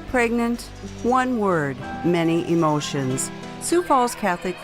Pregnant, one word, many emotions. Sioux Falls Catholic.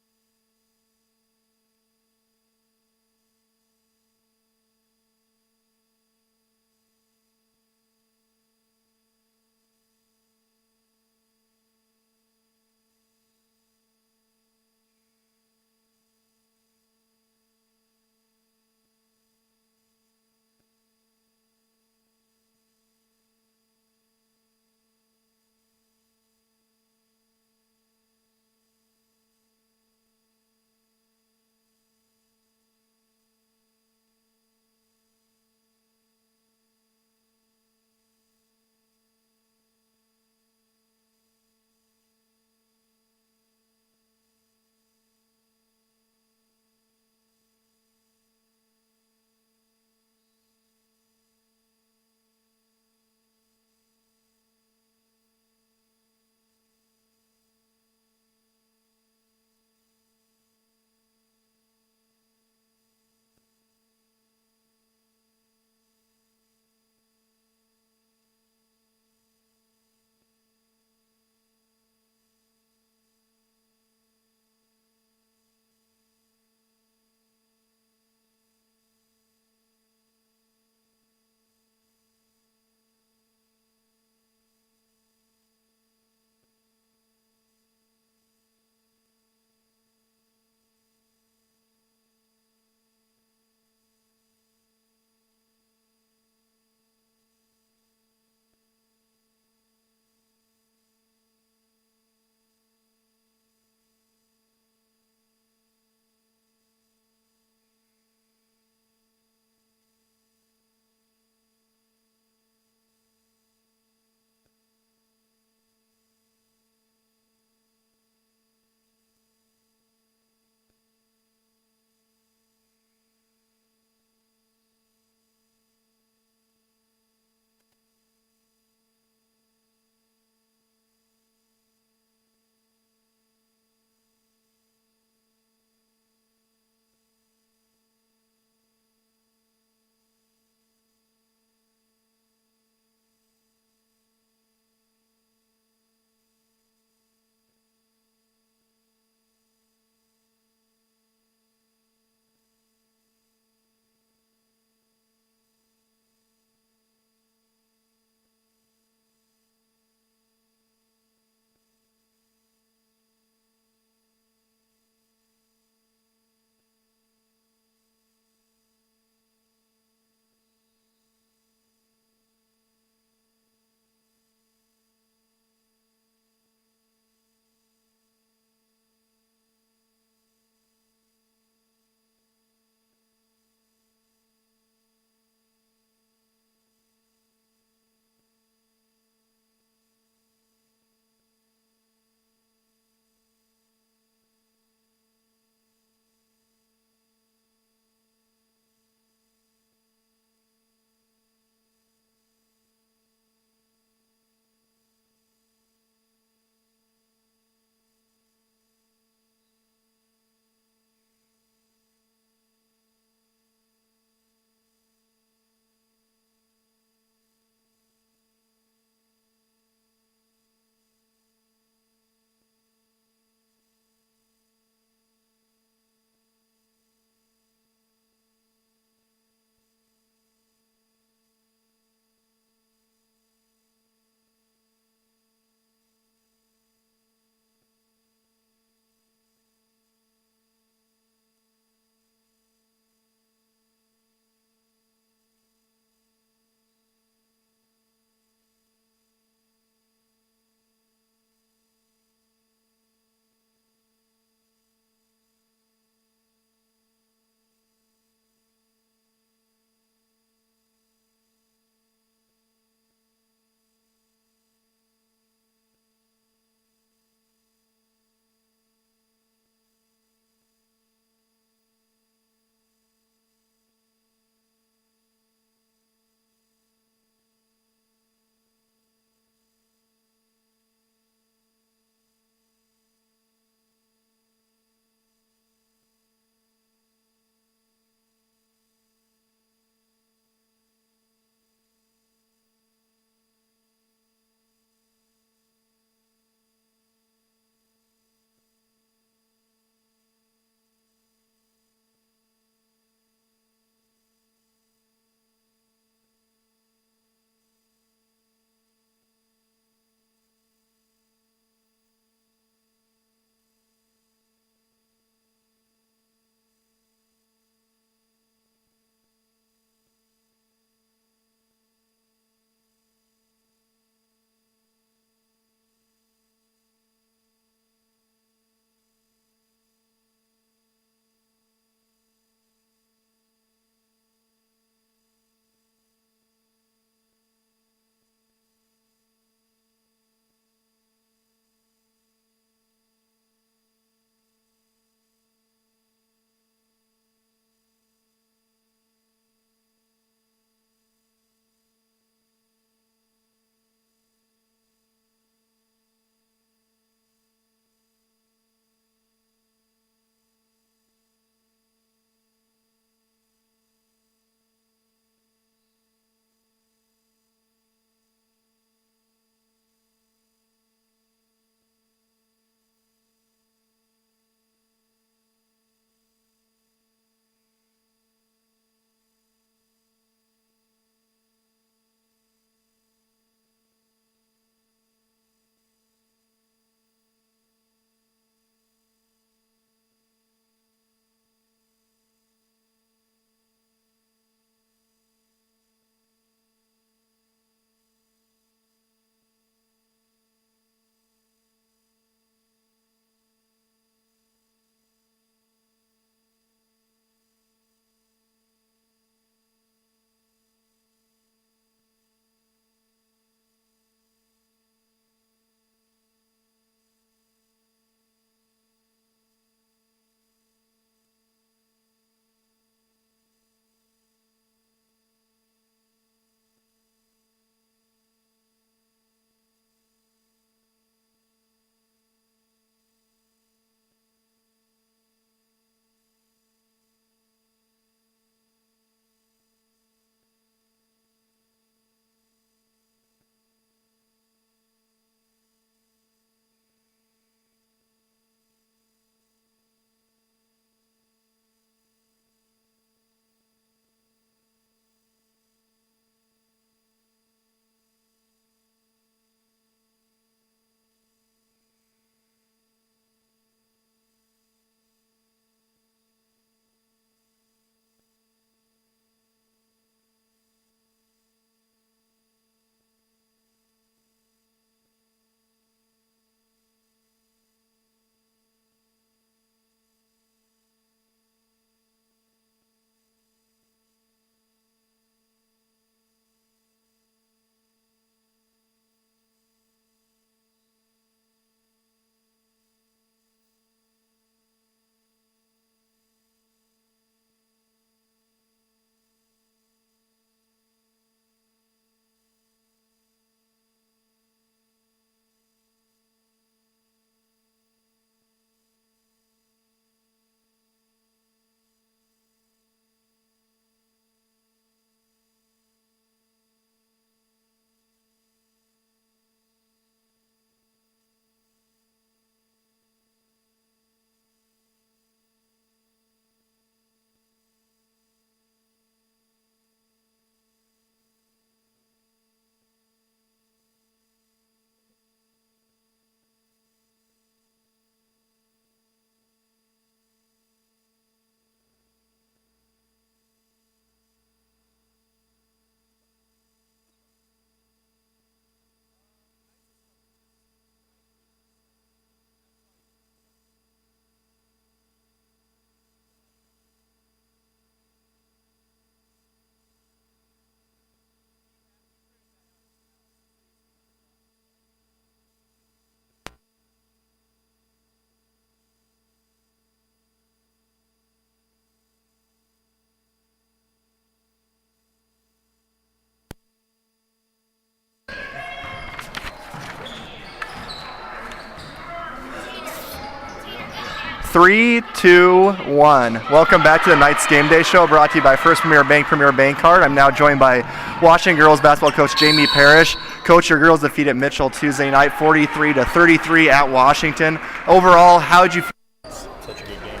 3, 2, 1. Welcome back to the Knights Game Day Show, brought to you by First Premier Bank Card. I'm now joined by Washington girls basketball coach Jamie Parrish. Coach, your girls defeated Mitchell Tuesday night, 43-33 at Washington. Overall, how did you feel? Such a good game.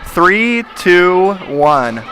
Three, two, one.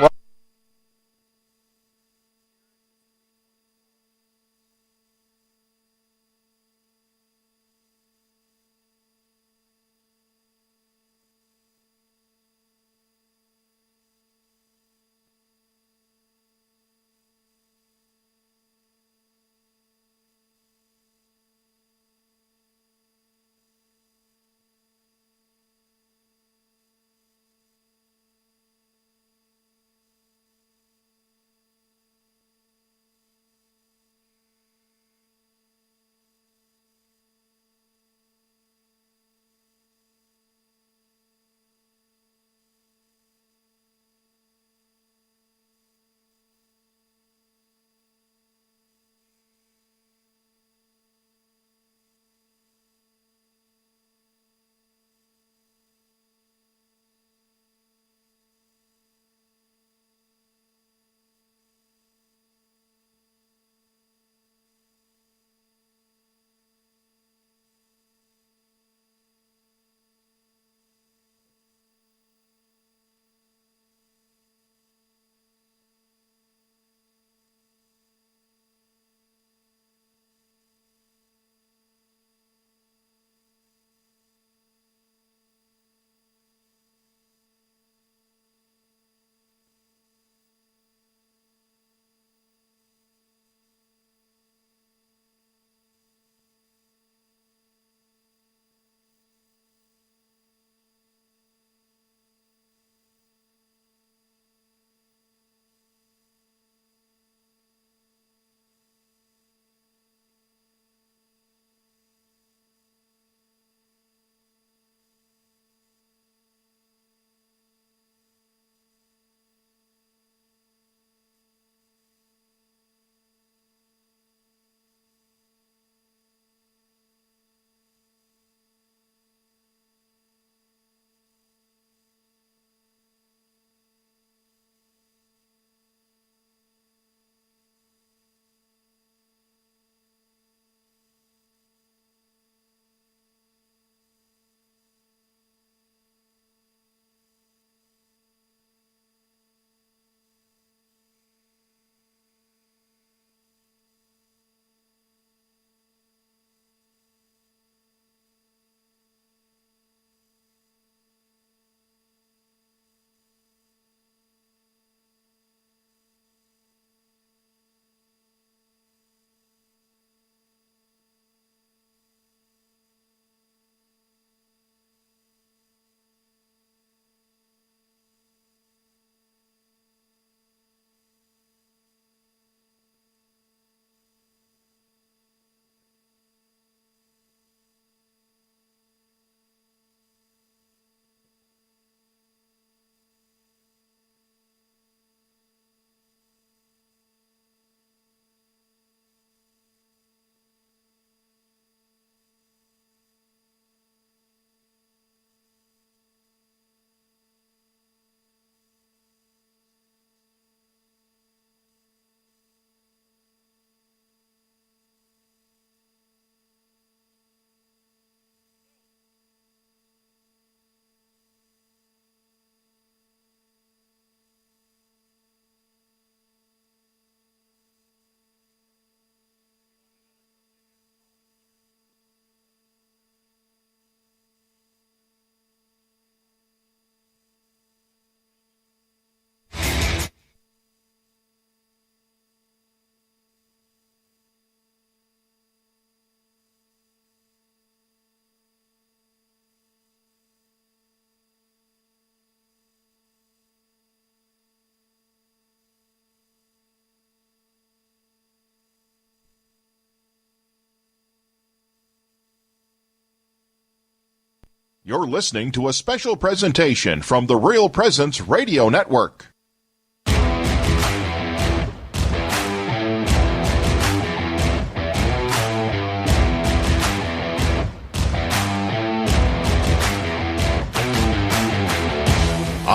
You're listening to a special presentation from the Real Presence Radio Network.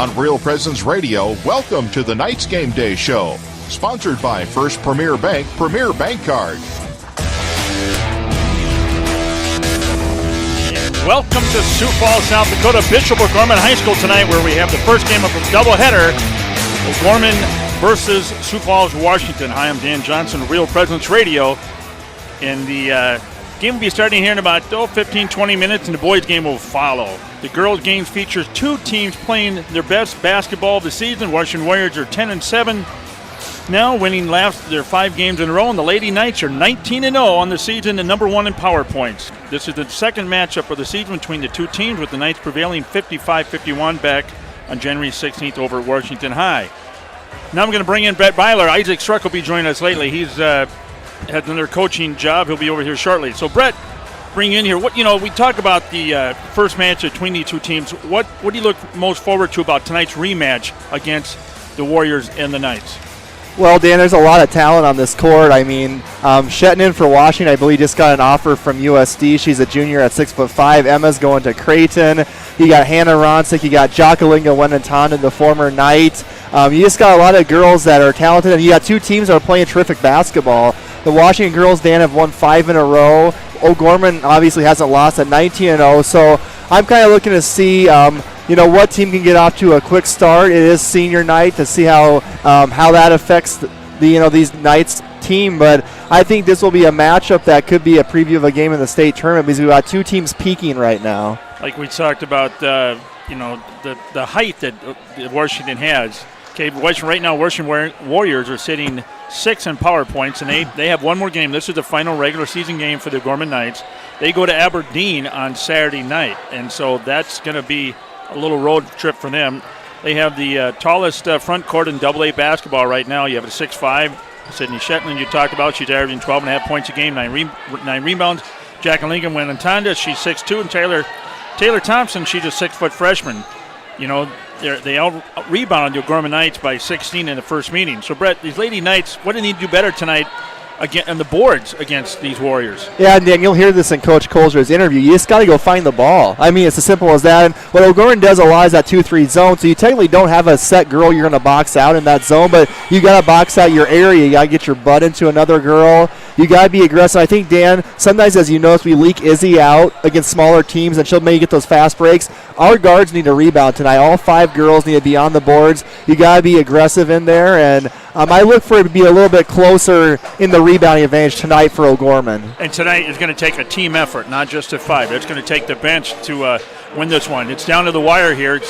On Real Presence Radio, welcome to the Knights Game Day Show. Sponsored by First Premier Bank, Premier Bank Card. Welcome to Sioux Falls, South Dakota, Bishop O'Gorman High School tonight, where we have the first game of a doubleheader, O'Gorman versus Sioux Falls, Washington. Hi, I'm Dan Johnson, Real Presence Radio, and the game will be starting here in about 15, 20 minutes, and the boys' game will follow. The girls' game features two teams playing their best basketball of the season. Washington Warriors are 10-7 now, winning their 5 games in a row, and the Lady Knights are 19-0 on the season and number 1 in power points. This is the second matchup of the season between the two teams, with the Knights prevailing 55-51 back on January 16th over at Washington High. Now I'm going to bring in Brett Byler. Isaac Struck will be joining us lately. He's had another coaching job. He'll be over here shortly. So Brett, bring you in here. We talk about the first match between these two teams. What do you look most forward to about tonight's rematch against the Warriors and the Knights? Well, Dan, there's a lot of talent on this court. I mean, Shetton for Washington, I believe, just got an offer from USD. She's a junior at 6'5". Emma's going to Creighton. You got Hannah Ronsick. You got Jakalinga Wenentana, the former Knight. You just got a lot of girls that are talented, and you got two teams that are playing terrific basketball. The Washington girls, Dan, have won 5 in a row. O'Gorman obviously hasn't lost at 19-0. So I'm kind of looking to see what team can get off to a quick start. It is senior night, to see how that affects these Knights team. But I think this will be a matchup that could be a preview of a game in the state tournament, because we've got two teams peaking right now. Like we talked about, the height that Washington has. Okay, right now, Washington Warriors are sitting 6 in power points, and they have one more game. This is the final regular season game for the O'Gorman Knights. They go to Aberdeen on Saturday night, and so that's going to be a little road trip for them. They have the tallest front court in AA basketball right now. You have a 6'5", Sydney Shetland you talked about. She's averaging 12.5 points a game, 9 rebounds. Jakalinga Wenentana, she's 6'2", and Taylor Thompson, she's a 6-foot freshman. They out-rebounded the O'Gorman Knights by 16 in the first meeting. So, Brett, these Lady Knights, what do they need to do better tonight on the boards against these Warriors? Yeah, and Dan, you'll hear this in Coach Colzer's interview. You just got to go find the ball. I mean, it's as simple as that. And what O'Gorman does a lot is that 2-3 zone, so you technically don't have a set girl you're going to box out in that zone, but you got to box out your area. You got to get your butt into another girl. You got to be aggressive. I think, Dan, sometimes, as you notice, we leak Izzy out against smaller teams, and she'll maybe get those fast breaks. Our guards need to rebound tonight. All 5 girls need to be on the boards. You got to be aggressive in there, and I look for it to be a little bit closer in the rebounding advantage tonight for O'Gorman. And tonight is going to take a team effort, not just a 5. It's going to take the bench to win this one. It's down to the wire here.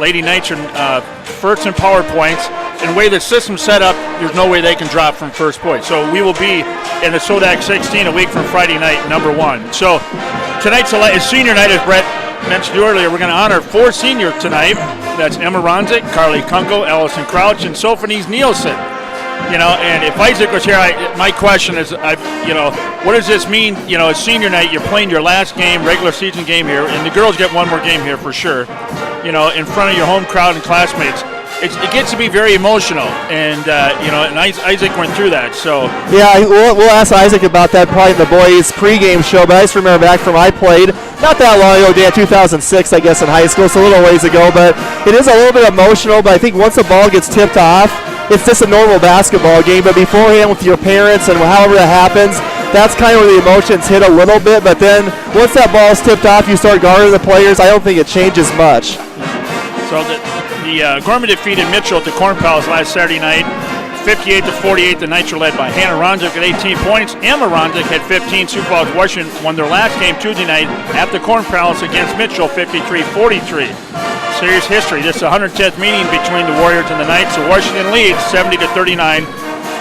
Lady Knights are first in power points. And the way the system's set up, there's no way they can drop from first point. So we will be in the Sodak 16 a week from Friday night, number 1. So tonight's is senior night, as Brett mentioned earlier. We're going to honor 4 seniors tonight. That's Emma Ronsick, Carly Kunkel, Allison Crouch, and Sophanese Nielsen. And if Isaac was here, my question is, what does this mean? It's senior night. You're playing your last game, regular season game here, and the girls get one more game here for sure. In front of your home crowd and classmates. It gets to be very emotional, and and Isaac went through that. So yeah, we'll ask Isaac about that probably in the boys' pregame show. But I just remember back from I played not that long ago, Dan, 2006, I guess, in high school, so a little ways ago. But it is a little bit emotional. But I think once the ball gets tipped off, it's just a normal basketball game. But beforehand, with your parents and however that happens, that's kind of where the emotions hit a little bit. But then once that ball is tipped off, you start guarding the players. I don't think it changes much. So the O'Gorman defeated Mitchell at the Corn Palace last Saturday night, 58-48. The Knights were led by Hannah Ronsick at 18 points. Emma Ronsick had 15. Sioux Falls Washington won their last game Tuesday night at the Corn Palace against Mitchell, 53-43. Series history. This is the 110th meeting between the Warriors and the Knights. So Washington leads 70-39.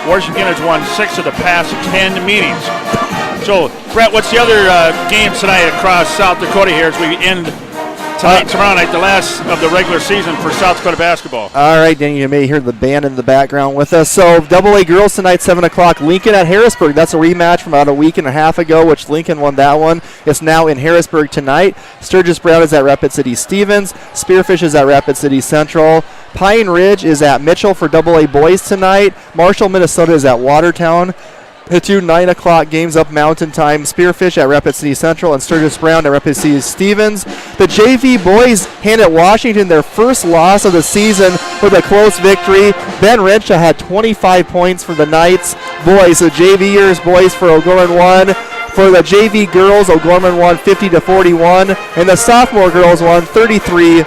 Washington has won 6 of the past 10 meetings. So, Brett, what's the other games tonight across South Dakota here as we end tomorrow night, the last of the regular season for South Dakota basketball? All right, Dan, you may hear the band in the background with us. So, AA girls tonight, 7 o'clock, Lincoln at Harrisburg. That's a rematch from about a week and a half ago, which Lincoln won that one. It's now in Harrisburg tonight. Sturgis Brown is at Rapid City Stevens. Spearfish is at Rapid City Central. Pine Ridge is at Mitchell for AA boys tonight. Marshall, Minnesota is at Watertown. The two 9 o'clock games up Mountain Time, Spearfish at Rapid City Central and Sturgis Brown at Rapid City Stevens. The JV boys handed Washington their first loss of the season with a close victory. Ben Rinshaw had 25 points for the Knights boys. The JVers boys for O'Gorman won. For the JV girls, O'Gorman won 50-41, and the sophomore girls won 33-29.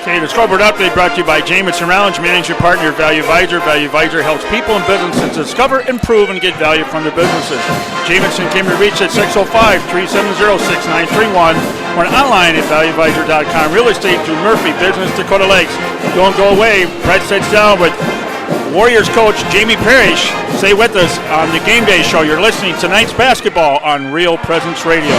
Okay, the scoreboard update brought to you by Jamison Rounds, managing partner Value Advisor. Value Advisor helps people and businesses discover, improve, and get value from their businesses. Jamison can be reached at 605-370-6931 or online at valueadvisor.com. Real estate through Murphy Business Dakota Lakes. Don't go away. Brett sits down with Warriors coach Jamie Parrish. Stay with us on the Game Day Show. You're listening to tonight's basketball on Real Presence Radio.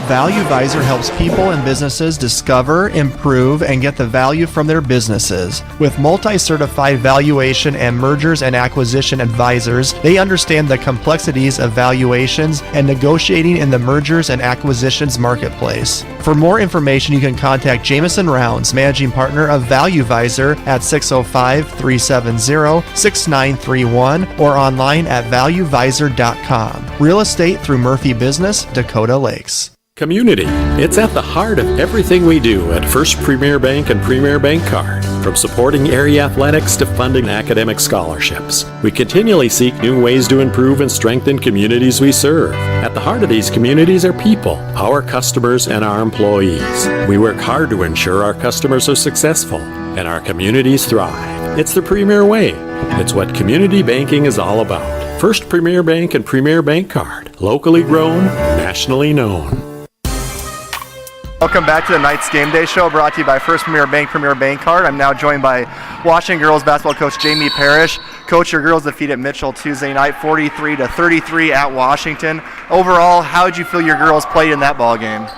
Value Advisor helps people and businesses discover, improve, and get the value from their businesses. With multi-certified valuation and mergers and acquisition advisors, they understand the complexities of valuations and negotiating in the mergers and acquisitions marketplace. For more information, you can contact Jamison Rounds, managing partner of Value Advisor at 605-370-6931 or online at valueadvisor.com. Real estate through Murphy Business, Dakota Lakes. Community. It's at the heart of everything we do at First Premier Bank and Premier Bank Card. From supporting area athletics to funding academic scholarships, we continually seek new ways to improve and strengthen communities we serve. At the heart of these communities are people, our customers, and our employees. We work hard to ensure our customers are successful and our communities thrive. It's the Premier way. It's what community banking is all about. First Premier Bank and Premier Bank Card. Locally grown, nationally known. Welcome back to the Knights Game Day Show, brought to you by First Premier Bank Card. I'm now joined by Washington girls basketball coach Jamie Parrish. Coach, your girls defeated Mitchell Tuesday night 43-33 at Washington. Overall, how did you feel your girls played in that ball game?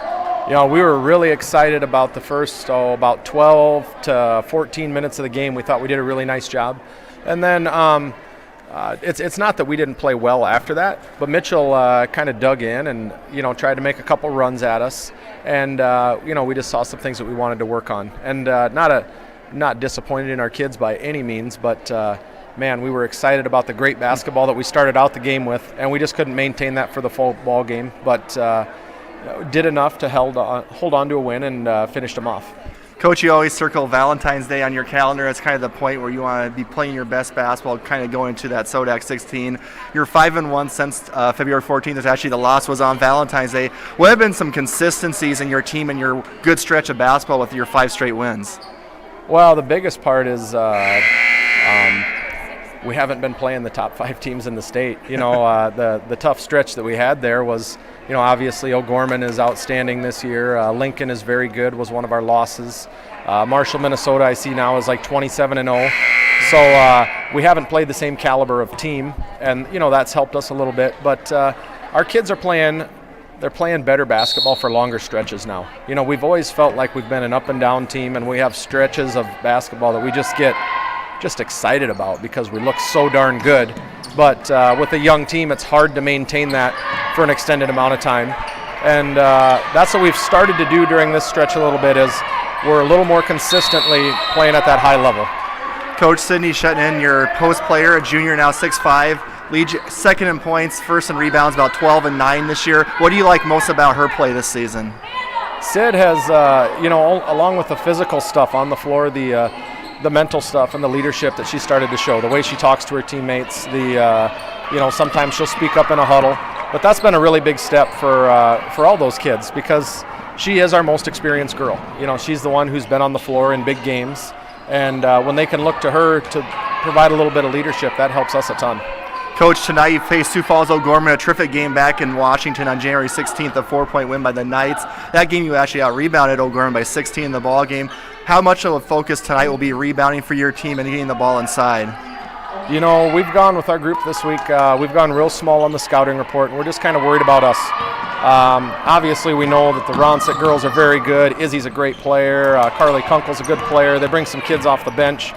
You know, we were really excited about the first about 12 to 14 minutes of the game. We thought we did a really nice job. And then it's not that we didn't play well after that, but Mitchell kind of dug in and, tried to make a couple runs at us. And, we just saw some things that we wanted to work on. And not disappointed in our kids by any means, but, man, we were excited about the great basketball that we started out the game with, and we just couldn't maintain that for the full ball game, but did enough to hold on to a win and finished them off. Coach, you always circle Valentine's Day on your calendar. It's kind of the point where you want to be playing your best basketball, kind of going into that SODAC 16. You're 5-1 since February 14th. It's actually the loss was on Valentine's Day. What have been some consistencies in your team and your good stretch of basketball with your 5 straight wins? Well, the biggest part is we haven't been playing the top 5 teams in the state. The tough stretch that we had there was, obviously O'Gorman is outstanding this year. Lincoln is very good, was one of our losses. Marshall, Minnesota, I see now is like 27-0. So we haven't played the same caliber of team, and that's helped us a little bit. But our kids are playing better basketball for longer stretches now. We've always felt like we've been an up and down team, and we have stretches of basketball that we just get excited about because we look so darn good. But with a young team, it's hard to maintain that for an extended amount of time. And that's what we've started to do during this stretch a little bit, is we're a little more consistently playing at that high level. Coach Sydney Shetton, your post player, a junior, now 6'5", leads second in points, first in rebounds, about 12 and 9 this year. What do you like most about her play this season? Sid has, along with the physical stuff on the floor, the mental stuff and the leadership that she started to show, the way she talks to her teammates, sometimes she'll speak up in a huddle. But that's been a really big step for all those kids, because she is our most experienced girl. She's the one who's been on the floor in big games. And when they can look to her to provide a little bit of leadership, that helps us a ton. Coach, tonight you faced Sioux Falls O'Gorman, a terrific game back in Washington on January 16th, a 4-point win by the Knights. That game you actually out-rebounded O'Gorman by 16 in the ball game. How much of a focus tonight will be rebounding for your team and getting the ball inside? We've gone with our group this week. We've gone real small on the scouting report, and we're just kind of worried about us. Obviously, we know that the Ronset girls are very good. Izzy's a great player. Carly Kunkel's a good player. They bring some kids off the bench.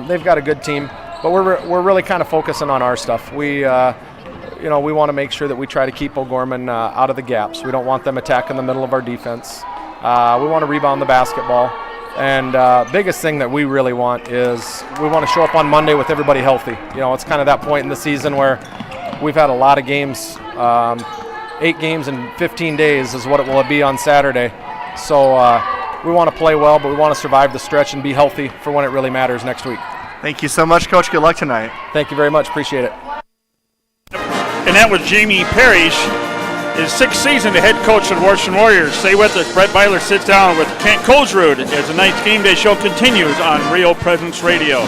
They've got a good team, but we're really kind of focusing on our stuff. We want to make sure that we try to keep O'Gorman out of the gaps. We don't want them attacking the middle of our defense. We want to rebound the basketball. And biggest thing that we really want is we want to show up on Monday with everybody healthy. You know, it's kind of that point in the season where we've had a lot of games, 8 games in 15 days is what it will be on Saturday. So we want to play well, but we want to survive the stretch and be healthy for when it really matters next week. Thank you so much, Coach. Good luck tonight. Thank you very much. Appreciate it. And that was Jamie Parrish, his 6th season, the head coach of the Washington Warriors. Stay with us. Brett Byler sits down with Kent Kohlsrud as the Night's Game Day show continues on Real Presence Radio.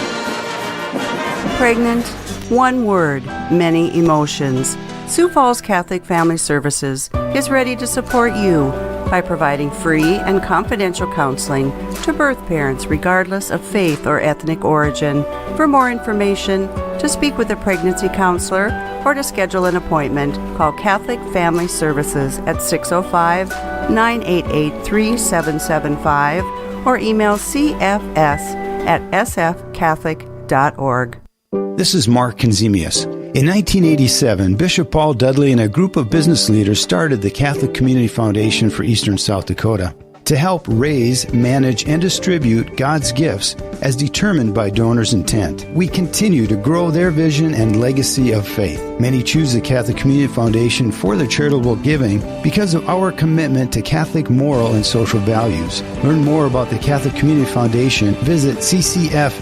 Pregnant, one word, many emotions. Sioux Falls Catholic Family Services is ready to support you by providing free and confidential counseling to birth parents regardless of faith or ethnic origin. For more information, to speak with a pregnancy counselor, or to schedule an appointment, call Catholic Family Services at 605-988-3775 or email cfs@sfcatholic.org. This is Mark Konzemius. In 1987, Bishop Paul Dudley and a group of business leaders started the Catholic Community Foundation for Eastern South Dakota to help raise, manage, and distribute God's gifts as determined by donors' intent. We continue to grow their vision and legacy of faith. Many choose the Catholic Community Foundation for their charitable giving because of our commitment to Catholic moral and social values. Learn more about the Catholic Community Foundation. Visit ccfesd.org.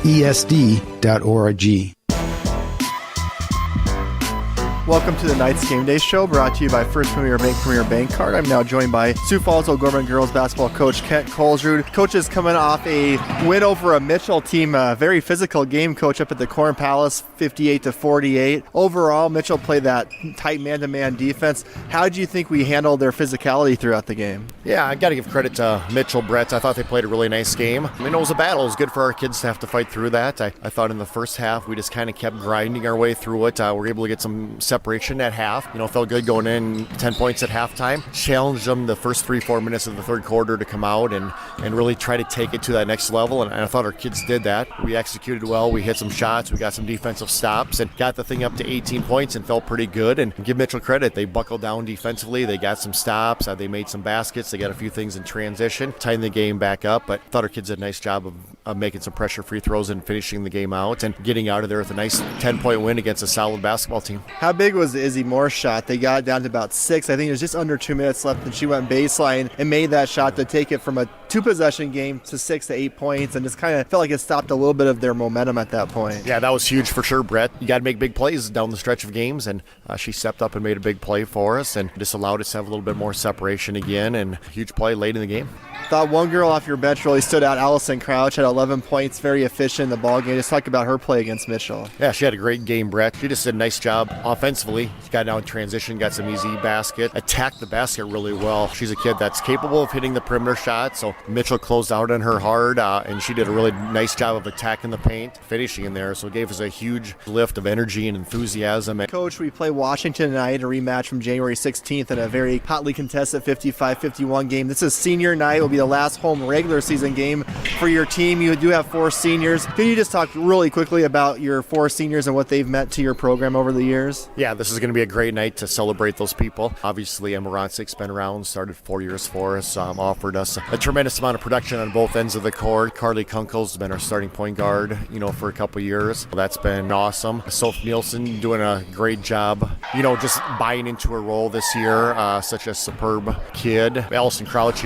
Welcome to the Night's Game Day show, brought to you by First Premier Bank Card. I'm now joined by Sioux Falls O'Gorman girls basketball coach Kent Kohlsrud. Coach is coming off a win over a Mitchell team, a very physical game, coach, up at the Corn Palace, 58-48. Overall, Mitchell played that tight man-to-man defense. How do you think we handled their physicality throughout the game? Yeah, I got to give credit to Mitchell, Brett. I thought they played a really nice game. I mean, it was a battle. It was good for our kids to have to fight through that. I thought in the first half we just kind of kept grinding our way through it. We were able to get some separation at half. You know, felt good going in 10 points at halftime. Challenged them the first 3-4 minutes of the third quarter to come out and really try to take it to that next level, and I thought our kids did that. We executed well. We hit some shots. We got some defensive stops and got the thing up to 18 points and felt pretty good. And give Mitchell credit. They buckled down defensively. They got some stops. They made some baskets. They got a few things in transition, tightened the game back up, but I thought our kids did a nice job of making some pressure free throws and finishing the game out and getting out of there with a nice 10-point win against a solid basketball team. How big was the Izzy Moore's shot? They got it down to about 6. I think it was just under 2 minutes left, and she went baseline and made that shot to take it from a 2-possession game to 6 to 8 points, and just kind of felt like it stopped a little bit of their momentum at that point. Yeah, that was huge for sure, Brett. You got to make big plays down the stretch of games, and she stepped up and made a big play for us and just allowed us to have a little bit more separation again, and a huge play late in the game. Thought one girl off your bench really stood out. Allison Crouch had 11 points, very efficient in the ball game. Just talk about her play against Mitchell. Yeah, she had a great game, Brett. She just did a nice job offensively. Got down in transition, got some easy basket, attacked the basket really well. She's a kid that's capable of hitting the perimeter shot, so Mitchell closed out on her hard, and she did a really nice job of attacking the paint, finishing in there, so it gave us a huge lift of energy and enthusiasm. Coach, we play Washington tonight, a rematch from January 16th in a very hotly contested 55-51 game. This is senior night. It will be the last home regular season game for your team. You do have 4 seniors. Can you just talk really quickly about your 4 seniors and what they've meant to your program over the years? Yeah, this is going to be a great night to celebrate those people. Obviously, Emma Ronsik's been around, started 4 years for us, offered us a tremendous amount of production on both ends of the court. Carly Kunkel's been our starting point guard, for a couple years. That's been awesome. Soph Nielsen doing a great job, just buying into her role this year. Such a superb kid. Allison Crouch,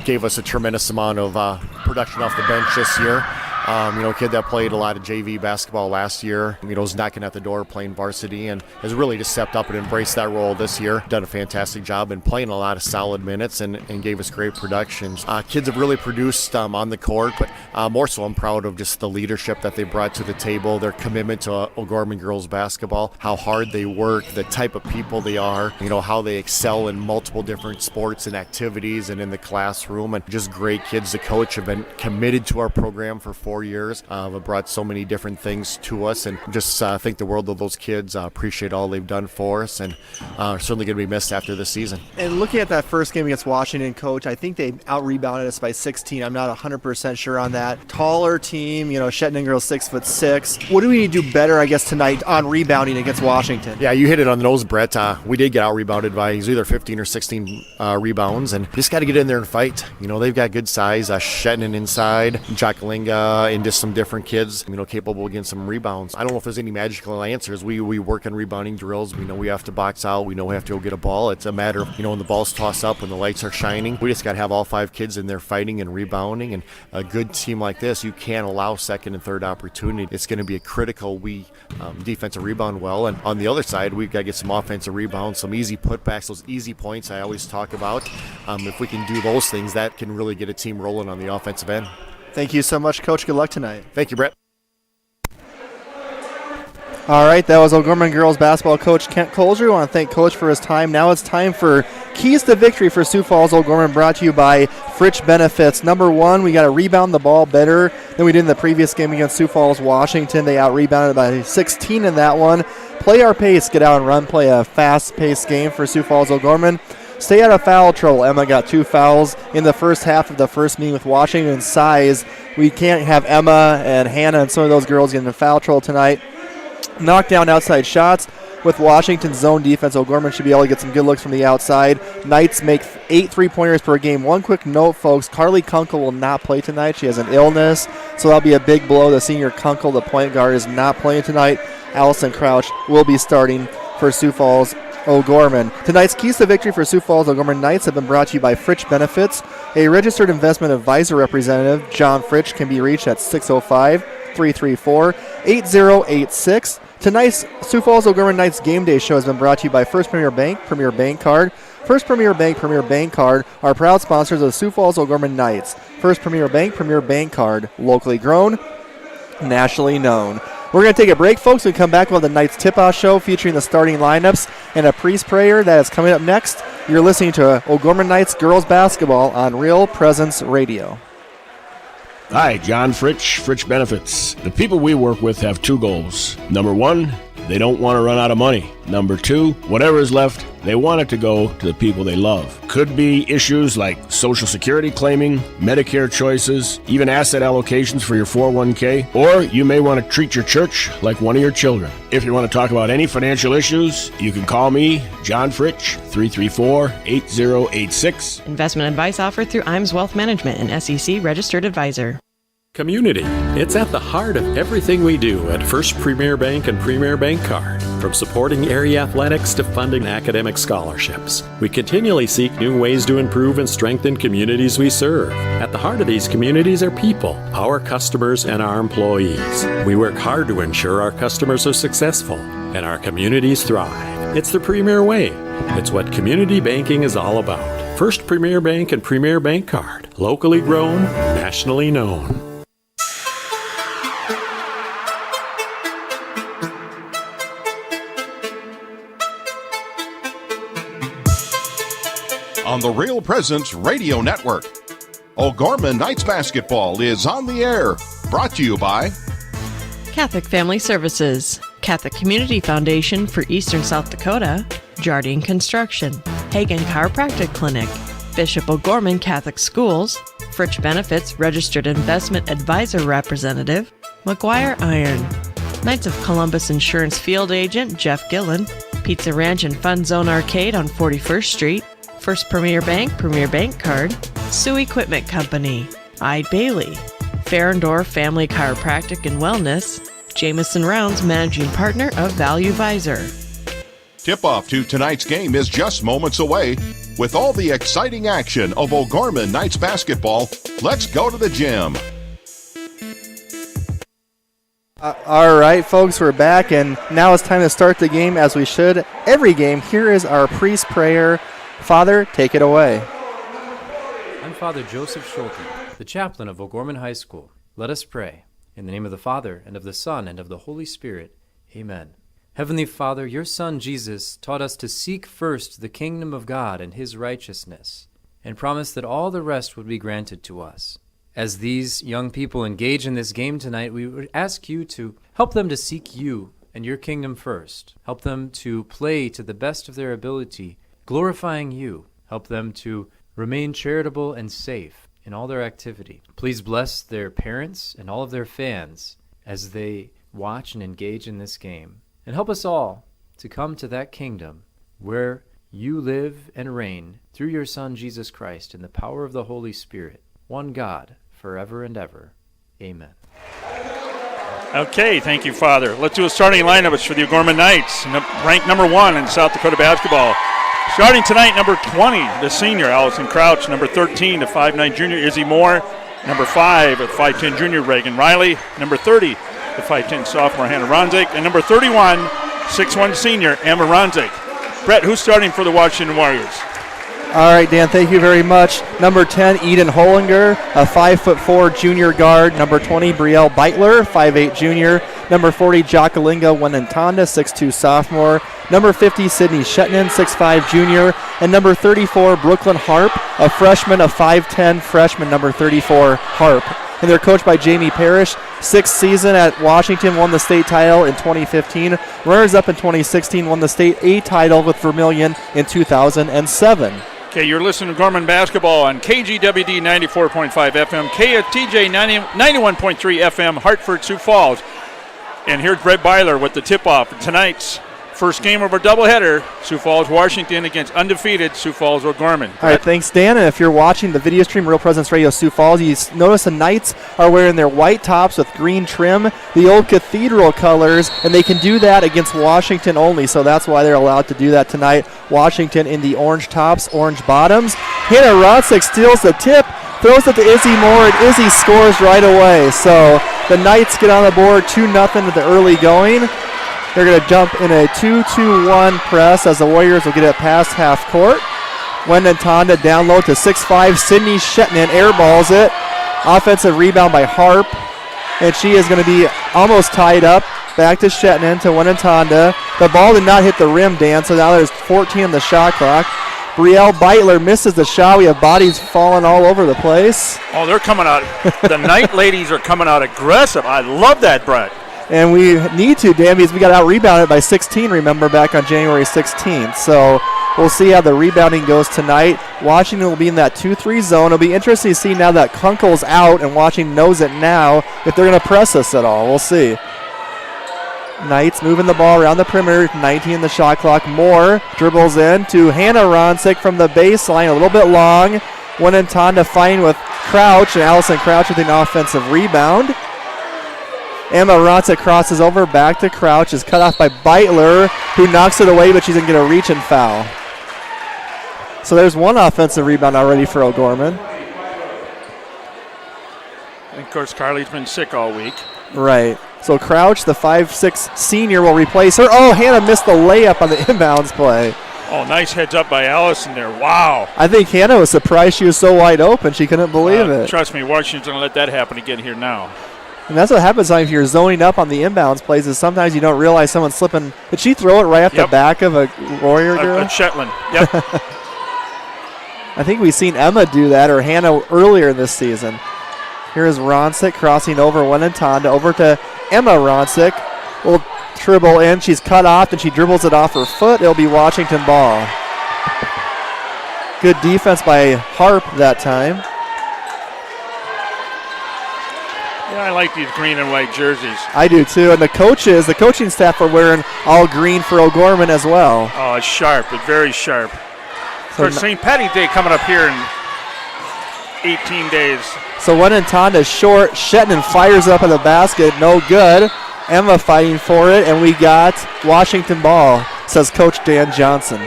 gave us a tremendous amount of production off the bench this year. A kid that played a lot of JV basketball last year, was knocking at the door playing varsity and has really just stepped up and embraced that role this year. Done a fantastic job and playing a lot of solid minutes and gave us great productions. Kids have really produced on the court, but more so I'm proud of just the leadership that they brought to the table, their commitment to O'Gorman girls basketball, how hard they work, the type of people they are, how they excel in multiple different sports and activities and in the classroom, and just great kids. The coach have been committed to our program for 4 4 years. Have brought so many different things to us, and just think the world of those kids. Appreciate all they've done for us, and certainly going to be missed after this season. And looking at that first game against Washington, Coach, I think they out-rebounded us by 16. I'm not 100% sure on that. Taller team, Shetland girls 6'6". What do we need to do better, I guess, tonight on rebounding against Washington? Yeah, you hit it on the nose, Brett. We did get out-rebounded by either 15 or 16 rebounds, and just got to get in there and fight. They've got good size. Shetland inside, Jakalinga, and just some different kids, capable of getting some rebounds. I don't know if there's any magical answers. We work on rebounding drills. We know we have to box out. We know we have to go get a ball. It's a matter of, when the ball's tossed up, when the lights are shining, we just got to have all 5 kids in there fighting and rebounding. And a good team like this, you can't allow second and third opportunity. It's going to be a critical defensive rebound well. And on the other side, we've got to get some offensive rebounds, some easy putbacks, those easy points I always talk about. If we can do those things, that can really get a team rolling on the offensive end. Thank you so much, Coach. Good luck tonight. Thank you, Brett. All right, that was O'Gorman girls basketball coach Kent Colger. I want to thank Coach for his time. Now it's time for Keys to Victory for Sioux Falls O'Gorman, brought to you by Fritch Benefits. Number 1, we got to rebound the ball better than we did in the previous game against Sioux Falls Washington. They out-rebounded by 16 in that one. Play our pace, get out and run, play a fast-paced game for Sioux Falls O'Gorman. Stay out of foul trouble. Emma got 2 fouls in the first half of the first meeting with Washington. Size, we can't have Emma and Hannah and some of those girls get into foul trouble tonight. Knock down outside shots. With Washington's zone defense, O'Gorman should be able to get some good looks from the outside. Knights make 8 3-pointers per game. One quick note, folks, Carly Kunkel will not play tonight. She has an illness, so that'll be a big blow. The senior Kunkel, the point guard, is not playing tonight. Allison Crouch will be starting for Sioux Falls O'Gorman. Tonight's Keys to Victory for Sioux Falls O'Gorman Knights have been brought to you by Fritch Benefits. A registered investment advisor representative, John Fritch, can be reached at 605-334-8086. Tonight's Sioux Falls O'Gorman Knights Game Day show has been brought to you by First Premier Bank, Premier Bank Card. First Premier Bank, Premier Bank Card are proud sponsors of the Sioux Falls O'Gorman Knights. First Premier Bank Card, locally grown, nationally known. We're going to take a break, folks. We come back with the Knights Tip-Off Show featuring the starting lineups and a priest prayer that is coming up next. You're listening to O'Gorman Knights Girls Basketball on Real Presence Radio. Hi, John Fritch, Fritch Benefits. The people we work with have 2 goals. Number 1, they don't want to run out of money. Number 2, whatever is left, they want it to go to the people they love. Could be issues like Social Security claiming, Medicare choices, even asset allocations for your 401k, or you may want to treat your church like one of your children. If you want to talk about any financial issues, you can call me, John Fritch, 334-8086. Investment advice offered through IMS Wealth Management, an SEC registered advisor. Community. It's at the heart of everything we do at First Premier Bank and Premier Bank Card. From supporting area athletics to funding academic scholarships, we continually seek new ways to improve and strengthen communities we serve. At the heart of these communities are people, our customers, and our employees. We work hard to ensure our customers are successful and our communities thrive. It's the Premier way. It's what community banking is all about. First Premier Bank and Premier Bank Card. Locally grown, nationally known. On the Real Presence Radio Network, O'Gorman Knights Basketball is on the air. Brought to you by Catholic Family Services, Catholic Community Foundation for Eastern South Dakota, Jardine Construction, Hagen Chiropractic Clinic, Bishop O'Gorman Catholic Schools, Fritch Benefits Registered Investment Advisor Representative, McGuire Iron, Knights of Columbus Insurance Field Agent Jeff Gillen, Pizza Ranch and Fun Zone Arcade on 41st Street, First Premier Bank Card, Sioux Equipment Company, I. Bailey, Farrendor Family Chiropractic and Wellness, Jameson Rounds Managing Partner of Value Visor. Tip-off to tonight's game is just moments away. With all the exciting action of O'Gorman Knights Basketball, let's go to the gym. All right, folks, we're back, and now it's time to start the game as we should every game. Here is our priest prayer. Father, take it away. I'm Father Joseph Schulte, the chaplain of O'Gorman High School. Let us pray. In the name of the Father, and of the Son, and of the Holy Spirit. Amen. Heavenly Father, your Son Jesus taught us to seek first the kingdom of God and his righteousness, and promised that all the rest would be granted to us. As these young people engage in this game tonight, we would ask you to help them to seek you and your kingdom first. Help them to play to the best of their ability, glorifying you. Help them to remain charitable and safe in all their activity. Please bless their parents and all of their fans as they watch and engage in this game. And help us all to come to that kingdom where you live and reign through your Son, Jesus Christ, in the power of the Holy Spirit, one God, forever and ever. Amen. Okay, thank you, Father. Let's do a starting lineup. It's for the O'Gorman Knights, ranked number 1 in South Dakota basketball. Starting tonight, number 20, the senior, Allison Crouch. Number 13, the 5'9 junior, Izzy Moore. Number 5, the 5'10 junior, Reagan Riley. Number 30, the 5'10 sophomore, Hannah Ronzik. And number 31, 6'1 senior, Emma Ronzik. Brett, who's starting for the Washington Warriors? All right, Dan, thank you very much. Number 10, Eden Hollinger, a 5'4 junior guard. Number 20, Brielle Beitler, 5'8 junior. Number 40, Jakalinga Wenentanda, 6'2 sophomore. Number 50, Sydney Shetnan, 6'5 junior. And number 34, Brooklyn Harp, a freshman, a 5'10 freshman, number 34, Harp. And they're coached by Jamie Parrish. 6th season at Washington, won the state title in 2015. Runners-up in 2016, won the state A title with Vermilion in 2007. Okay, you're listening to Gorman Basketball on KGWD 94.5 FM, KFTJ 91.3 FM, Hartford, Sioux Falls. And here's Brett Byler with the tip-off for tonight's first game of our doubleheader, Sioux Falls, Washington against undefeated Sioux Falls, O'Gorman. All right, thanks, Dan. And if you're watching the video stream, Real Presence Radio Sioux Falls, you notice the Knights are wearing their white tops with green trim, the old Cathedral colors, and they can do that against Washington only, so that's why they're allowed to do that tonight. Washington in the orange tops, orange bottoms. Hannah Rodsick steals the tip, throws it to Izzy Moore, and Izzy scores right away. So the Knights get on the board 2-0 at the early going. They're going to jump in a 2-2-1 press as the Warriors will get it past half court. Wenentanda down low to 6'5". Sydney Shetnan airballs it. Offensive rebound by Harp. And she is going to be almost tied up. Back to Shetnan to Wenentanda. The ball did not hit the rim, Dan, so now there's 14 on the shot clock. Brielle Beitler misses the shot. We have bodies falling all over the place. Oh, they're coming out. The Knight ladies are coming out aggressive. I love that, Brett. And we need to, Dan, because we got out-rebounded by 16, remember, back on January 16th. So we'll see how the rebounding goes tonight. Washington will be in that 2-3 zone. It'll be interesting to see now that Kunkel's out and Washington knows it now if they're going to press us at all. We'll see. Knights moving the ball around the perimeter, 19 the shot clock. Moore dribbles in to Hannah Ronsick from the baseline, a little bit long. Wenentanda fighting with Crouch, and Allison Crouch with an offensive rebound. Emma Ronsick crosses over, back to Crouch, is cut off by Beitler, who knocks it away, but she's going to get a reach and foul. So there's one offensive rebound already for O'Gorman. And of course, Carly's been sick all week. Right. So Crouch, the 5'6 senior, will replace her. Oh, Hannah missed the layup on the inbounds play. Oh, nice heads up by Allison there. Wow. I think Hannah was surprised she was so wide open. She couldn't believe it. Trust me, Washington's going to let that happen again here now. And that's what happens if you're zoning up on the inbounds plays is sometimes you don't realize someone's slipping. Did she throw it right at the back of a Warrior girl? A Shetland, yep. I think we've seen Emma do that, or Hannah, earlier this season. Here's Ronsick crossing over Wenentanda, over to Emma Ronsick. Will dribble in. She's cut off, and she dribbles it off her foot. It'll be Washington ball. Good defense by Harp that time. Yeah, I like these green and white jerseys. I do too, and the coaching staff are wearing all green for O'Gorman as well. Oh, it's sharp. It's very sharp. Of course, St. Patty's Day coming up here in 18 days. So Wenentanda's short. Shetnan fires up at the basket. No good. Emma fighting for it, and we got Washington ball, says Coach Dan Johnson.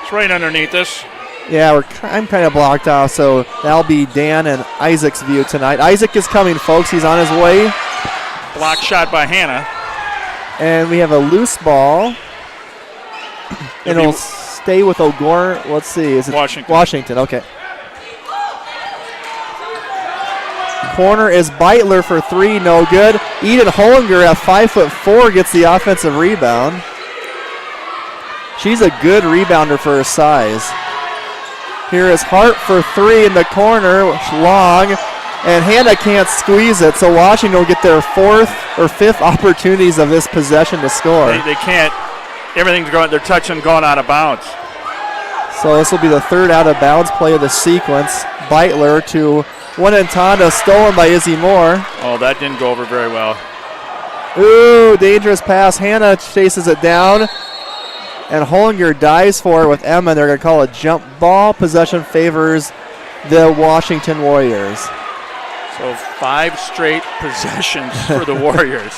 It's right underneath us. Yeah, I'm kind of blocked off, so that'll be Dan and Isaac's view tonight. Isaac is coming, folks. He's on his way. Block shot by Hannah. And we have a loose ball. And it'll stay with O'Gorman. Let's see. Is it Washington? Washington, okay. Corner is Beitler for three, no good. Eden Hollinger at 5'4" gets the offensive rebound. She's a good rebounder for her size. Here is Hart for three in the corner, long. And Hannah can't squeeze it, so Washington will get their fourth or fifth opportunities of this possession to score. They can't. Everything's going. They're touching, going out of bounds. So this will be the third out of bounds play of the sequence. Beitler to Winnetonda, stolen by Izzy Moore. Oh, that didn't go over very well. Ooh, dangerous pass. Hannah chases it down. And Hollinger dives for it with Emma. They're going to call a jump ball. Possession favors the Washington Warriors. So 5 straight possessions for the Warriors.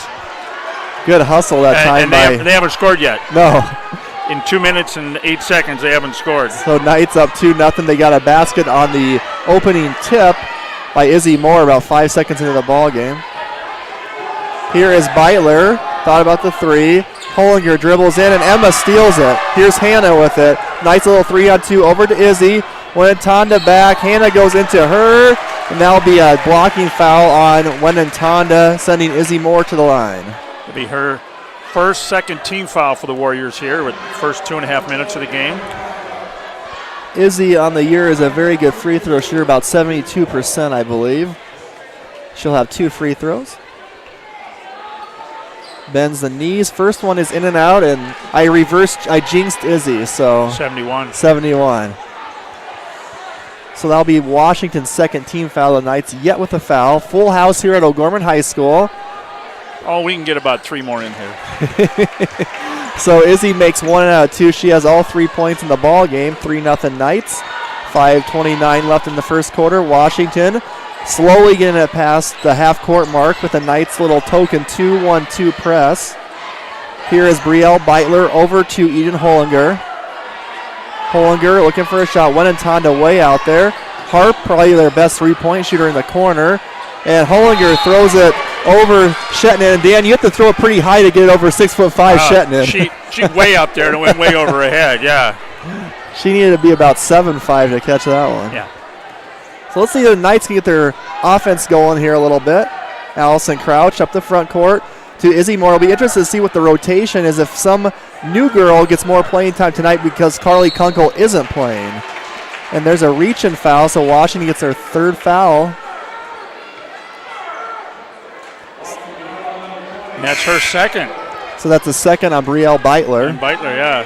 Good hustle that time. And they haven't scored yet. No. In 2 minutes and 8 seconds, they haven't scored. So Knights up 2-0. They got a basket on the opening tip by Izzy Moore about 5 seconds into the ball game. Here is Beitler. Thought about the three. Hollinger dribbles in, and Emma steals it. Here's Hannah with it. Nice little 3-on-2 over to Izzy. Winnetonda back. Hannah goes into her, and that'll be a blocking foul on Winnetonda, sending Izzy Moore to the line. It'll be her second team foul for the Warriors here with the first 2.5 minutes of the game. Izzy on the year is a very good free throw shooter, about 72%, I believe. She'll have 2 free throws. Bends the knees. First one is in and out, and I jinxed Izzy, so 71. So that'll be Washington's second team foul of the Knights, yet with a foul. Full house here at O'Gorman High School. Oh, we can get about 3 more in here. So Izzy makes 1 out of 2. She has all 3 points in the ball game. 3-0 Knights. 5:29 left in the first quarter. Washington slowly getting it past the half-court mark with a Knights little token 2-1-2 press. Here is Brielle Beitler over to Eden Hollinger. Hollinger looking for a shot. Winnetonda way out there. Harp, probably their best 3-point shooter in the corner. And Hollinger throws it over Shetton. And Dan, you have to throw it pretty high to get it over 6'5" Shetton. She's way up there and it went way over her head, yeah. She needed to be about 7'5" to catch that one. Yeah. So let's see if the Knights can get their offense going here a little bit. Allison Crouch up the front court to Izzy Moore. I'll be interested to see what the rotation is if some new girl gets more playing time tonight because Carly Kunkel isn't playing. And there's a reach-in foul, so Washington gets their third foul. And that's her second. So that's the second on Brielle Beitler. And Beitler, yeah.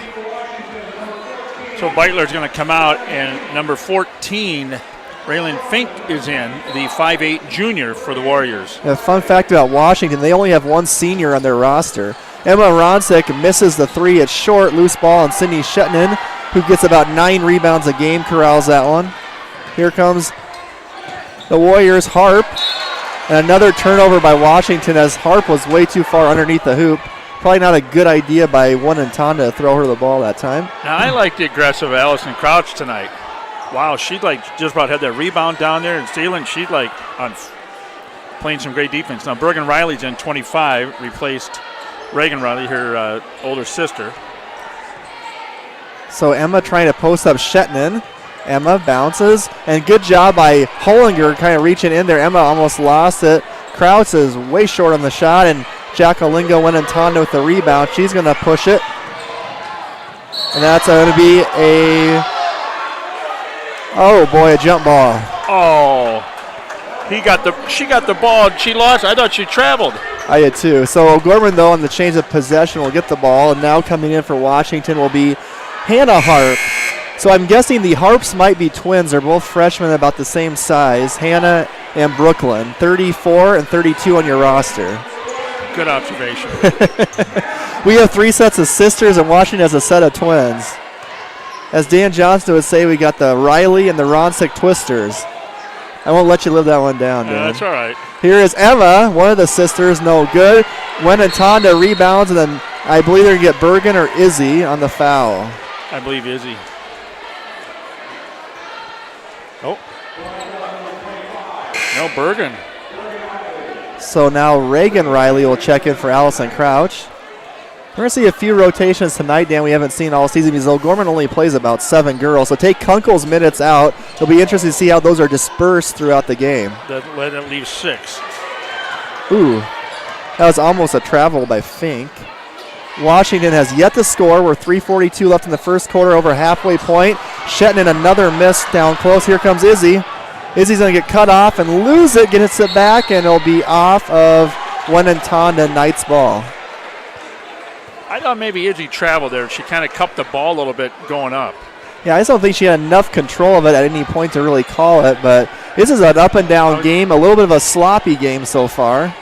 So Beitler's going to come out, and number 14, Raylan Fink, is in, the 5'8" junior for the Warriors. A fun fact about Washington, they only have 1 senior on their roster. Emma Ronsick misses the 3. It's short, loose ball, and Sydney Shetton, who gets about 9 rebounds a game, corrals that one. Here comes the Warriors' Harp. And another turnover by Washington as Harp was way too far underneath the hoop. Probably not a good idea by Winnetonda to throw her the ball that time. Now, I like the aggressive Allison Crouch tonight. Wow, she just about had that rebound down there and stealing. She's on playing some great defense. Now, Bergen Riley's in 25, replaced Reagan Riley, her older sister. So Emma trying to post up Shetton. Emma bounces, and good job by Hollinger kind of reaching in there. Emma almost lost it. Krause is way short on the shot, and Jacalingo Winnetonda with the rebound. She's going to push it. And that's going to be a jump ball. Oh, she got the ball, and she lost. I thought she traveled. I did too. So O'Gorman, though, on the change of possession will get the ball, and now coming in for Washington will be Hannah Harp. So I'm guessing the Harps might be twins. They're both freshmen about the same size. Hannah and Brooklyn, 34 and 32 on your roster. Good observation. We have 3 sets of sisters, and Washington has a set of twins. As Dan Johnston would say, we got the Riley and the Ronsick Twisters. I won't let you live that one down, Dan. That's all right. Here is Emma, one of the sisters, no good. Winnetonda rebounds, and then I believe they're going to get Bergen or Izzy on the foul. I believe Izzy. Oh. No, Bergen. So now Reagan Riley will check in for Allison Crouch. We're going to see a few rotations tonight, Dan, we haven't seen all season because O'Gorman only plays about 7 girls. So take Kunkel's minutes out. It'll be interesting to see how those are dispersed throughout the game. That leaves 6. Ooh, that was almost a travel by Fink. Washington has yet to score. We're 3:42 left in the first quarter, over halfway point. Shetton another miss down close. Here comes Izzy. Izzy's going to get cut off and lose it, gets it back, and it'll be off of Wenatanda Knights ball. I thought maybe Izzy traveled there. She kind of cupped the ball a little bit going up. Yeah, I just don't think she had enough control of it at any point to really call it, but this is an up and down game, a little bit of a sloppy game so far.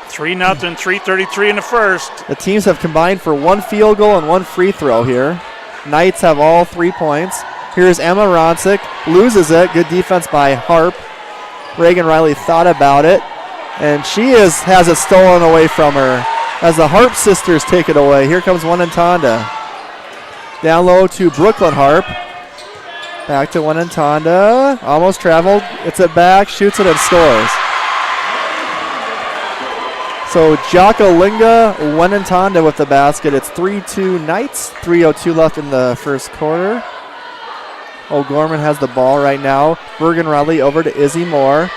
3-0, 3:33 in the first. The teams have combined for 1 field goal and 1 free throw here. Knights have all 3 points. Here's Emma Ronsick, loses it. Good defense by Harp. Reagan Riley thought about it, and she has it stolen away from her as the Harp sisters take it away. Here comes Wenatanda. Down low to Brooklyn Harp. Back to Wenatanda. Almost traveled. It's it back, shoots it, and scores. So Jakalinga Wenatanda with the basket. It's 3-2 Knights. 3:02 left in the first quarter. O'Gorman has the ball right now. Bergen Riley over to Izzy Moore.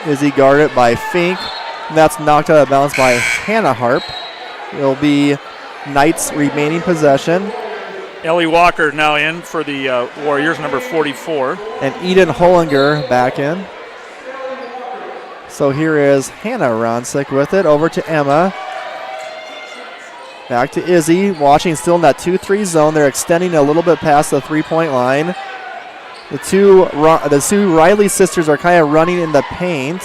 Izzy guarded by Fink. And that's knocked out of bounds by Hannah Harp. It'll be Knights remaining possession. Ellie Walker now in for the Warriors, number 44. And Eden Hollinger back in. So here is Hannah Ronsick with it. Over to Emma. Back to Izzy. Washington still in that 2-3 zone. They're extending a little bit past the three-point line. The Sue Riley sisters are kind of running in the paint.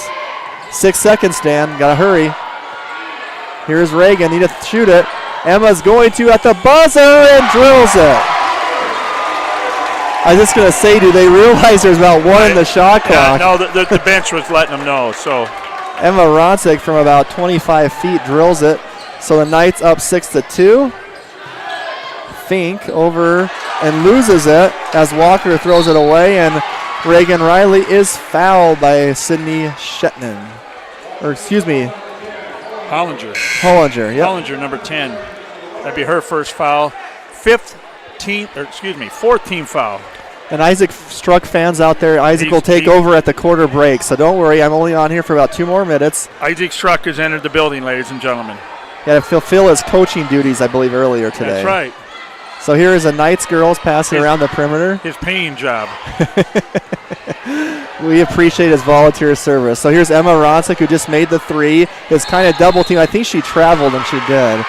6 seconds, Dan. Got to hurry. Here's Reagan. Need to shoot it. Emma's going to at the buzzer and drills it. I was just going to say, do they realize there's about 1 in the shot clock? No, the bench was letting them know. So Emma Ronsick from about 25 feet drills it. So the Knights up 6-2. Fink over and loses it as Walker throws it away, and Reagan Riley is fouled by Sydney Shetnan. Or excuse me, Hollinger, yep. Hollinger, number 10. That'd be her first foul. 4th team foul. And Isaac Struck fans out there, Isaac will take over at the quarter break, so don't worry, I'm only on here for about 2 more minutes. Isaac Struck has entered the building, ladies and gentlemen. Got to fulfill his coaching duties, I believe, earlier today. That's right. So here is a Knights girls passing around the perimeter. His paying job. We appreciate his volunteer service. So here's Emma Ronsick, who just made the 3. It's kind of double team. I think she traveled, and she did.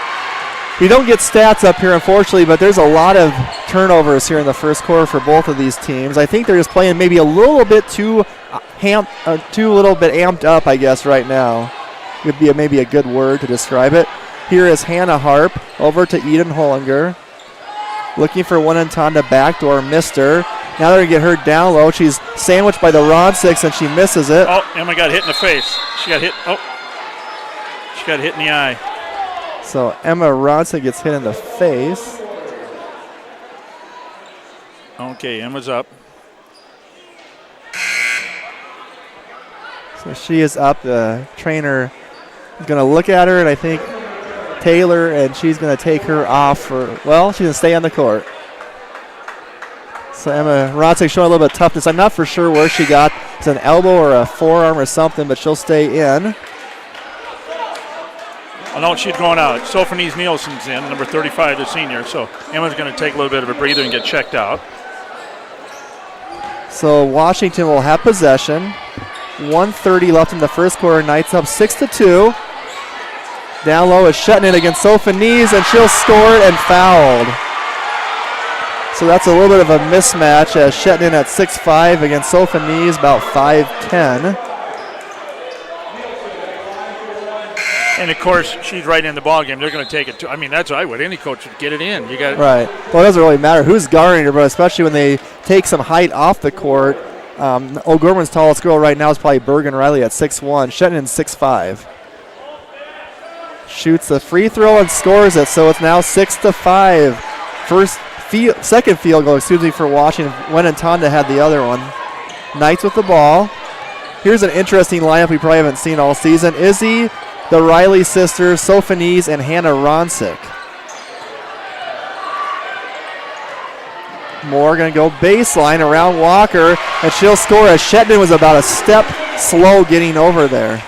We don't get stats up here, unfortunately, but there's a lot of turnovers here in the first quarter for both of these teams. I think they're just playing maybe a little bit too amped up, I guess, right now. Would be maybe a good word to describe it. Here is Hannah Harp over to Eden Hollinger. Looking for Wenatanda backdoor, missed her. Now they're going to get her down low. She's sandwiched by the Ron-6, and she misses it. Oh, Emma got hit in the face. She got hit in the eye. So Emma Ronsick gets hit in the face. Okay, Emma's up. So she is up. The trainer is going to look at her, and I think Taylor, and she's going to take her off she's going to stay on the court. So Emma Ronsick showing a little bit of toughness. I'm not for sure where she got. It's an elbow or a forearm or something, but she'll stay in. Oh, no, she's going out. Sophanese Nielsen's in, number 35, the senior. So Emma's going to take a little bit of a breather and get checked out. So Washington will have possession. 1:30 left in the first quarter. Knights up 6-2. Down low is Shetnan against Sophanese, and she'll score it and fouled. So that's a little bit of a mismatch as Shetnan at 6'5" against Sophanese, about 5'10". And, of course, she's right in the ballgame. They're going to take it. That's what I would. Any coach would get it in. You got right. Well, it doesn't really matter who's guarding her, but especially when they take some height off the court. O'Gorman's tallest girl right now is probably Bergen Riley at 6'1". Shetnan's 6'5". Shoots the free throw and scores it, so it's now 6-5. Second field goal, for Washington. Wenatanda had the other one. Knights with the ball. Here's an interesting lineup we probably haven't seen all season. Izzy, the Riley sisters, Sophanese, and Hannah Ronsick. Moore going to go baseline around Walker, and she'll score as Shetnan was about a step slow getting over there.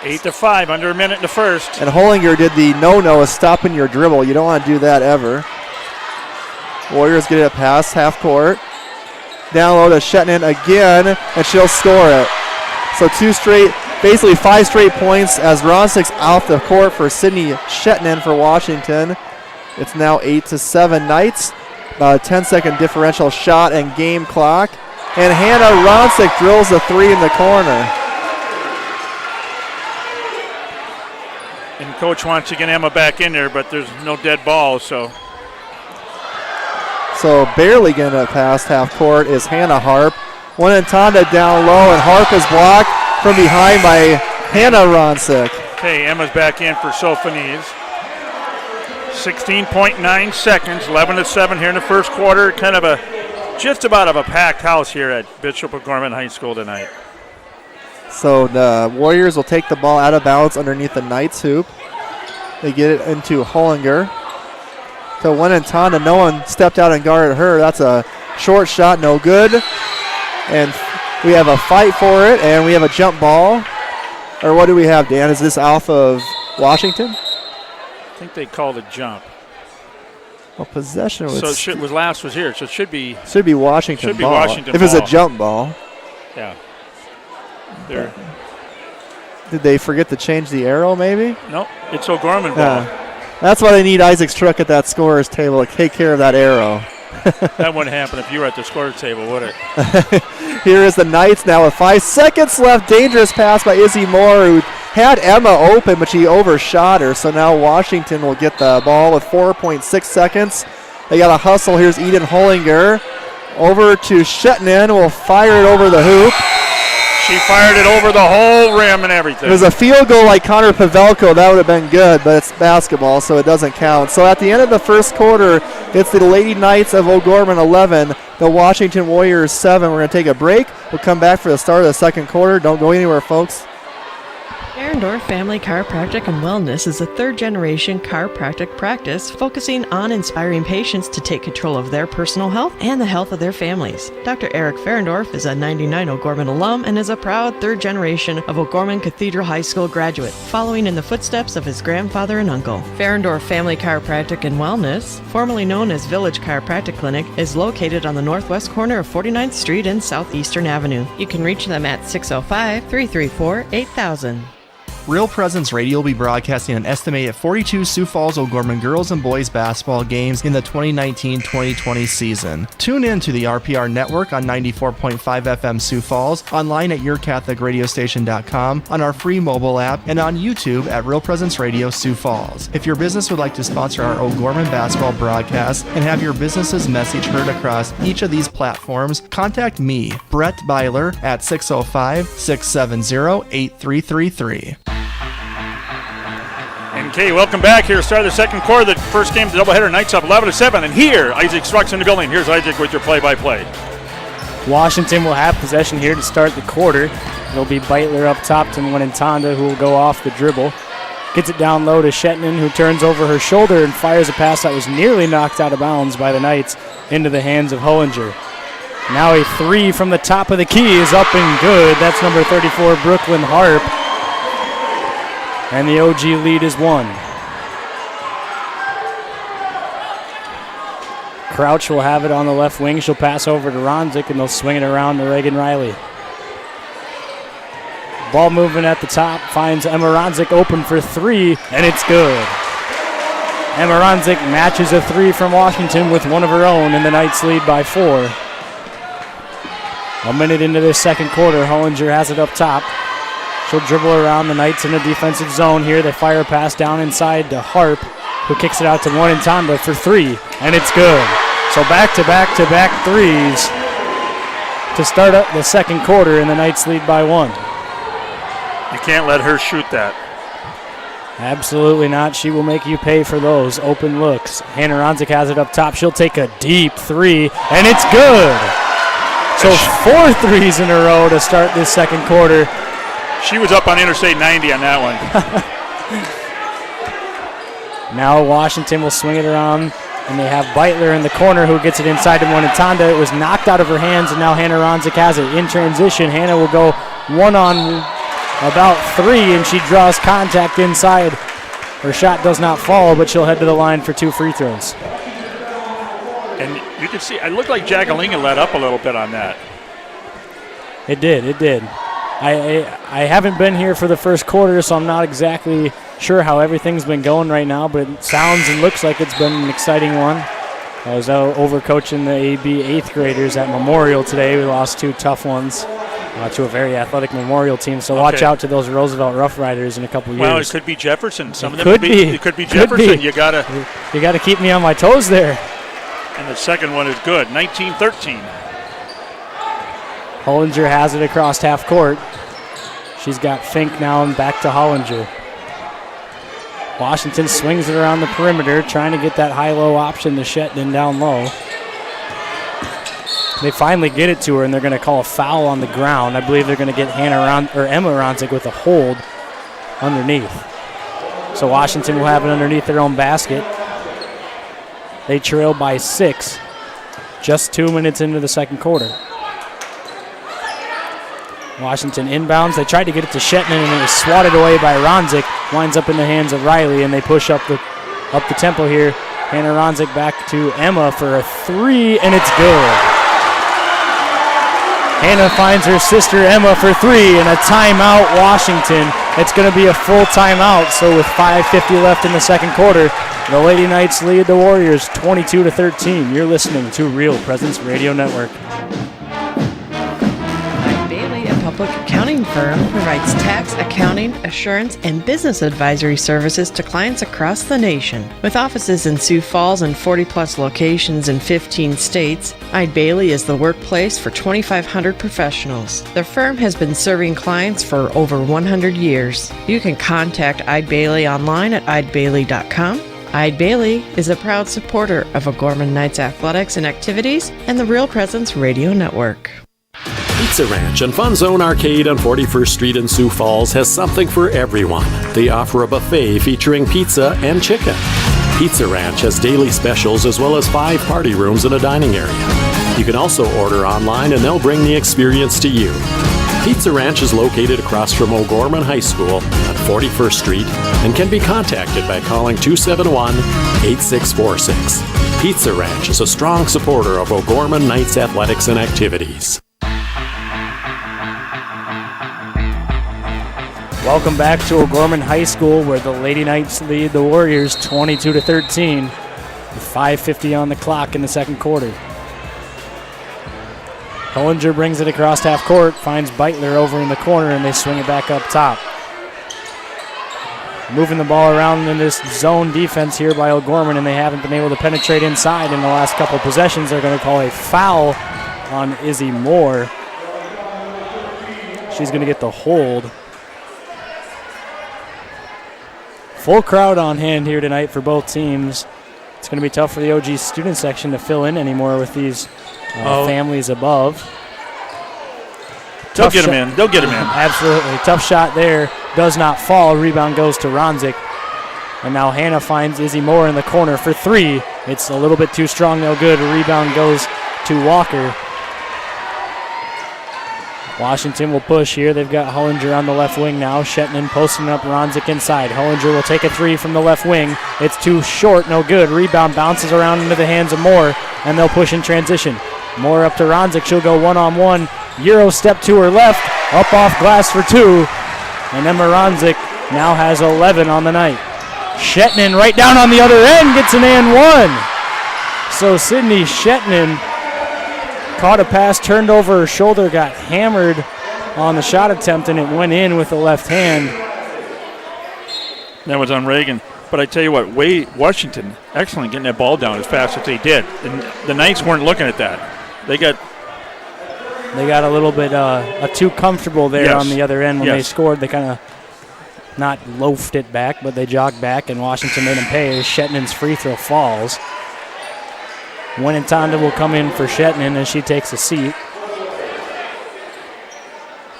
8-5, under a minute in the first. And Hollinger did the no-no of stopping your dribble. You don't want to do that ever. Warriors get it past half court. Down low to Shetland again, and she'll score it. So basically 5 straight points as Ronsick's off the court for Sydney Shetland for Washington. It's now 8-7 Knights. About a 10-second differential shot and game clock. And Hannah Ronsick drills a 3 in the corner. And Coach wants to get Emma back in there, but there's no dead ball, so. So barely getting it past half court is Hannah Harp. Winnetonda down low, and Harp is blocked from behind by Hannah Ronsick. Okay, Emma's back in for Sophanese. 16.9 seconds, 11-7 here in the first quarter. Kind of just about of a packed house here at Bishop O'Gorman High School tonight. So the Warriors will take the ball out of bounds underneath the Knights hoop. They get it into Hollinger. To Winnetonda, no one stepped out and guarded her. That's a short shot, no good. And we have a fight for it, and we have a jump ball. Or what do we have, Dan? Is this off of Washington? I think they called it jump. Well, possession was. So last was here, so it should be. Should be Washington. Should be ball. Washington. If it's a jump ball. Yeah. There. Did they forget to change the arrow? Maybe. No, it's O'Gorman ball. That's why they need Isaac Struck at that scorer's table to take care of that arrow. That wouldn't happen if you were at the scorer's table, would it? Here is the Knights now with 5 seconds left. Dangerous pass by Izzy Moore, who had Emma open, but she overshot her. So now Washington will get the ball with 4.6 seconds. They got a hustle. Here's Eden Hollinger. Over to Shetland. Will fire it over the hoop. She fired it over the whole rim and everything. It was a field goal like Connor Pavelko. That would have been good, but it's basketball, so it doesn't count. So at the end of the first quarter, it's the Lady Knights of O'Gorman 11, the Washington Warriors 7. We're going to take a break. We'll come back for the start of the second quarter. Don't go anywhere, folks. Ferendorf Family Chiropractic and Wellness is a third-generation chiropractic practice focusing on inspiring patients to take control of their personal health and the health of their families. Dr. Eric Ferendorf is a 99 O'Gorman alum and is a proud third generation of O'Gorman Cathedral High School graduate, following in the footsteps of his grandfather and uncle. Ferendorf Family Chiropractic and Wellness, formerly known as Village Chiropractic Clinic, is located on the northwest corner of 49th Street and Southeastern Avenue. You can reach them at 605-334-8000. Real Presence Radio will be broadcasting an estimated 42 Sioux Falls O'Gorman girls and boys basketball games in the 2019-2020 season. Tune in to the RPR network on 94.5 FM Sioux Falls, online at yourcatholicradiostation.com, on our free mobile app, and on YouTube at Real Presence Radio Sioux Falls. If your business would like to sponsor our O'Gorman basketball broadcast and have your business's message heard across each of these platforms, contact me, Brett Byler, at 605-670-8333. Okay, welcome back here. Start of the second quarter. The first game of the doubleheader. Knights up 11-7. And here, Isaac Struck's in the building. Here's Isaac with your play-by-play. Washington will have possession here to start the quarter. It'll be Beitler up top to Winnetonda, who will go off the dribble. Gets it down low to Shetland, who turns over her shoulder and fires a pass that was nearly knocked out of bounds by the Knights into the hands of Hollinger. Now a 3 from the top of the key is up and good. That's number 34, Brooklyn Harp. And the OG lead is 1. Crouch will have it on the left wing. She'll pass over to Ronzik, and they'll swing it around to Reagan Riley. Ball moving at the top, finds Emma Ronzik open for 3, and it's good. Emma Ronzik matches a 3 from Washington with one of her own, and the Knights lead by 4. A minute into this second quarter, Hollinger has it up top. She'll dribble around the Knights in a defensive zone here. They fire a pass down inside to Harp, who kicks it out to Winnetonda for 3, and it's good. So back-to-back threes to start up the second quarter, and the Knights lead by 1. You can't let her shoot that. Absolutely not. She will make you pay for those open looks. Hannah Ronzik has it up top. She'll take a deep 3, and it's good. So 4 threes in a row to start this second quarter. She was up on Interstate 90 on that one. Now Washington will swing it around, and they have Beitler in the corner who gets it inside to Winnetonda. It was knocked out of her hands, and now Hannah Ronzik has it. In transition, Hannah will go one on about 3, and she draws contact inside. Her shot does not fall, but she'll head to the line for 2 free throws. And you can see, it looked like Jagalinga let up a little bit on that. It did. I haven't been here for the first quarter, so I'm not exactly sure how everything's been going right now, but it sounds and looks like it's been an exciting one. I was out overcoaching the AB 8th graders at Memorial today. We lost 2 tough ones to a very athletic Memorial team, so watch out to those Roosevelt Rough Riders in a couple years. Well, it could be Jefferson. Some of them could be. It could be Jefferson. You got to keep me on my toes there. And the second one is good, 19-13. Hollinger has it across half court. She's got Fink now and back to Hollinger. Washington swings it around the perimeter, trying to get that high-low option to Shetland down low. They finally get it to her, and they're going to call a foul on the ground. I believe they're going to get Emma Ronzig with a hold underneath. So Washington will have it underneath their own basket. They trail by 6, just 2 minutes into the second quarter. Washington inbounds. They tried to get it to Shetland, and it was swatted away by Ronzig. Winds up in the hands of Riley, and they push up the tempo here. Hannah Ronzig back to Emma for a 3, and it's good. Hannah finds her sister Emma for 3, and a timeout, Washington. It's going to be a full timeout, so with 5:50 left in the second quarter, the Lady Knights lead the Warriors 22-13. You're listening to Real Presence Radio Network. Public accounting firm provides tax, accounting, assurance, and business advisory services to clients across the nation. With offices in Sioux Falls and 40-plus locations in 15 states, Eide Bailey is the workplace for 2,500 professionals. The firm has been serving clients for over 100 years. You can contact Eide Bailey online at eidebailey.com. Eide Bailey is a proud supporter of O'Gorman Knights athletics and activities and the Real Presence Radio Network. Pizza Ranch and Fun Zone Arcade on 41st Street in Sioux Falls has something for everyone. They offer a buffet featuring pizza and chicken. Pizza Ranch has daily specials as well as 5 party rooms and a dining area. You can also order online and they'll bring the experience to you. Pizza Ranch is located across from O'Gorman High School on 41st Street and can be contacted by calling 271-8646. Pizza Ranch is a strong supporter of O'Gorman Knights athletics and activities. Welcome back to O'Gorman High School, where the Lady Knights lead the Warriors 22-13 with 5:50 on the clock in the second quarter. Hollinger brings it across half court, finds Beitler over in the corner, and they swing it back up top. Moving the ball around in this zone defense here by O'Gorman, and they haven't been able to penetrate inside in the last couple possessions. They're going to call a foul on Izzy Moore. She's going to get the hold. Full crowd on hand here tonight for both teams. It's going to be tough for the OG student section to fill in anymore with these families above. They'll get him in. They'll get him in. Absolutely. Tough shot there. Does not fall. Rebound goes to Ronzig. And now Hannah finds Izzy Moore in the corner for 3. It's a little bit too strong, no good. A rebound goes to Walker. Washington will push here. They've got Hollinger on the left wing now. Shetland posting up Ronzig inside. Hollinger will take a 3 from the left wing. It's too short, no good. Rebound bounces around into the hands of Moore, and they'll push in transition. Moore up to Ronzig. She'll go one-on-one. Euro step to her left. Up off glass for 2. And Emma Ronzig now has 11 on the night. Shetland right down on the other end gets an and 1. So Sydney Shetland caught a pass, turned over her shoulder, got hammered on the shot attempt, and it went in with the left hand. That was on Reagan. But I tell you what, Washington, excellent getting that ball down as fast as they did. And the Knights weren't looking at that. They got a little bit too comfortable there on the other end when they scored. They kind of not loafed it back, but they jogged back, and Washington made them pay as Shetland's free throw falls. Winnintonda will come in for Shetland as she takes a seat.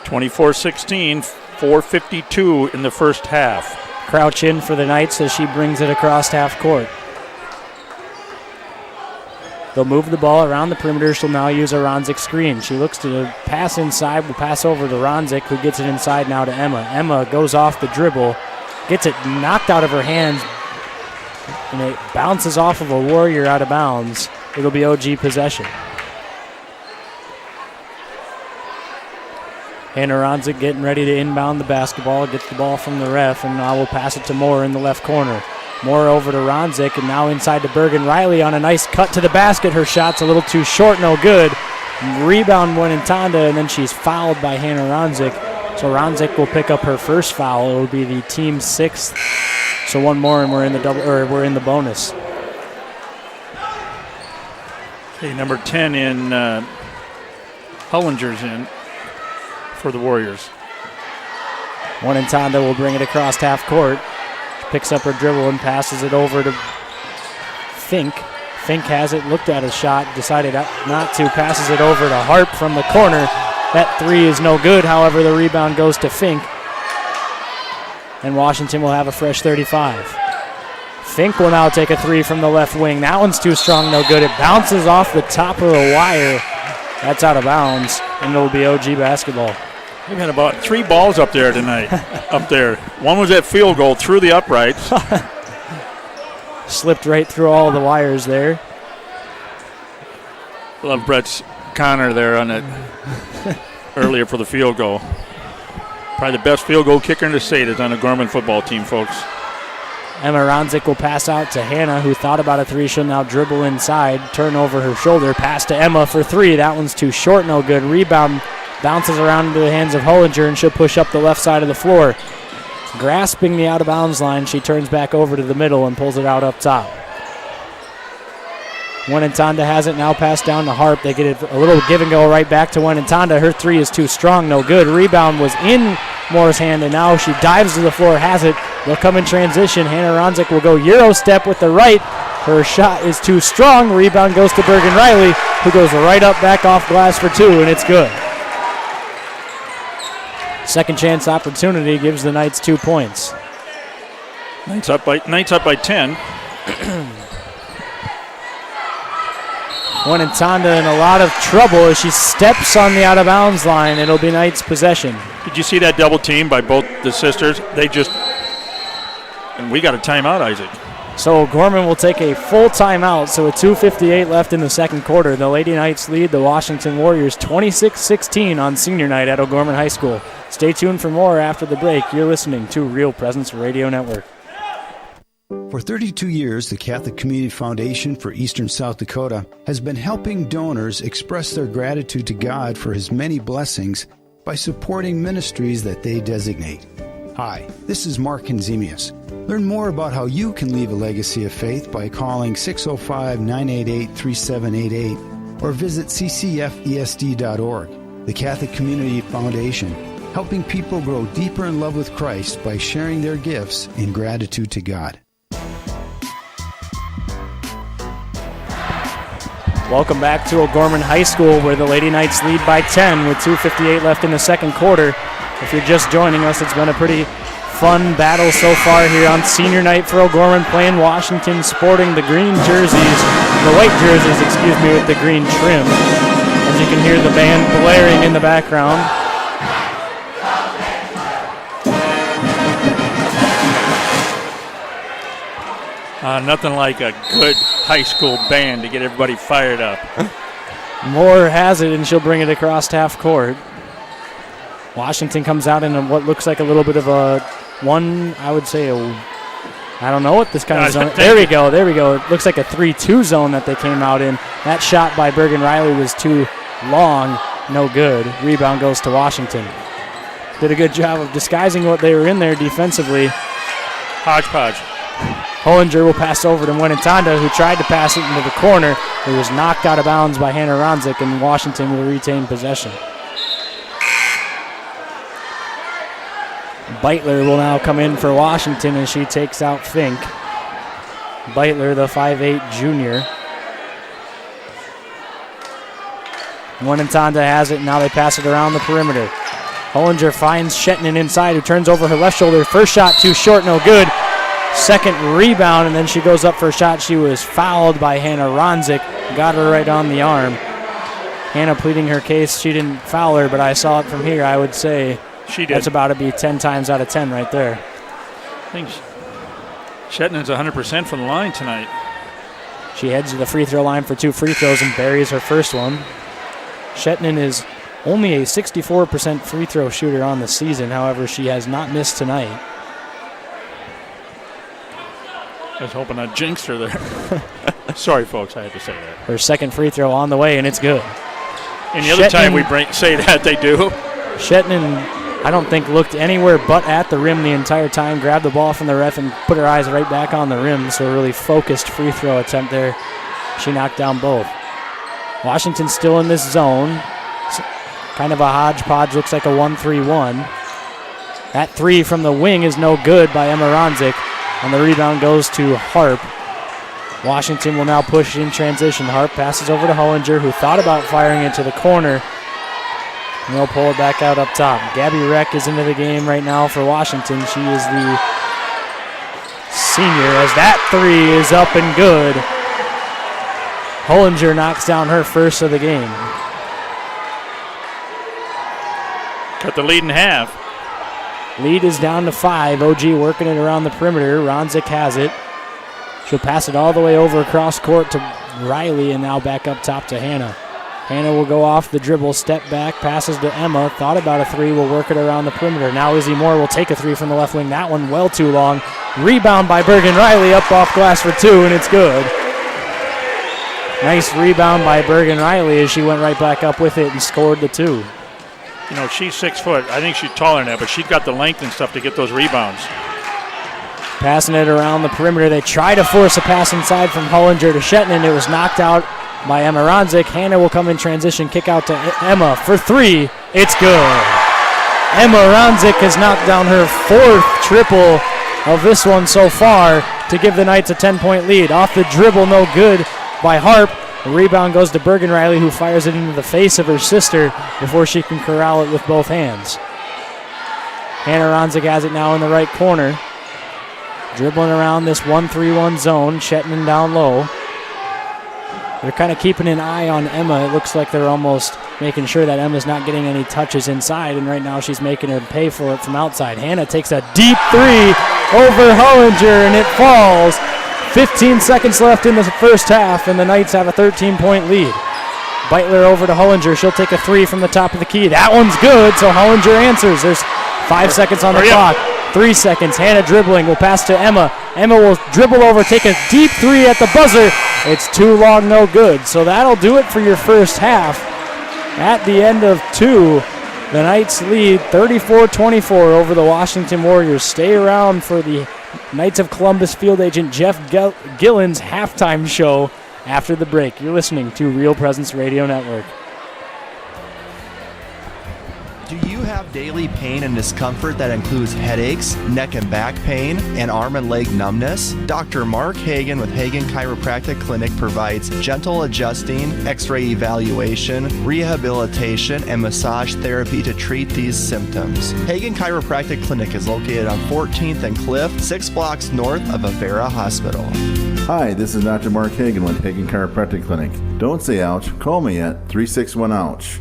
24-16, 4:52 in the first half. Crouch in for the Knights as she brings it across half court. They'll move the ball around the perimeter. She'll now use a Ronzig screen. She looks to pass inside. Will pass over to Ronzig, who gets it inside now to Emma. Emma goes off the dribble, gets it knocked out of her hands, and it bounces off of a Warrior out of bounds. it'll be OG possession. Hannah Ronzik getting ready to inbound the basketball, gets the ball from the ref, and now we'll pass it to Moore in the left corner. Moore over to Ronzik, and now inside to Bergen Riley on a nice cut to the basket. Her shot's a little too short, no good. Rebound Winantanda, and then she's fouled by Hannah Ronzik. So Ronzik will pick up her first foul. It will be the team's 6th. So one more, and we're in the bonus. Okay, number 10 in Hullinger's in for the Warriors. Winantanda will bring it across half court. She picks up her dribble and passes it over to Fink. Fink has it, looked at his shot, decided not to, passes it over to Harp from the corner. That three is no good, however, the rebound goes to Fink. And Washington will have a fresh 35. Fink will now take a three from the left wing. That one's too strong, no good. It bounces off the top of the wire. That's out of bounds, and it'll be OG basketball. We've had about 3 balls up there tonight. Up there. One was that field goal through the uprights. Slipped right through all the wires there. Love Brett's Connor there on it earlier for the field goal. Probably the best field goal kicker in the state is on the Gorman football team, folks. Emma Ronzik will pass out to Hannah, who thought about a three. She'll now dribble inside, turn over her shoulder, pass to Emma for three. That one's too short, no good. Rebound bounces around into the hands of Hullinger, and she'll push up the left side of the floor. Grasping the out-of-bounds line, she turns back over to the middle and pulls it out up top. Winantanda has it, now passed down to Harp. They get it a little give and go right back to Winantanda. Her three is too strong, no good. Rebound was in Moore's hand, and now she dives to the floor, has it. They'll come in transition. Hannah Ronzik will go Euro step with the right. Her shot is too strong. Rebound goes to Bergen Riley, who goes right up back off glass for two, and it's good. Second chance opportunity gives the Knights 2 points. Knights up by 10. Winantanda in a lot of trouble as she steps on the out-of-bounds line. It'll be Knights' possession. Did you see that double team by both the sisters? And we got a timeout, Isaac. So Gorman will take a full timeout. So with 2:58 left in the second quarter, the Lady Knights lead the Washington Warriors 26-16 on senior night at O'Gorman High School. Stay tuned for more after the break. You're listening to Real Presence Radio Network. For 32 years, the Catholic Community Foundation for Eastern South Dakota has been helping donors express their gratitude to God for His many blessings by supporting ministries that they designate. Hi, this is Mark Kenzemius. Learn more about how you can leave a legacy of faith by calling 605-988-3788 or visit ccfesd.org. The Catholic Community Foundation, helping people grow deeper in love with Christ by sharing their gifts in gratitude to God. Welcome back to O'Gorman High School, where the Lady Knights lead by 10 with 2:58 left in the second quarter. If you're just joining us, it's been a pretty fun battle so far here on senior night for O'Gorman, playing Washington, sporting the green jerseys, the white jerseys, with the green trim. As you can hear the band blaring in the background. Nothing like a good high school band to get everybody fired up. Moore has it, and she'll bring it across half court. Washington comes out in what looks like a little bit of I don't know what this kind of zone. There we go. It looks like a 3-2 zone that they came out in. That shot by Bergen Riley was too long, no good. Rebound goes to Washington. Did a good job of disguising what they were in there defensively. Hodgepodge. Hollinger will pass over to Winantanda, who tried to pass it into the corner. It was knocked out of bounds by Hannah Ronzik, and Washington will retain possession. Beitler will now come in for Washington as she takes out Fink. Beitler, the 5'8 junior. Winantanda has it, and now they pass it around the perimeter. Hollinger finds Shetnan inside, who turns over her left shoulder. First shot too short, no good. Second rebound, and then she goes up for a shot. She was fouled by Hannah Ronzik. Got her right on the arm. Hannah pleading her case. She didn't foul her, but I saw it from here. I would say she did. That's about to be 10 times out of 10 right there. I think Shetnan's 100% from the line tonight. She heads to the free throw line for 2 free throws and buries her first one. Shetnin is only a 64% free throw shooter on the season. However, she has not missed tonight. I was hoping I jinxed her there. Sorry, folks, I had to say that. Her second free throw on the way, and it's good. And the other time we say that, they do. Shetnin, I don't think, looked anywhere but at the rim the entire time, grabbed the ball from the ref and put her eyes right back on the rim, so a really focused free throw attempt there. She knocked down both. Washington's still in this zone. It's kind of a hodgepodge, looks like a 1-3-1. That three from the wing is no good by Emma Ronzik, and the rebound goes to Harp. Washington will now push in transition. Harp passes over to Hollinger, who thought about firing it to the corner. And they'll pull it back out up top. Gabby Reck is into the game right now for Washington. She is the senior as that three is up and good. Hollinger knocks down her first of the game. Cut the lead in half. Lead is down to 5. OG working it around the perimeter. Ronzik has it. She'll pass it all the way over across court to Riley and now back up top to Hannah. Hannah will go off the dribble, step back, passes to Emma. Thought about a three, will work it around the perimeter. Now Izzy Moore will take a three from the left wing. That one well too long. Rebound by Bergen Riley, up off glass for 2, and it's good. Nice rebound by Bergen Riley as she went right back up with it and scored the 2. You know, she's 6 foot. I think she's taller than that, but she's got the length and stuff to get those rebounds. Passing it around the perimeter. They try to force a pass inside from Hollinger to Shetnin. It was knocked out by Emma Ronzik. Hannah will come in transition, kick out to Emma for 3. It's good. Emma Ronzik has knocked down her 4th triple of this one so far to give the Knights a 10-point lead. Off the dribble, no good by Harp. The rebound goes to Bergen Riley, who fires it into the face of her sister before she can corral it with both hands. Hannah Ronzik has it now in the right corner. Dribbling around this 1-3-1 zone. Shetman down low. They're kind of keeping an eye on Emma. It looks like they're almost making sure that Emma's not getting any touches inside, and right now she's making her pay for it from outside. Hannah takes a deep 3 over Hollinger, and it falls. 15 seconds left in the first half, and the Knights have a 13-point lead. Beitler over to Hollinger. She'll take a 3 from the top of the key. That one's good, so Hollinger answers. There's 5 seconds on the clock. 3 seconds. Hannah dribbling. Will pass to Emma. Emma will dribble over, take a deep 3 at the buzzer. It's too long, no good. So that'll do it for your first half. At the end of 2, the Knights lead 34-24 over the Washington Warriors. Stay around for the Knights of Columbus field agent Jeff Gillen's halftime show after the break. You're listening to Real Presence Radio Network. Do you have daily pain and discomfort that includes headaches, neck and back pain, and arm and leg numbness? Dr. Mark Hagan with Hagan Chiropractic Clinic provides gentle adjusting, x-ray evaluation, rehabilitation, and massage therapy to treat these symptoms. Hagan Chiropractic Clinic is located on 14th and Cliff, 6 blocks north of Avera Hospital. Hi, this is Dr. Mark Hagan with Hagan Chiropractic Clinic. Don't say ouch, call me at 361-OUCH.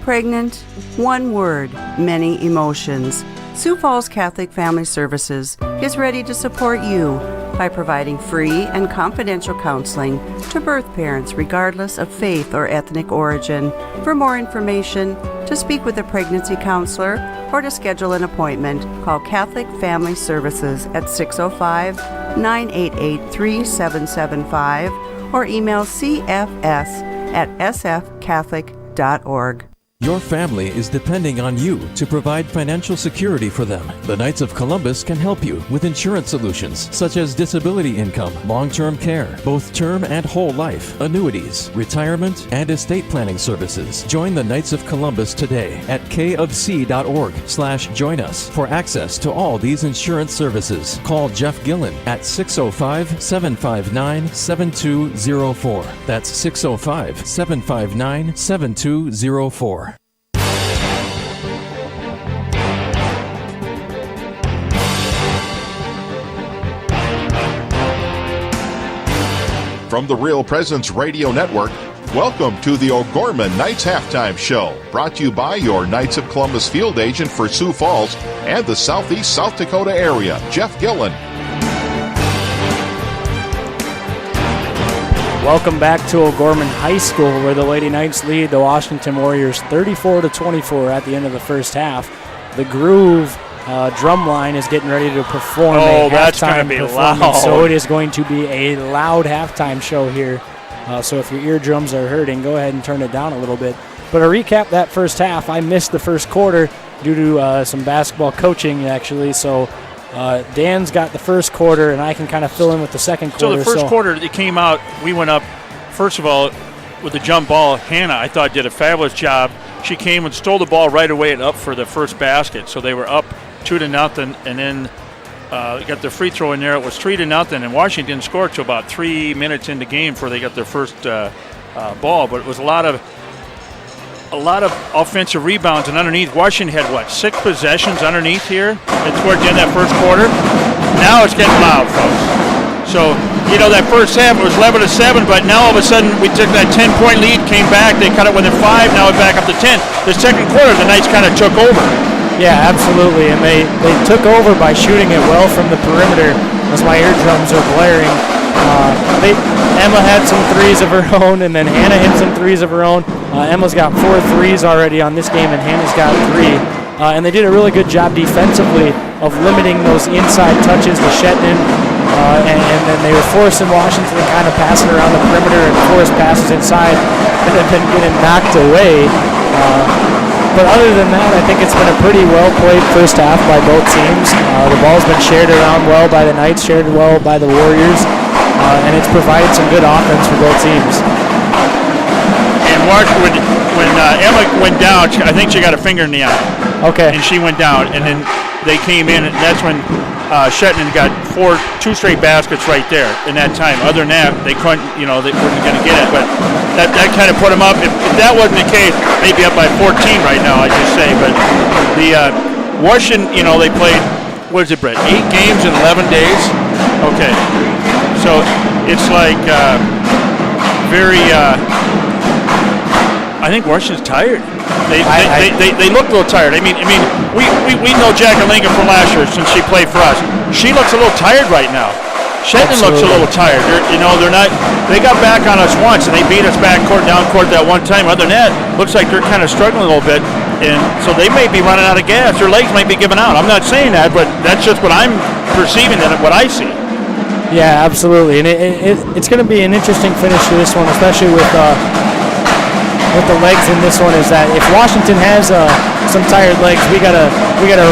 Pregnant, one word, many emotions. Sioux Falls Catholic Family Services is ready to support you by providing free and confidential counseling to birth parents regardless of faith or ethnic origin. For more information, to speak with a pregnancy counselor, or to schedule an appointment, call Catholic Family Services at 605-988-3775 or email cfs@sfcatholic.org. Your family is depending on you to provide financial security for them. The Knights of Columbus can help you with insurance solutions such as disability income, long-term care, both term and whole life, annuities, retirement, and estate planning services. Join the Knights of Columbus today at kofc.org/join us for access to all these insurance services. Call Jeff Gillen at 605-759-7204. That's 605-759-7204. From the Real Presence Radio Network, welcome to the O'Gorman Knights Halftime Show, brought to you by your Knights of Columbus field agent for Sioux Falls and the Southeast South Dakota area, Jeff Gillen. Welcome back to O'Gorman High School, where the Lady Knights lead the Washington Warriors 34-24 at the end of the first half. The Groove drum line is getting ready to perform a that's going to halftime be performance. loud. So it is going to be a loud halftime show here. So if your eardrums are hurting, go ahead and turn it down a little bit. But to recap that first half, I missed the first quarter due to some basketball coaching, actually. So Dan's got the first quarter, and I can kind of fill in with the second quarter. So the first quarter, it came out, we went up, first of all, with the jump ball. Hannah, I thought, did a fabulous job. She came and stole the ball right away and up for the first basket. So they were up 2-0, and then got their free throw in there. It was 3-0, and Washington didn't score until about 3 minutes in the game before they got their first ball. But it was a lot of offensive rebounds, and underneath, Washington had, 6 possessions underneath here towards the end of that first quarter. Now it's getting loud, folks. So, that first half, it was 11-7, but now all of a sudden we took that 10-point lead, came back, they cut it within 5, now we're back up to 10. The second quarter, the Knights kind of took over. Yeah, absolutely, and they took over by shooting it well from the perimeter, as my eardrums are blaring. Emma had some threes of her own, and then Hannah hit some threes of her own. Emma's got 4 threes already on this game, and Hannah's got 3. And they did a really good job defensively of limiting those inside touches to Shetland. And then they were forcing Washington to kind of pass it around the perimeter and force passes inside that have been getting knocked away. But other than that, I think it's been a pretty well-played first half by both teams. The ball's been shared around well by the Knights, shared well by the Warriors, and it's provided some good offense for both teams. And when Emma went down, I think she got a finger in the eye. Okay. And she went down, and then they came in, and that's when Shetland got 2 straight baskets right there in that time. Other than that, they couldn't, they weren't going to get it. But that kind of put them up. If that wasn't the case, they'd be up by 14 right now, I just say. But the Washington, they played, what is it, Brett, 8 games in 11 days? Okay. So it's like very, I think Washington's tired. They look a little tired. I mean, we know Jackie Lincoln from last year since she played for us. She looks a little tired right now. Shetland looks a little tired. They're not. They got back on us once and they beat us back down court that one time. Other than that, looks like they're kind of struggling a little bit, and so they may be running out of gas. Their legs might be giving out. I'm not saying that, but that's just what I'm perceiving and what I see. Yeah, absolutely, and it's going to be an interesting finish to this one, especially with the legs in this one. Is that if Washington has some tired legs, we gotta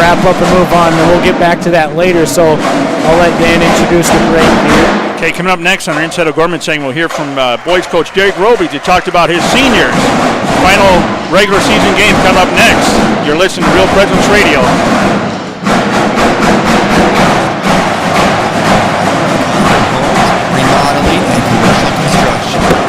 wrap up and move on, and we'll get back to that later. So I'll let Dan introduce the break here. Okay, coming up next on our Inside O'Gorman segment, we'll hear from boys coach Derek Roby, who talked about his seniors. Final regular season game coming up next. You're listening to Real Presence Radio.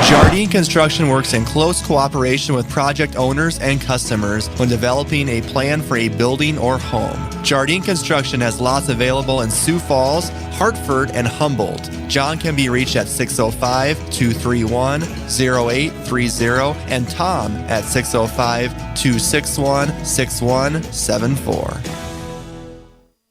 Jardine Construction works in close cooperation with project owners and customers when developing a plan for a building or home. Jardine Construction has lots available in Sioux Falls, Hartford, and Humboldt. John can be reached at 605-231-0830 and Tom at 605-261-6174.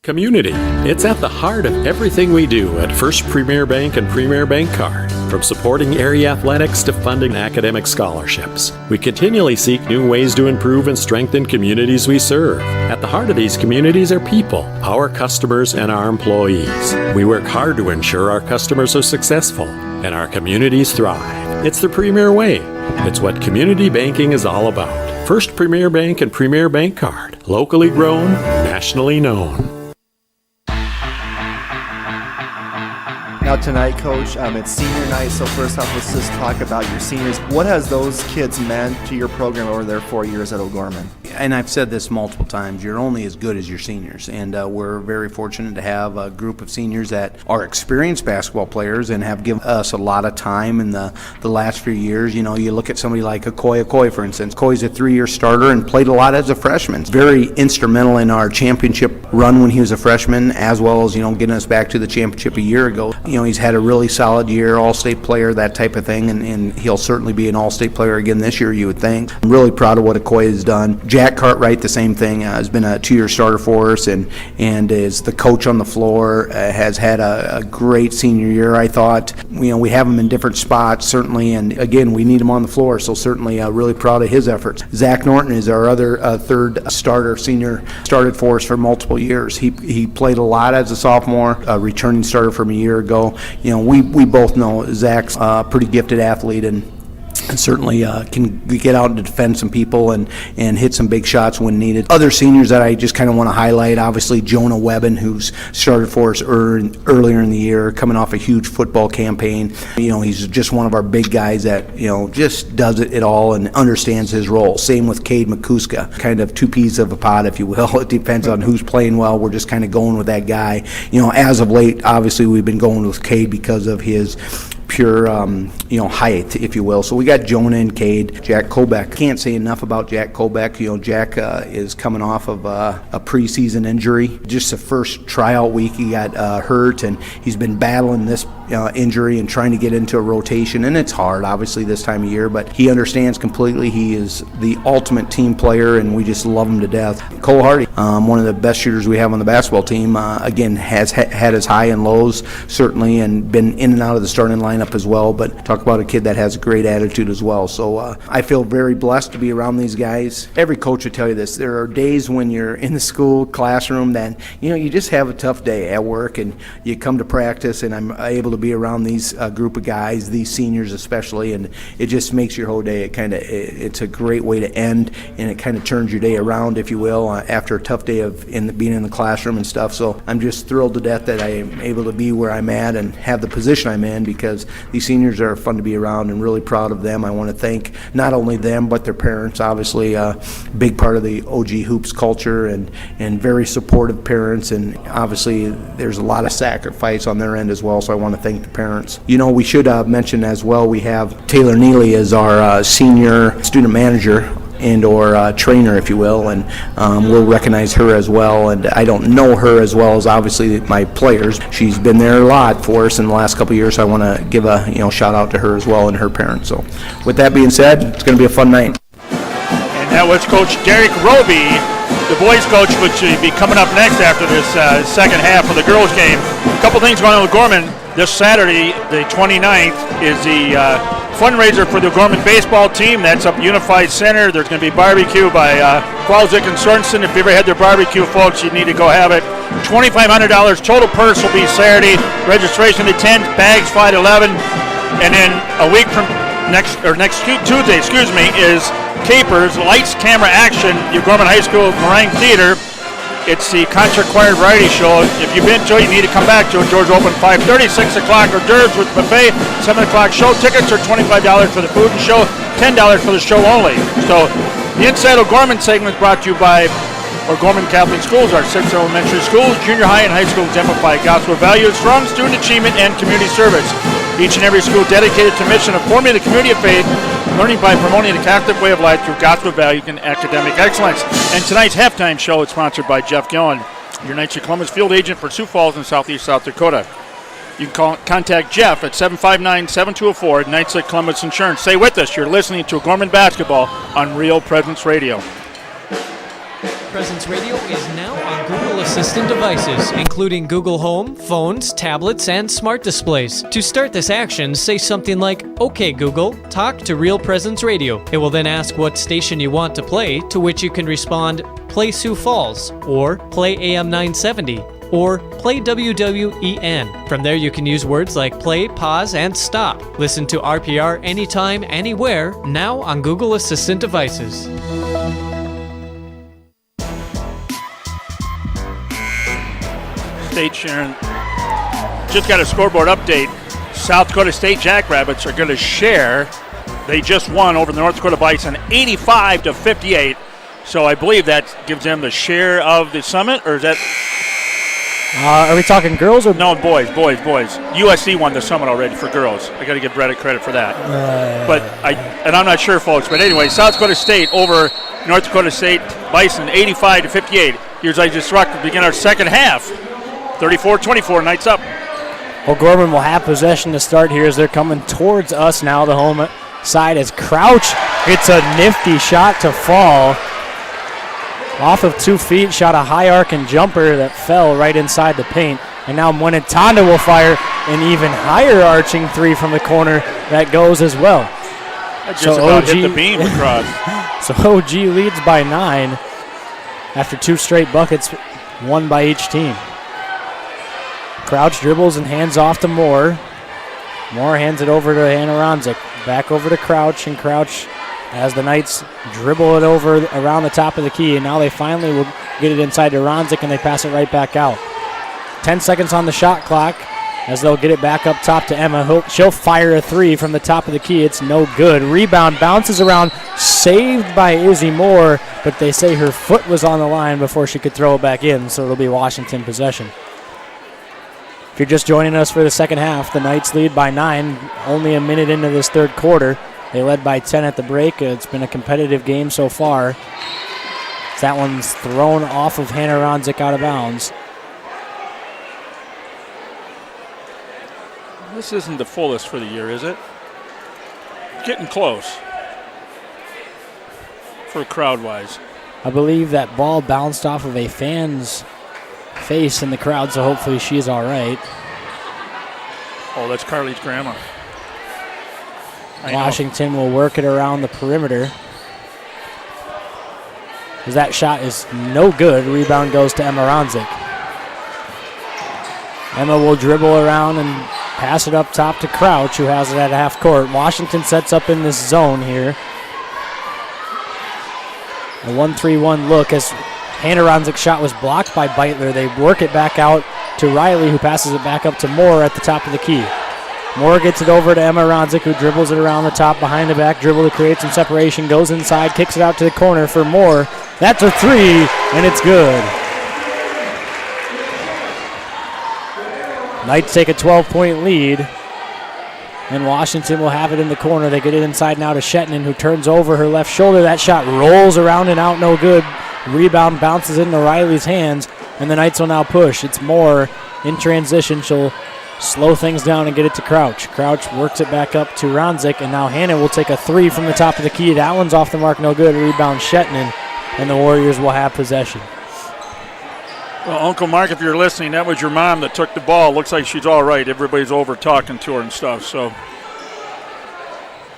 Community. It's at the heart of everything we do at First Premier Bank and Premier Bank Card. From supporting area athletics to funding academic scholarships, we continually seek new ways to improve and strengthen communities we serve. At the heart of these communities are people, our customers, and our employees. We work hard to ensure our customers are successful and our communities thrive. It's the Premier way. It's what community banking is all about. First Premier Bank and Premier Bank Card. Locally grown, nationally known. Now tonight, Coach, it's senior night, so first off, let's just talk about your seniors. What has those kids meant to your program over their 4 years at O'Gorman? And I've said this multiple times, you're only as good as your seniors, and we're very fortunate to have a group of seniors that are experienced basketball players and have given us a lot of time in the last few years. You look at somebody like Okoye, for instance. Okoye's a 3-year starter and played a lot as a freshman. Very instrumental in our championship run when he was a freshman, as well as, getting us back to the championship a year ago. He's had a really solid year, all-state player, that type of thing, and he'll certainly be an all-state player again this year, you would think. I'm really proud of what Okoye has done. Jack Jack Cartwright, the same thing, has been a 2-year starter for us and is the coach on the floor, has had a great senior year, I thought. We have him in different spots, certainly, and again, we need him on the floor, so certainly really proud of his efforts. Zach Norton is our other third starter, senior, started for us for multiple years. He played a lot as a sophomore, a returning starter from a year ago. We both know Zach's a pretty gifted athlete and certainly can get out and defend some people and hit some big shots when needed. Other seniors that I just kind of want to highlight, obviously Jonah Webbin, who's started for us earlier in the year, coming off a huge football campaign. He's just one of our big guys that, just does it all and understands his role. Same with Cade McCuska, kind of two peas of a pod, if you will. It depends on who's playing well. We're just kind of going with that guy. As of late, obviously we've been going with Cade because of his pure, height, if you will. So we got Jonah and Cade. Jack Kobeck. Can't say enough about Jack Kobeck. Jack is coming off of a preseason injury. Just the first tryout week he got hurt, and he's been battling this injury and trying to get into a rotation, and it's hard, obviously, this time of year, but he understands completely. He is the ultimate team player, and we just love him to death. Cole Hardy, one of the best shooters we have on the basketball team, again, has had his high and lows, certainly, and been in and out of the starting lineup as well, but talk about a kid that has a great attitude as well. So I feel very blessed to be around these guys. Every coach would tell you this. There are days when you're in the school classroom that, you just have a tough day at work, and you come to practice, and I'm able to be around these group of guys, these seniors especially, and it just makes your whole day. It's a great way to end, and it kind of turns your day around, if you will, after a tough day of being in the classroom and stuff. So I'm just thrilled to death that I am able to be where I'm at and have the position I'm in, because these seniors are fun to be around, and really proud of them. I want to thank not only them but their parents, obviously a big part of the OG Hoops culture, and very supportive parents, and obviously there's a lot of sacrifice on their end as well, so I want to thank the parents. We should mention as well, we have Taylor Neely as our senior student manager and or trainer, if you will, and we'll recognize her as well. And I don't know her as well as obviously my players. She's been there a lot for us in the last couple of years, so I want to give a shout out to her as well and her parents. So with that being said, it's going to be a fun night. And that was Coach Derek Roby, the boys coach, which will be coming up next after this second half of the girls game. A couple things going on with Gorman. This Saturday, the 29th, is the fundraiser for the Gorman baseball team. That's up at Unified Center. There's going to be barbecue by Qualzick and Sorensen. If you ever had their barbecue, folks, you need to go have it. $2,500 total purse will be Saturday. Registration at 10, bags fly at 11. And then a week from next Tuesday, is Capers, Lights, Camera, Action, your Gorman High School Meringue Theater. It's the concert choir variety show. If you've been to it, you need to come back to it. Doors open 5:30, 6 o'clock hors d'oeuvres with buffet, 7 o'clock show. Tickets are $25 for the food and show, $10 for the show only. So the Inside O'Gorman segment is brought to you by O'Gorman Catholic Schools. Our 6 elementary schools, junior high, and high school exemplify gospel values, strong student achievement, and community service. Each and every school dedicated to the mission of forming the community of faith, learning by promoting the Catholic way of life through gospel value and academic excellence. And tonight's halftime show is sponsored by Jeff Gillen, your Knights of Columbus field agent for Sioux Falls and Southeast South Dakota. You can contact Jeff at 759-7204 at Knights of Columbus Insurance. Stay with us. You're listening to Gorman Basketball on Real Presence Radio. Presence Radio is now on Google Assistant devices, including Google Home, phones, tablets, and smart displays. To start this action, say something like, "Okay, Google, talk to Real Presence Radio." It will then ask what station you want to play, to which you can respond, "Play Sioux Falls," or "Play AM 970," or "Play WWEN. From there, you can use words like play, pause, and stop. Listen to RPR anytime, anywhere, now on Google Assistant devices. State Sharon just got a scoreboard update. South Dakota State Jackrabbits are going to share. They just won over the North Dakota Bison 85-58. So I believe that gives them the share of the summit, or is that? Are we talking girls or? No, boys. USC won the summit already for girls. I got to give Brett credit for that. I'm not sure, folks. But anyway, South Dakota State over North Dakota State Bison 85-58. Here's I just struck to begin our second half. 34-24, Knights up. Well, Gorman will have possession to start here as they're coming towards us now. The home side as Crouch hits a nifty shot to fall. Off of 2 feet, shot a high arcing jumper that fell right inside the paint. And now Mwenetonda will fire an even higher arching 3 from the corner that goes as well. That just about hit the beam across. So OG leads by 9 after 2 straight buckets, 1 by each team. Crouch dribbles and hands off to Moore. Moore hands it over to Hannah Ronzik. Back over to Crouch, and Crouch, as the Knights dribble it over around the top of the key, and now they finally will get it inside to Ronzik, and they pass it right back out. 10 seconds on the shot clock as they'll get it back up top to Emma. She'll fire a 3 from the top of the key. It's no good. Rebound bounces around, saved by Izzy Moore, but they say her foot was on the line before she could throw it back in, so it'll be Washington possession. If you're just joining us for the second half, the Knights lead by 9, only a minute into this third quarter. They led by 10 at the break. It's been a competitive game so far. That one's thrown off of Hannah Ronzik out of bounds. This isn't the fullest for the year, is it? Getting close for crowd-wise. I believe that ball bounced off of a fan's face in the crowd, so hopefully she's all right. Oh, that's Carly's grandma. Washington will work it around the perimeter. As that shot is no good. Rebound goes to Emma Ronzik. Emma will dribble around and pass it up top to Crouch, who has it at half court. Washington sets up in this zone here. A 1-3-1 look as Hannah Ronzik's shot was blocked by Beitler. They work it back out to Riley, who passes it back up to Moore at the top of the key. Moore gets it over to Emma Ronzik, who dribbles it around the top, behind the back dribble to create some separation, goes inside, kicks it out to the corner for Moore. That's a 3, and it's good. Knights take a 12-point lead, and Washington will have it in the corner. They get it inside now to Shetland, who turns over her left shoulder. That shot rolls around and out, no good. Rebound bounces into Riley's hands, and the Knights will now push. It's Moore in transition. She'll slow things down and get it to Crouch. Crouch works it back up to Ronzik, and now Hannah will take a 3 from the top of the key. That one's off the mark, no good. Rebound Shetland, and the Warriors will have possession. Well, Uncle Mark, if you're listening, that was your mom that took the ball. Looks like she's all right. Everybody's over talking to her and stuff, so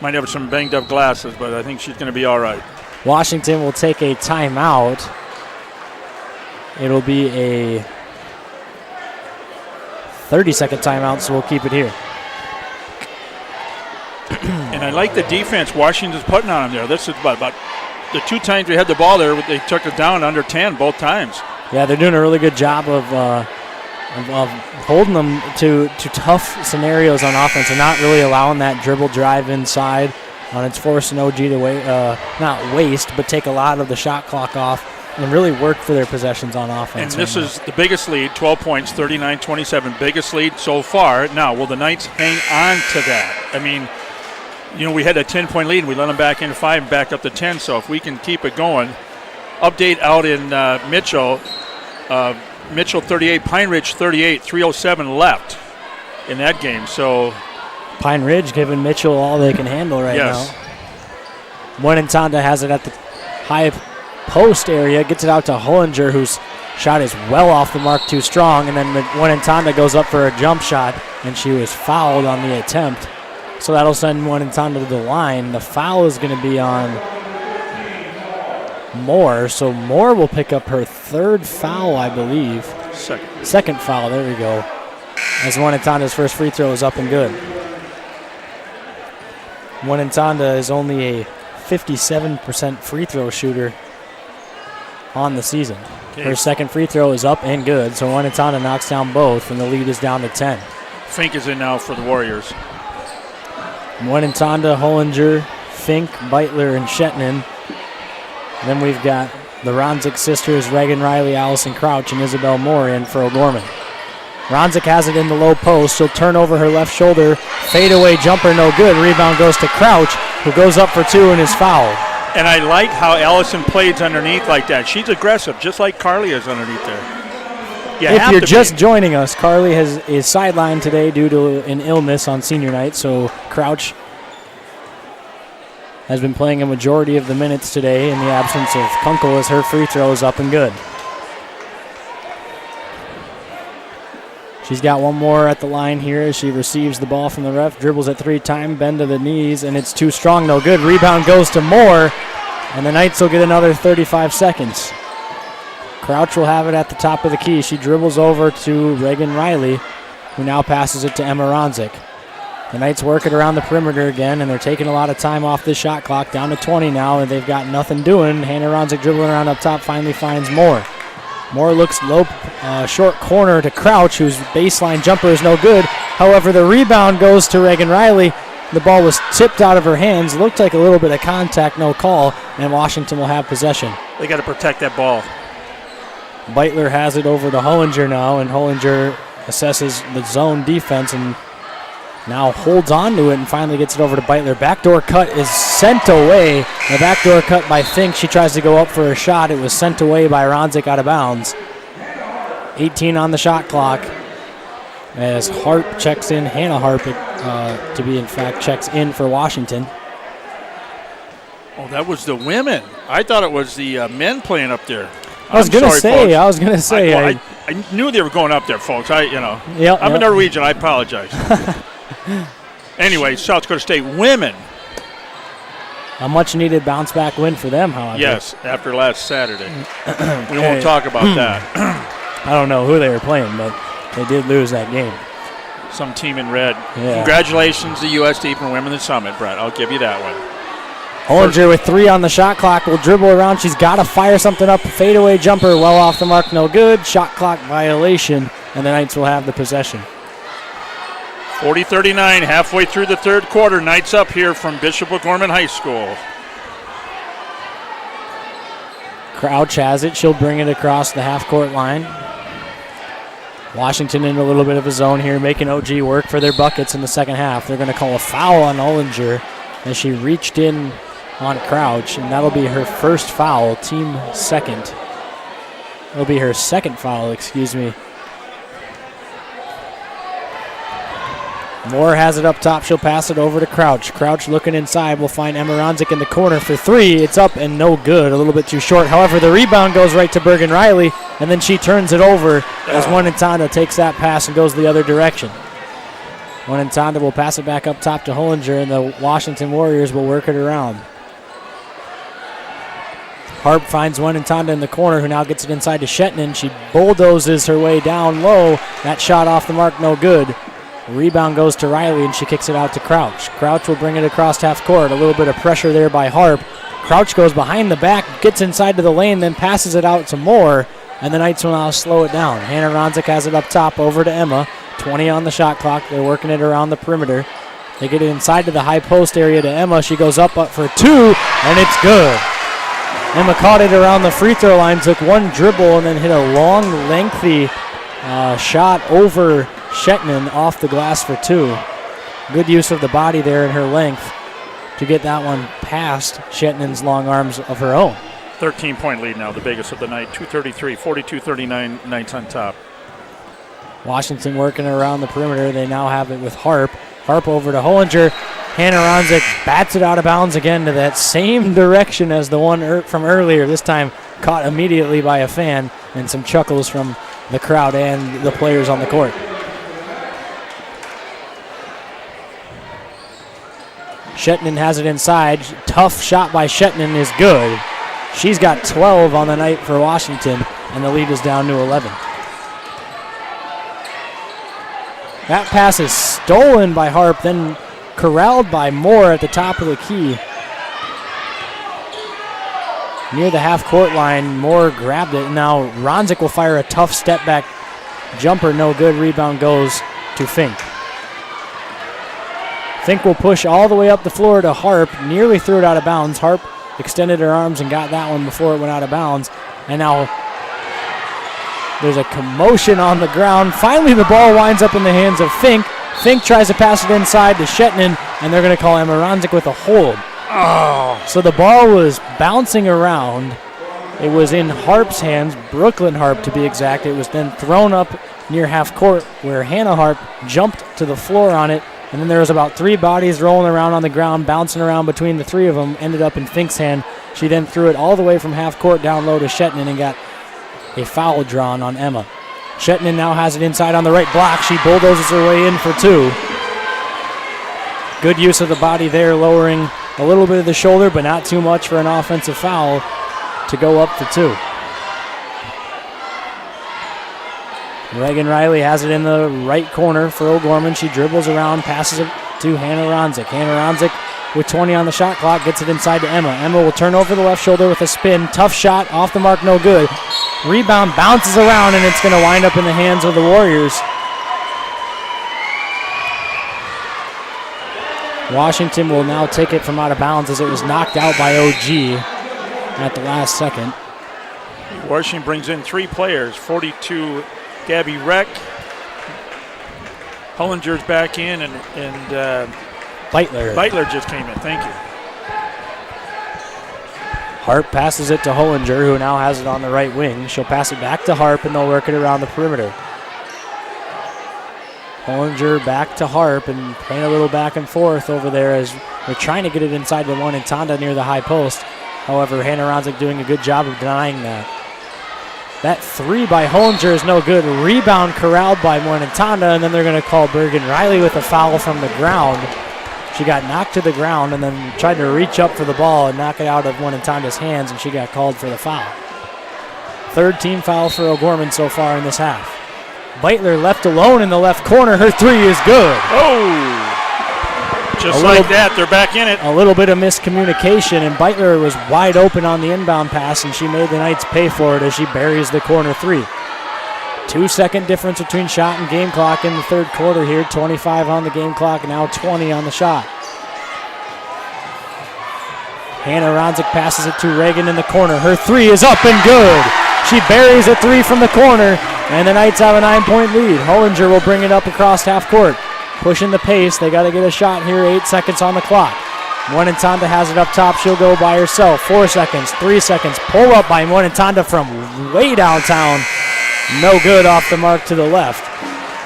might have some banged up glasses, but I think she's going to be all right. Washington will take a timeout. It'll be a 30-second timeout, so we'll keep it here. And I like the defense Washington's putting on them there. This is about the 2 times we had the ball there, they took it down under 10 both times. Yeah, they're doing a really good job of holding them to tough scenarios on offense and not really allowing that dribble drive inside. It's forcing OG to not waste, but take a lot of the shot clock off and really work for their possessions on offense. And this is the biggest lead, 12 points, 39-27, biggest lead so far. Now, will the Knights hang on to that? I mean, we had a 10-point lead. We let them back into 5 and back up to 10, so if we can keep it going. Update out in Mitchell. Mitchell 38, Pine Ridge 38, 3:07 left in that game. So Pine Ridge giving Mitchell all they can handle right now. Mwenetonda has it at the high post area, gets it out to Hollinger, whose shot is well off the mark, too strong, and then Mwenetonda goes up for a jump shot, and she was fouled on the attempt. So that'll send Mwenetonda to the line. The foul is going to be on Moore, so Moore will pick up her 3rd foul, I believe. Second foul, there we go. As Mwenetonda's first free throw is up and good. Mwenetonda is only a 57% free throw shooter on the season. Okay. Her second free throw is up and good, so Mwenetonda knocks down both, and the lead is down to 10. Fink is in now for the Warriors. Mwenetonda, Hollinger, Fink, Beitler, and Shetland. Then we've got the Ronzik sisters, Reagan Riley, Allison Crouch, and Isabel Moore in for O'Gorman. Ronzik has it in the low post. She'll turn over her left shoulder. Fadeaway jumper, no good. Rebound goes to Crouch, who goes up for 2 and is fouled. And I like how Allison plays underneath like that. She's aggressive, just like Carly is underneath there. If you're just joining us, Carly is sidelined today due to an illness on senior night, so Crouch has been playing a majority of the minutes today in the absence of Kunkel as her free throw is up and good. She's got one more at the line here as she receives the ball from the ref, dribbles at 3-time, bend to the knees, and it's too strong, no good. Rebound goes to Moore, and the Knights will get another 35 seconds. Crouch will have it at the top of the key. She dribbles over to Reagan Riley, who now passes it to Emma Ronzik. The Knights work it around the perimeter again, and they're taking a lot of time off this shot clock, down to 20 now, and they've got nothing doing. Hannah Ronzik dribbling around up top, finally finds Moore. Moore looks low, short corner to Crouch, whose baseline jumper is no good. However, the rebound goes to Reagan Riley. The ball was tipped out of her hands. Looked like a little bit of contact, no call, and Washington will have possession. They got to protect that ball. Beitler has it over to Hollinger now, and Hollinger assesses the zone defense and now holds on to it and finally gets it over to Beitler. Backdoor cut is sent away. The backdoor cut by Fink. She tries to go up for a shot. It was sent away by Ronzik out of bounds. 18 on the shot clock as Harp checks in. Hannah Harp, to be in fact, checks in for Washington. Oh, that was the women. I thought it was the men playing up there. I was gonna say. I knew they were going up there, folks. I'm Yep. a Norwegian. I apologize. Anyway, South Dakota State women. A much-needed bounce-back win for them, however. Yes, after last Saturday. We won't talk about that. I don't know who they were playing, but they did lose that game. Some team in red. Yeah. Congratulations to USD for winning the Summit, Brett. I'll give you that one. Hollinger with 3 on the shot clock will dribble around. She's got to fire something up. Fadeaway jumper well off the mark, no good. Shot clock violation, and the Knights will have the possession. 40-39, halfway through the third quarter. Knights up here from Bishop O'Gorman High School. Crouch has it. She'll bring it across the half-court line. Washington in a little bit of a zone here, making OG work for their buckets in the second half. They're going to call a foul on Hollinger as she reached in on Crouch, and that'll be her first foul, team second. It'll be her second foul, excuse me. Moore has it up top. She'll pass it over to Crouch. Crouch looking inside. Will find Emma Ronzik in the corner for 3. It's up and no good. A little bit too short. However, the rebound goes right to Bergen Riley, and then she turns it over as Wanentanda takes that pass and goes the other direction. Wanentanda will pass it back up top to Hollinger, and the Washington Warriors will work it around. Harp finds Wanentanda in the corner, who now gets it inside to Shetnin. She bulldozes her way down low. That shot off the mark, no good. Rebound goes to Riley, and she kicks it out to Crouch. Crouch will bring it across half court. A little bit of pressure there by Harp. Crouch goes behind the back, gets inside to the lane, then passes it out to Moore, and the Knights will now slow it down. Hannah Ronzik has it up top over to Emma. 20 on the shot clock. They're working it around the perimeter. They get it inside to the high post area to Emma. She goes up for 2, and it's good. Emma caught it around the free throw line, took one dribble, and then hit a long, lengthy shot over Shetnin off the glass for 2. Good use of the body there in her length to get that one past Shetnin's long arms of her own. 13-point lead now, the biggest of the night. 2:33, 42-39, Knights on top. Washington working around the perimeter. They now have it with Harp. Harp over to Hollinger. Hannah Ronzik bats it out of bounds again to that same direction as the one from earlier. This time caught immediately by a fan, and some chuckles from the crowd and the players on the court. Shetnin has it inside. Tough shot by Shetnin is good. She's got 12 on the night for Washington, and the lead is down to 11. That pass is stolen by Harp, then corralled by Moore at the top of the key. Near the half-court line, Moore grabbed it. Now Ronzik will fire a tough step-back jumper. No good. Rebound goes to Fink. Fink will push all the way up the floor to Harp. Nearly threw it out of bounds. Harp extended her arms and got that one before it went out of bounds. And now there's a commotion on the ground. Finally, the ball winds up in the hands of Fink. Fink tries to pass it inside to Shetnin, and they're going to call Emma Ronzik with a hold. Oh. So the ball was bouncing around. It was in Harp's hands, Brooklyn Harp to be exact. It was then thrown up near half court where Hannah Harp jumped to the floor on it And then there was about 3 bodies rolling around on the ground, bouncing around between the 3 of them, ended up in Fink's hand. She then threw it all the way from half court down low to Shetnan and got a foul drawn on Emma. Shetnan now has it inside on the right block. She bulldozes her way in for 2. Good use of the body there, lowering a little bit of the shoulder, but not too much for an offensive foul to go up for 2. Reagan Riley has it in the right corner for O'Gorman. She dribbles around, passes it to Hannah Ronzik. Hannah Ronzik with 20 on the shot clock gets it inside to Emma. Emma will turn over the left shoulder with a spin. Tough shot, off the mark, no good. Rebound bounces around, and it's going to wind up in the hands of the Warriors. Washington will now take it from out of bounds as it was knocked out by OG at the last second. Washington brings in 3 players, 42 Gabby Reck, Hullinger's back in, and Beitler just came in. Thank you. Harp passes it to Hullinger, who now has it on the right wing. She'll pass it back to Harp, and they'll work it around the perimeter. Hullinger back to Harp and playing a little back and forth over there as they're trying to get it inside the one in Tonda near the high post. However, Hannah Ronzik doing a good job of denying that. That 3 by Hullinger is no good. Rebound corralled by Moinintonda, and then they're going to call Bergen Riley with a foul from the ground. She got knocked to the ground and then tried to reach up for the ball and knock it out of Moinintonda's hands, and she got called for the foul. 3rd team foul for O'Gorman so far in this half. Beitler left alone in the left corner. Her 3 is good. Oh! Just like that, they're back in it. A little bit of miscommunication, and Beitler was wide open on the inbound pass, and she made the Knights pay for it as she buries the corner 3. 2-second difference between shot and game clock in the 3rd quarter here. 25 on the game clock, now 20 on the shot. Hannah Ronzik passes it to Reagan in the corner. Her 3 is up and good. She buries a 3 from the corner, and the Knights have a 9-point lead. Hullinger will bring it up across half court. Pushing the pace. They got to get a shot here. 8 seconds on the clock. Moinintonda has it up top. She'll go by herself. 4 seconds, 3 seconds. Pull up by Moinintonda from way downtown. No good, off the mark to the left.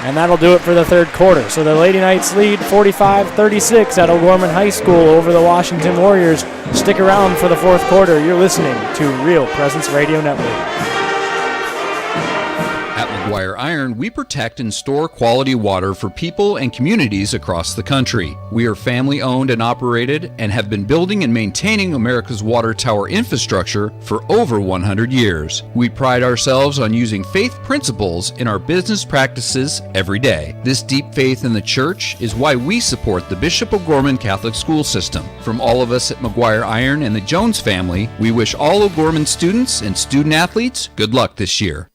And that'll do it for the 3rd quarter. So the Lady Knights lead 45-36 at O'Gorman High School over the Washington Warriors. Stick around for the 4th quarter. You're listening to Real Presence Radio Network. At McGuire Iron, we protect and store quality water for people and communities across the country. We are family owned and operated and have been building and maintaining America's water tower infrastructure for over 100 years. We pride ourselves on using faith principles in our business practices every day. This deep faith in the church is why we support the Bishop O'Gorman Catholic School System. From all of us at McGuire Iron and the Jones family, we wish all O'Gorman students and student athletes good luck this year.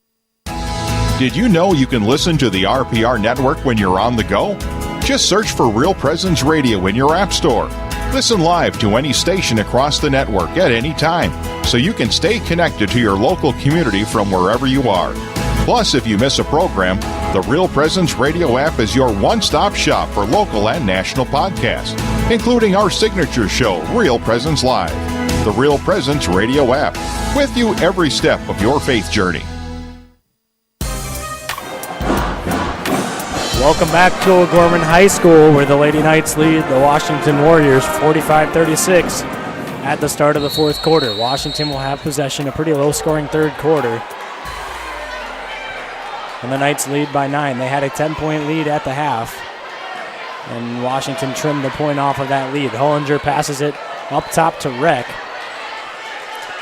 Did you know you can listen to the RPR network when you're on the go? Just search for Real Presence Radio in your app store. Listen live to any station across the network at any time, so you can stay connected to your local community from wherever you are. Plus, if you miss a program, the Real Presence Radio app is your one-stop shop for local and national podcasts, including our signature show, Real Presence Live. The Real Presence Radio app, with you every step of your faith journey. Welcome back to O'Gorman High School, where the Lady Knights lead the Washington Warriors 45-36 at the start of the 4th quarter. Washington will have possession, a pretty low-scoring 3rd quarter. And the Knights lead by 9. They had a 10-point lead at the half, and Washington trimmed the point off of that lead. Hullinger passes it up top to Reck.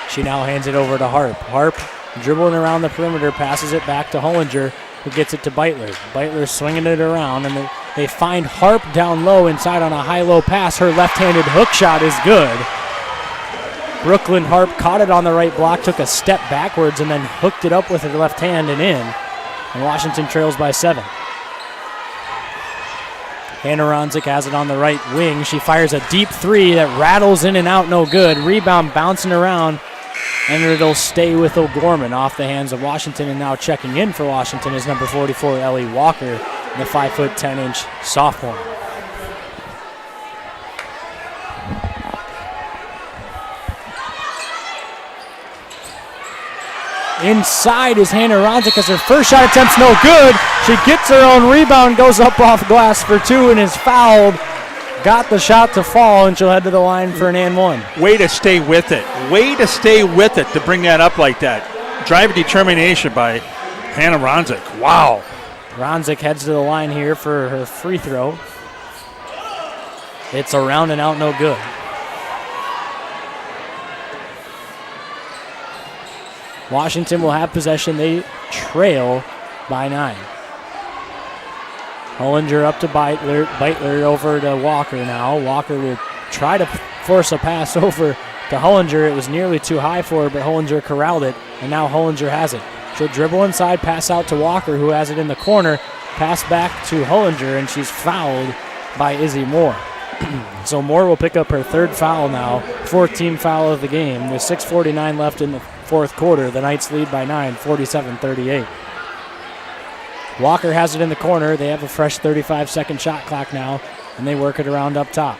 She now hands it over to Harp. Harp dribbling around the perimeter, passes it back to Hullinger, who gets it to Beitler. Beitler swinging it around, and they find Harp down low inside on a high-low pass. Her left-handed hook shot is good. Brooklyn Harp caught it on the right block, took a step backwards, and then hooked it up with her left hand and in. And Washington trails by 7. Hannah Ronzik has it on the right wing. She fires a deep 3 that rattles in and out, no good. Rebound bouncing around, and it'll stay with O'Gorman off the hands of Washington. And now checking in for Washington is number 44, Ellie Walker, the 5'10" sophomore. Inside is Hannah Ronzik as her first shot attempt's no good. She gets her own rebound, goes up off glass for 2 and is fouled. Got the shot to fall, and she'll head to the line for an and 1. Way to stay with it. Way to stay with it to bring that up like that. Drive of determination by Hannah Ronzik. Wow. Ronzik heads to the line here for her free throw. It's around and out, no good. Washington will have possession. They trail by 9. Hollinger up to Beitler. Beitler over to Walker now. Walker will try to force a pass over to Hollinger. It was nearly too high for her, but Hollinger corralled it, and now Hollinger has it. She'll dribble inside, pass out to Walker, who has it in the corner. Pass back to Hollinger, and she's fouled by Izzy Moore. So Moore will pick up her 3rd foul now, 14th foul of the game. With 6:49 left in the 4th quarter, the Knights lead by 9, 47-38. Walker has it in the corner. They have a fresh 35-second shot clock now, and they work it around up top.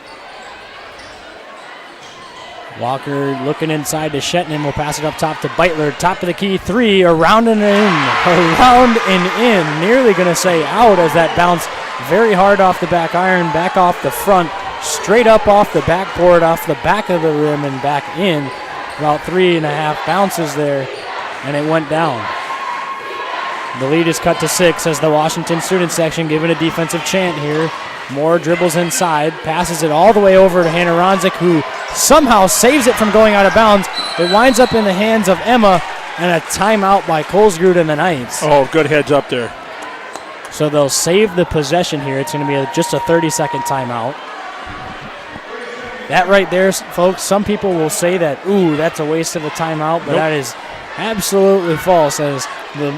Walker looking inside to Shetton, will pass it up top to Beitler. Top of the key, 3, around and in. Around and in. Nearly going to say out as that bounced very hard off the back iron, back off the front, straight up off the backboard, off the back of the rim and back in. About 3.5 bounces there, and it went down. The lead is cut to 6 as the Washington student section giving a defensive chant here. Moore dribbles inside, passes it all the way over to Hannah Ronzik, who somehow saves it from going out of bounds. It winds up in the hands of Emma, and a timeout by Colesgrud and the Knights. Oh, good heads up there. So they'll save the possession here. It's going to be just a 30-second timeout. That right there, folks, some people will say that, ooh, that's a waste of a timeout, but that is absolutely false, as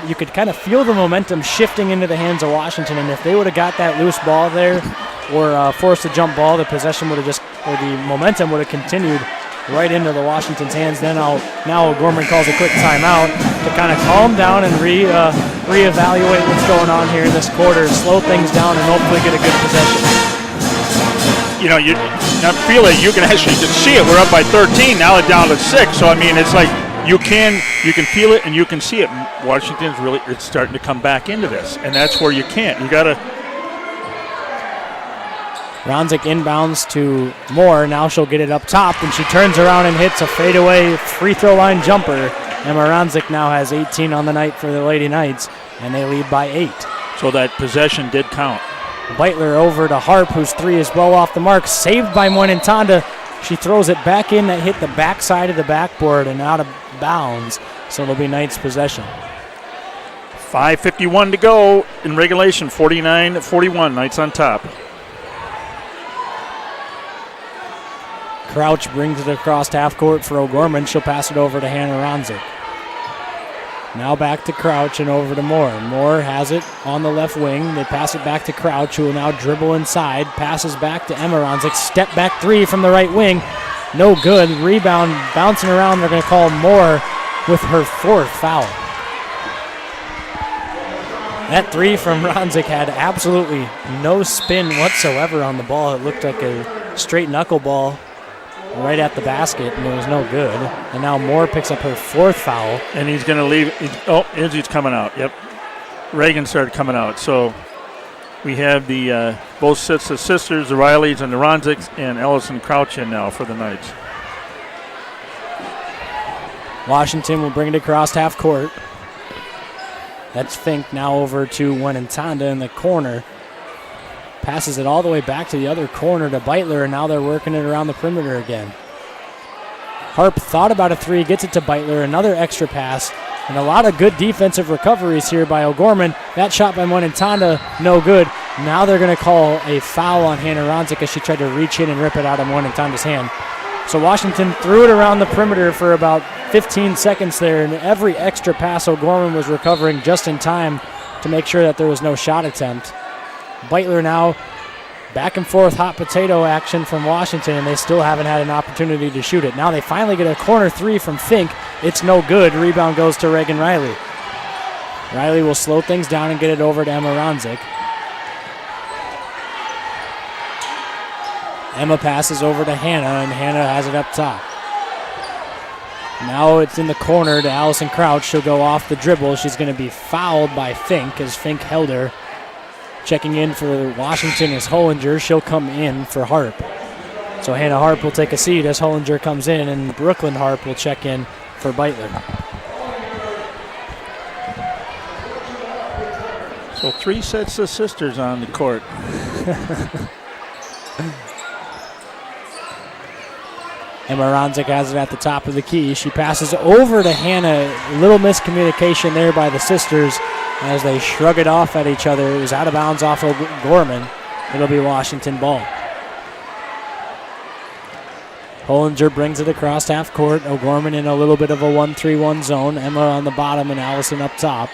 you could kind of feel the momentum shifting into the hands of Washington, and if they would have got that loose ball there or forced a jump ball, the possession would have the momentum would have continued right into the Washington's hands. Then now Gorman calls a quick timeout to kind of calm down and reevaluate what's going on here in this quarter, slow things down, and hopefully get a good possession. You know, you feel it. You can see it. We're up by 13. Now it's down to 6. So I mean, it's like you can feel it and you can see it. Washington's it's starting to come back into this, and that's where you can't. You gotta. Ronzik inbounds to Moore. Now she'll get it up top, and she turns around and hits a fadeaway free throw line jumper. Emma Ronzik now has 18 on the night for the Lady Knights, and they lead by 8. So that possession did count. Beitler over to Harp, whose 3 is well off the mark. Saved by Moinantanda. She throws it back in. That hit the backside of the backboard and out of bounds. So it'll be Knights' possession. 5:51 to go in regulation. 49-41. Knights on top. Crouch brings it across half court for O'Gorman. She'll pass it over to Hannah Ronzik. Now back to Crouch and over to Moore. Moore has it on the left wing. They pass it back to Crouch, who will now dribble inside. Passes back to Emma Ronzik. Step back 3 from the right wing. No good. Rebound bouncing around. They're going to call Moore with her 4th foul. That 3 from Ronzik had absolutely no spin whatsoever on the ball. It looked like a straight knuckleball right at the basket, and it was no good. And now Moore picks up her 4th foul. And he's going to leave. Izzy's coming out. Yep. Reagan started coming out. So we have the both sets of sisters, the Rileys and the Ronziks, and Ellison Crouch in now for the Knights. Washington will bring it across half court. That's Fink now over to Wenentanda in the corner. Passes it all the way back to the other corner to Beitler, and now they're working it around the perimeter again. Harp thought about a 3, gets it to Beitler, another extra pass, and a lot of good defensive recoveries here by O'Gorman. That shot by Moinantanda, no good. Now they're going to call a foul on Hannah Ronzik as she tried to reach in and rip it out of Moinantanda's hand. So Washington threw it around the perimeter for about 15 seconds there, and every extra pass O'Gorman was recovering just in time to make sure that there was no shot attempt. Beitler now back and forth hot potato action from Washington, and they still haven't had an opportunity to shoot it. Now they finally get a corner 3 from Fink. It's no good. Rebound goes to Reagan Riley. Riley will slow things down and get it over to Emma Ronzik. Emma passes over to Hannah, and Hannah has it up top. Now it's in the corner to Allison Crouch. She'll go off the dribble. She's going to be fouled by Fink as Fink held her. Checking in for Washington is Hollinger. She'll come in for Harp. So Hannah Harp will take a seat as Hollinger comes in, and Brooklyn Harp will check in for Beitler. So 3 sets of sisters on the court. Emma Ronzik has it at the top of the key. She passes over to Hannah. A little miscommunication there by the sisters as they shrug it off at each other. It was out of bounds off of Gorman. It'll be Washington ball. Hollinger brings it across half court. O'Gorman in a little bit of a 1-3-1 zone. Emma on the bottom and Allison up top.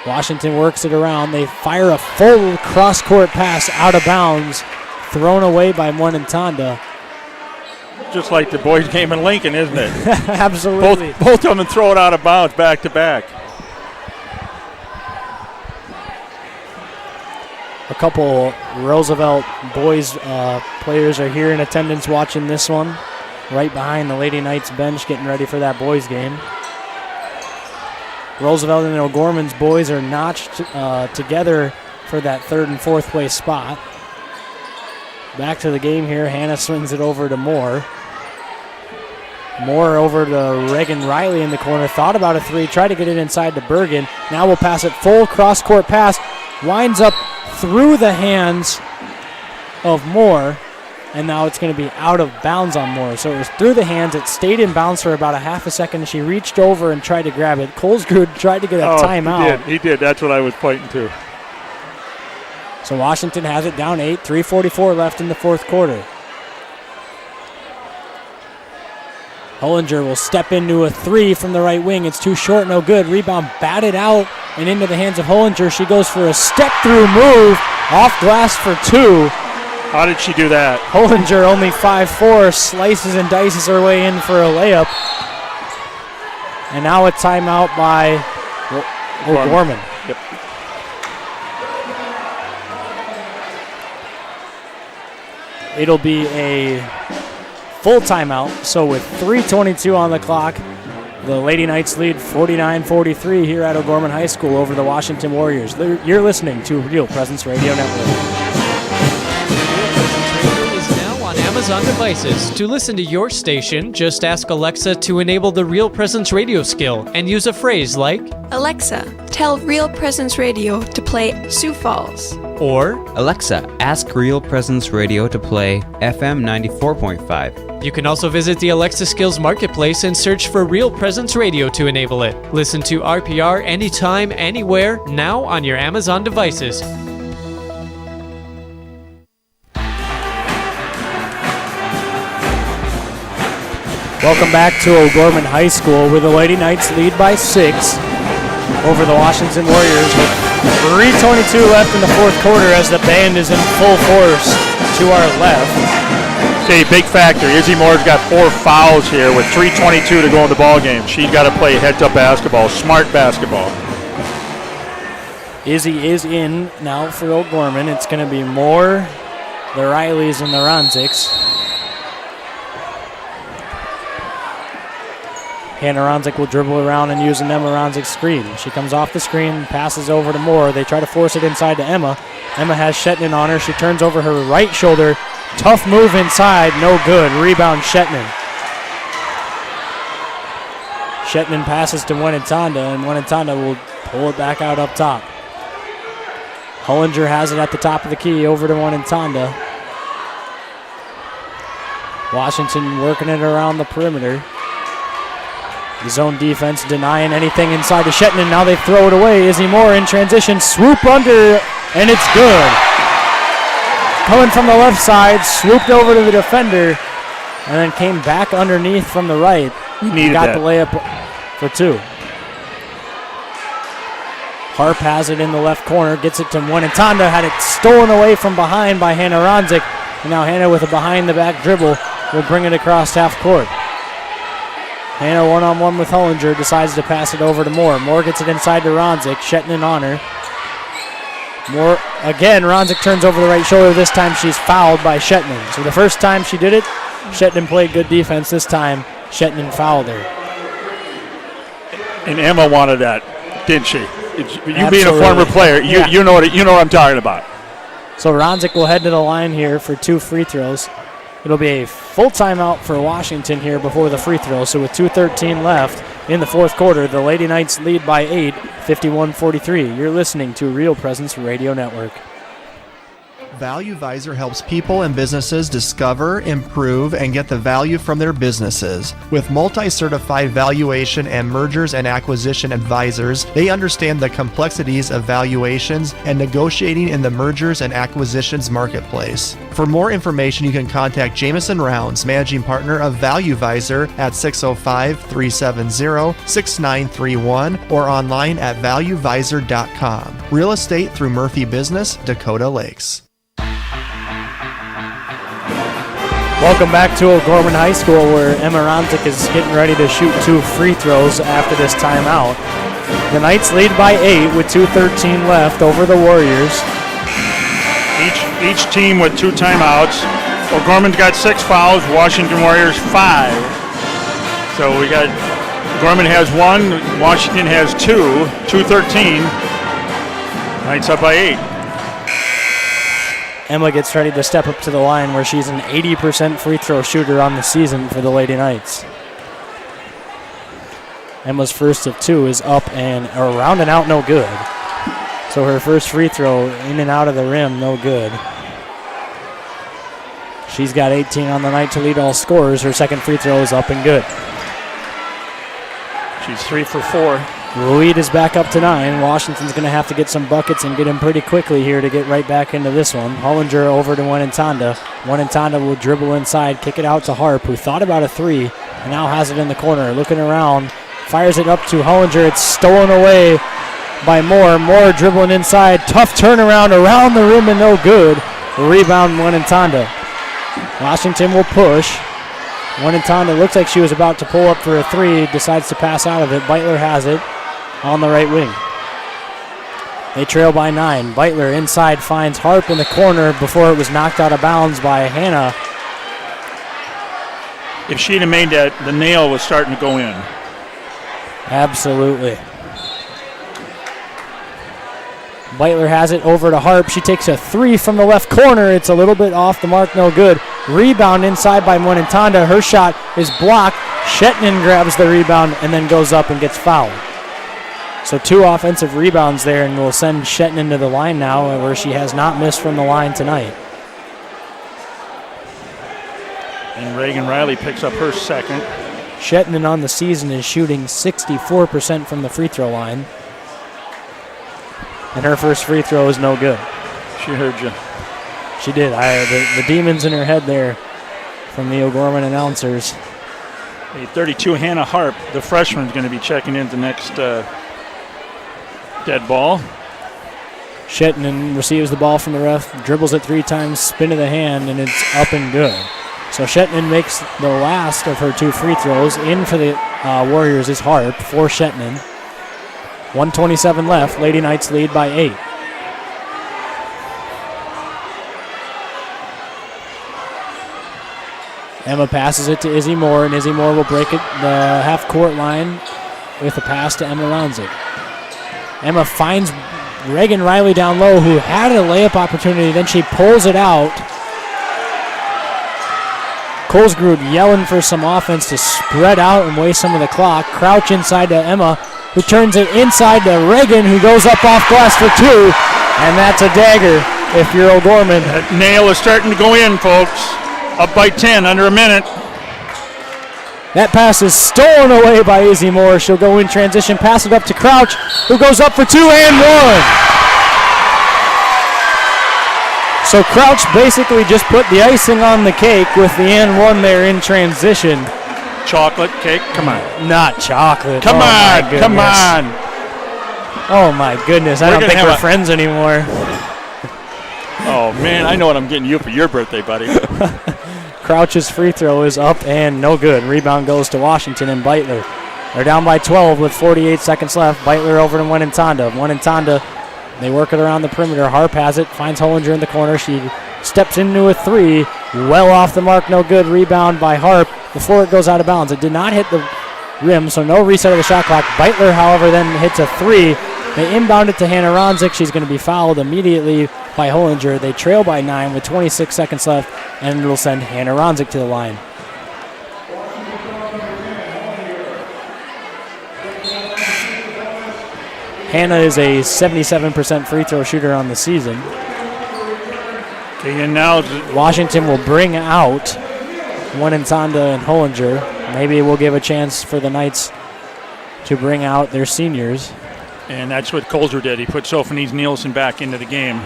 Washington works it around. They fire a full cross-court pass out of bounds. Thrown away by Monintonda. Just like the boys' game in Lincoln, isn't it? Absolutely. Both of them throw it out of bounds back to back. A couple Roosevelt boys players are here in attendance watching this one. Right behind the Lady Knights bench getting ready for that boys' game. Roosevelt and O'Gorman's boys are notched together for that 3rd and 4th place spot. Back to the game here. Hannah swings it over to Moore. Moore over to Reagan Riley in the corner. Thought about a 3. Tried to get it inside to Bergen. Now we'll pass it. Full cross-court pass. Winds up through the hands of Moore. And now it's going to be out of bounds on Moore. So it was through the hands. It stayed in bounds for about a half a second. She reached over and tried to grab it. Colesgrud tried to get a timeout. He did. That's what I was pointing to. So Washington has it down 8, 3:44 left in the 4th quarter. Hollinger will step into a 3 from the right wing. It's too short, no good. Rebound batted out and into the hands of Hollinger. She goes for a step-through move, off glass for 2. How did she do that? Hollinger, only 5'4", slices and dices her way in for a layup. And now a timeout by O'Gorman. Yep. It'll be a full timeout. So with 3:22 on the clock, the Lady Knights lead 49-43 here at O'Gorman High School over the Washington Warriors. You're listening to Real Presence Radio Network. Amazon devices. To listen to your station, just ask Alexa to enable the Real Presence Radio skill and use a phrase like, Alexa, tell Real Presence Radio to play Sioux Falls. Or, Alexa, ask Real Presence Radio to play FM 94.5. You can also visit the Alexa Skills Marketplace and search for Real Presence Radio to enable it. Listen to RPR anytime, anywhere, now on your Amazon devices. Welcome back to O'Gorman High School, where the Lady Knights lead by 6 over the Washington Warriors with 3:22 left in the 4th quarter as the band is in full force to our left. Okay, big factor. Izzy Moore's got 4 fouls here with 3:22 to go in the ball game. She's got to play heads-up basketball, smart basketball. Izzy is in now for O'Gorman. It's going to be Moore, the Rileys, and the Ronziks. Hannah Ronzik will dribble around and use an Emma Ronzik screen. She comes off the screen, passes over to Moore. They try to force it inside to Emma. Emma has Shetnin on her. She turns over her right shoulder. Tough move inside, no good. Rebound Shetnin. Shetnin passes to Monintonda, and Monintonda will pull it back out up top. Hollinger has it at the top of the key, over to Monintonda. Washington working it around the perimeter. The zone defense denying anything inside to Shetnin. Now they throw it away. Izzy Moore in transition. Swoop under, and it's good. Coming from the left side, swooped over to the defender, and then came back underneath from the right. Got the layup for 2. Harp has it in the left corner. Gets it to Monintonda. Had it stolen away from behind by Hannah Ronzik. And now Hannah with a behind-the-back dribble will bring it across half court. Hannah one-on-one with Hollinger, decides to pass it over to Moore. Moore gets it inside to Ronzik, Shetnin on her. Moore, again, Ronzik turns over the right shoulder. This time she's fouled by Shetnin. So the first time she did it, Shetland played good defense this time. Shetland fouled her. And Emma wanted that, didn't she? You Absolutely. being a former player, you know what I'm talking about. So Ronzik will head to the line here for 2 free throws. It'll be a full timeout for Washington here before the free throw. So with 2:13 left in the fourth quarter, the Lady Knights lead by 8, 51-43. You're listening to Real Presence Radio Network. Value Visor helps people and businesses discover, improve, and get the value from their businesses. With multi-certified valuation and mergers and acquisition advisors, they understand the complexities of valuations and negotiating in the mergers and acquisitions marketplace. For more information, you can contact Jameson Rounds, managing partner of Value Visor, at 605-370-6931 or online at valuevisor.com. Real estate through Murphy Business, Dakota Lakes. Welcome back to O'Gorman High School, where Emma Ronzik is getting ready to shoot 2 free throws after this timeout. The Knights lead by 8 with 2:13 left over the Warriors. Each team with 2 timeouts. O'Gorman's got 6 fouls, Washington Warriors 5. So we got Gorman has 1, Washington has 2, 2:13. Knights up by 8. Emma gets ready to step up to the line, where she's an 80% free throw shooter on the season for the Lady Knights. Emma's first of 2 is up and around and out, no good. So her first free throw in and out of the rim, no good. She's got 18 on the night to lead all scorers. Her second free throw is up and good. She's 3 for 4. The lead is back up to 9. Washington's going to have to get some buckets and get them pretty quickly here to get right back into this one. Hollinger over to Wanentanda. Wanentanda will dribble inside, kick it out to Harp, who thought about a 3 and now has it in the corner. Looking around, fires it up to Hollinger. It's stolen away by Moore. Moore dribbling inside. Tough turnaround around the rim and no good. Rebound Wanentanda. Washington will push. Wanentanda looks like she was about to pull up for a 3, decides to pass out of it. Beitler has it on the right wing. They trail by 9. Beitler inside finds Harp in the corner before it was knocked out of bounds by Hannah. If she'd have made that, the nail was starting to go in. Absolutely. Beitler has it over to Harp. She takes a 3 from the left corner. It's a little bit off the mark, no good. Rebound inside by Wanentanda. Her shot is blocked. Shetland grabs the rebound and then goes up and gets fouled. So 2 offensive rebounds there, and will send Shetland to the line now, where she has not missed from the line tonight. And Reagan Riley picks up her second. Shetland on the season is shooting 64% from the free throw line. And her first free throw is no good. She heard you. She did. The demons in her head there from the O'Gorman announcers. A 32, Hannah Harp, the freshman, is going to be checking in the next dead ball. Shetland receives the ball from the ref, dribbles it 3 times, spin of the hand, and it's up and good. So Shetland makes the last of her 2 free throws. In for the Warriors is Harp for Shetland. 1:27 left. Lady Knights lead by 8. Emma passes it to Izzy Moore, and Izzy Moore will break it the half-court line with a pass to Emma Ronzik. Emma finds Reagan Riley down low, who had a layup opportunity. Then she pulls it out. Colesgrud yelling for some offense to spread out and waste some of the clock. Crouch inside to Emma, who turns it inside to Reagan, who goes up off glass for 2. And that's a dagger if you're O'Gorman. That nail is starting to go in, folks. Up by 10, under a minute. That pass is stolen away by Izzy Moore. She'll go in transition, pass it up to Crouch, who goes up for 2 and 1. So Crouch basically just put the icing on the cake with the and 1 there in transition. Chocolate cake? Come on. Not chocolate. Come on. Come on. Oh, my goodness. I don't think we're friends anymore. Oh, man, I know what I'm getting you for your birthday, buddy. Crouch's free throw is up and no good. Rebound goes to Washington and Beitler. They're down by 12 with 48 seconds left. Beitler over to Wanentanda. Wanentanda, they work it around the perimeter. Harp has it, finds Hollinger in the corner. She steps into a three. Well off the mark, no good. Rebound by Harp before it goes out of bounds. It did not hit the rim, so no reset of the shot clock. Beitler, however, then hits a three. They inbound it to Hannah Ronzik. She's going to be fouled immediately by Hollinger. They trail by 9 with 26 seconds left, and it'll send Hannah Ronzik to the line. Hannah is a 77% free throw shooter on the season. Okay, and now Washington will bring out Winnentonda and Hollinger. Maybe we'll give a chance for the Knights to bring out their seniors. And that's what Colzer did. He put Sophanese Nielsen back into the game.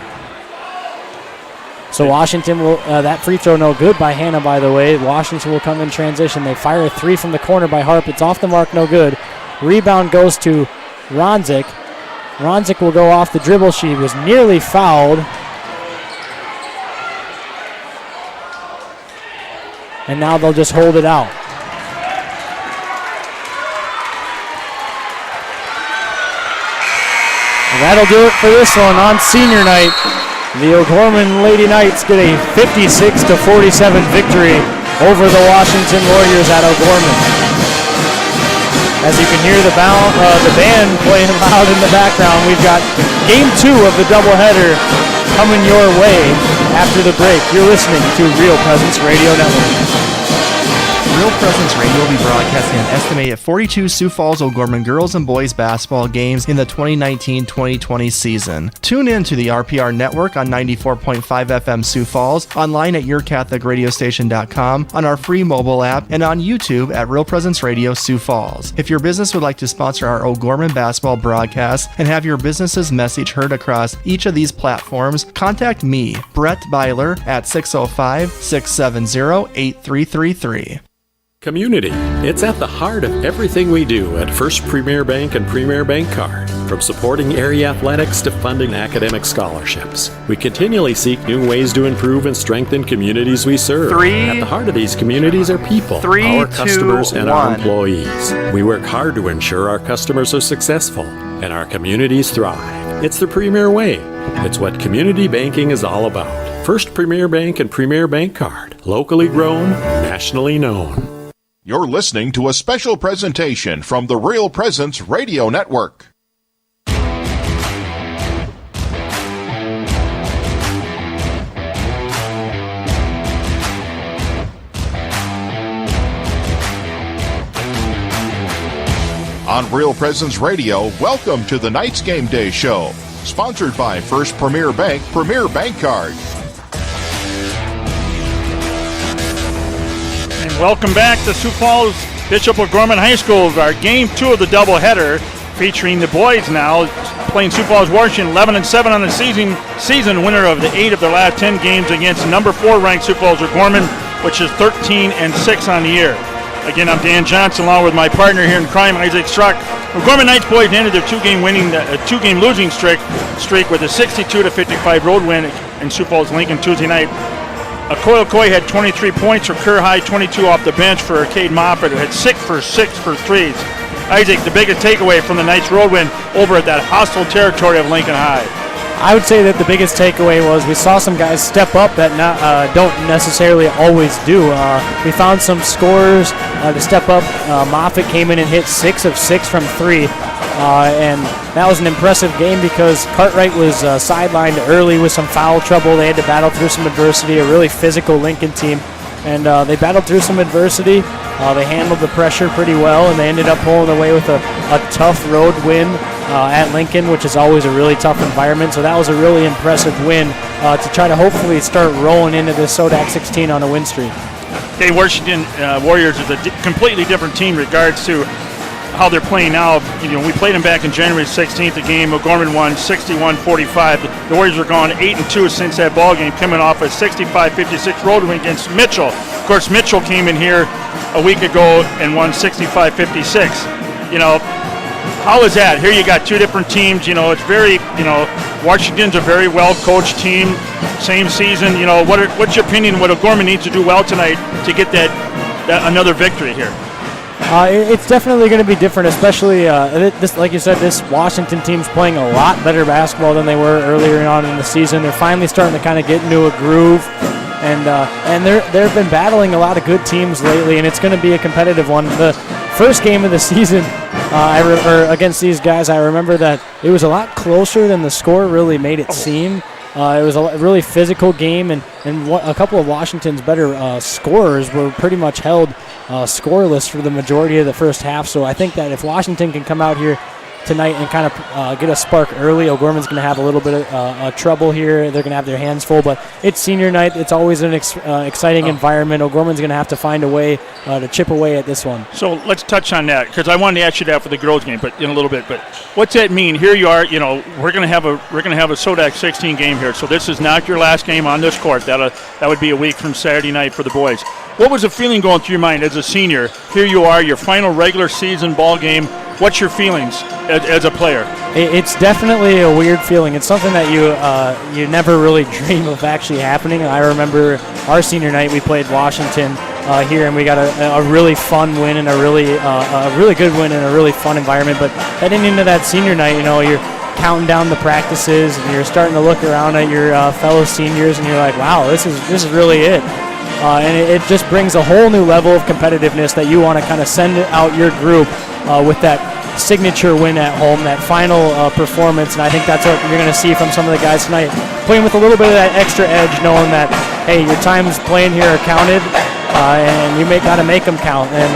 So Washington will, that free throw no good by Hannah, by the way. Washington will come in transition. They fire a three from the corner by Harp. It's off the mark, no good. Rebound goes to Ronzik. Ronzik will go off the dribble. She was nearly fouled. And now they'll just hold it out. And that'll do it for this one on senior night. The O'Gorman Lady Knights get a 56-47 victory over the Washington Warriors at O'Gorman. As you can hear the band playing loud in the background, we've got Game 2 of the doubleheader coming your way after the break. You're listening to Real Presence Radio Network. Real Presence Radio will be broadcasting an estimated 42 Sioux Falls O'Gorman girls and boys basketball games in the 2019-2020 season. Tune in to the RPR network on 94.5 FM Sioux Falls, online at yourcatholicradiostation.com, on our free mobile app, and on YouTube at Real Presence Radio Sioux Falls. If your business would like to sponsor our O'Gorman basketball broadcast and have your business's message heard across each of these platforms, contact me, Brett Byler, at 605-670-8333. Community. It's at the heart of everything we do at First Premier Bank and Premier Bank Card. From supporting area athletics to funding academic scholarships, we continually seek new ways to improve and strengthen communities we serve. At the heart of these communities are people, our customers, and our employees. We work hard to ensure our customers are successful and our communities thrive. It's the Premier way. It's what community banking is all about. First Premier Bank and Premier Bank Card. Locally grown, nationally known. You're listening to a special presentation from the Real Presence Radio Network. On Real Presence Radio, welcome to the Knights Game Day Show, sponsored by First Premier Bank Card. Welcome back to Sioux Falls Bishop O'Gorman High School. Our Game 2 of the doubleheader, featuring the boys now playing Sioux Falls Washington, 11-7 on the season, winner of the 8 of their last 10 games against number 4 ranked Sioux Falls O'Gorman, which is 13-6 on the year. Again, I'm Dan Johnson, along with my partner here in crime, Isaac Struck. O'Gorman Knights boys ended their two-game losing streak with a 62-55 road win in Sioux Falls Lincoln Tuesday night. Okoye had 23 points for Kerr High, 22 off the bench for Arcade Moffett, who had 6 for threes. Isaac, the biggest takeaway from the Knights' road win over at that hostile territory of Lincoln High? I would say that the biggest takeaway was we saw some guys step up that don't necessarily always do. We found some scorers to step up. Moffett came in and hit 6 of 6 from 3. And that was an impressive game because Cartwright was sidelined early with some foul trouble. They had to battle through some adversity, a really physical Lincoln team. And they battled through some adversity. They handled the pressure pretty well, and they ended up pulling away with a tough road win at Lincoln, which is always a really tough environment. So that was a really impressive win to try to hopefully start rolling into the SODAC 16 on a win streak. Okay, Washington Warriors is a completely different team in regards to how they're playing now. You know, we played them back in January 16th. The game, O'Gorman won 61-45. The Warriors are gone 8-2 since that ball game, coming off a 65-56 road win against Mitchell. Of course, Mitchell came in here a week ago and won 65-56. You know, how is that? Here you got two different teams. You know, it's very, you know, Washington's a very well-coached team. Same season. You know, what's your opinion? What O'Gorman needs to do well tonight to get that another victory here? It's definitely going to be different, especially this, like you said, this Washington team's playing a lot better basketball than they were earlier on in the season. They're finally starting to kind of get into a groove, and they've been battling a lot of good teams lately, and it's going to be a competitive one. The first game of the season against these guys, I remember that it was a lot closer than the score really made it seem. It was a really physical game, and a couple of Washington's better scorers were pretty much held scoreless for the majority of the first half. So I think that if Washington can come out here tonight and kind of get a spark early, O'Gorman's going to have a little bit of trouble here. They're going to have their hands full, but it's senior night. It's always an exciting environment. O'Gorman's going to have to find a way to chip away at this one. So let's touch on that, because I wanted to ask you that for the girls game, but in a little bit. But what's that mean? Here you are. We're going to have a Sodak 16 game here. So this is not your last game on this court. That would be a week from Saturday night for the boys. What was the feeling going through your mind as a senior? Here you are, your final regular season ball game. What's your feelings as a player? It's definitely a weird feeling. It's something that you never really dream of actually happening. I remember our senior night, we played Washington here, and we got a really fun win and a really good win in a really fun environment. But heading into that senior night, you're counting down the practices, and you're starting to look around at your fellow seniors, and you're like, wow, this is really it. And it just brings a whole new level of competitiveness that you want to kind of send out your group with that signature win at home, that final performance. And I think that's what you're going to see from some of the guys tonight, playing with a little bit of that extra edge, knowing that, hey, your times playing here are counted, and you got to make them count. And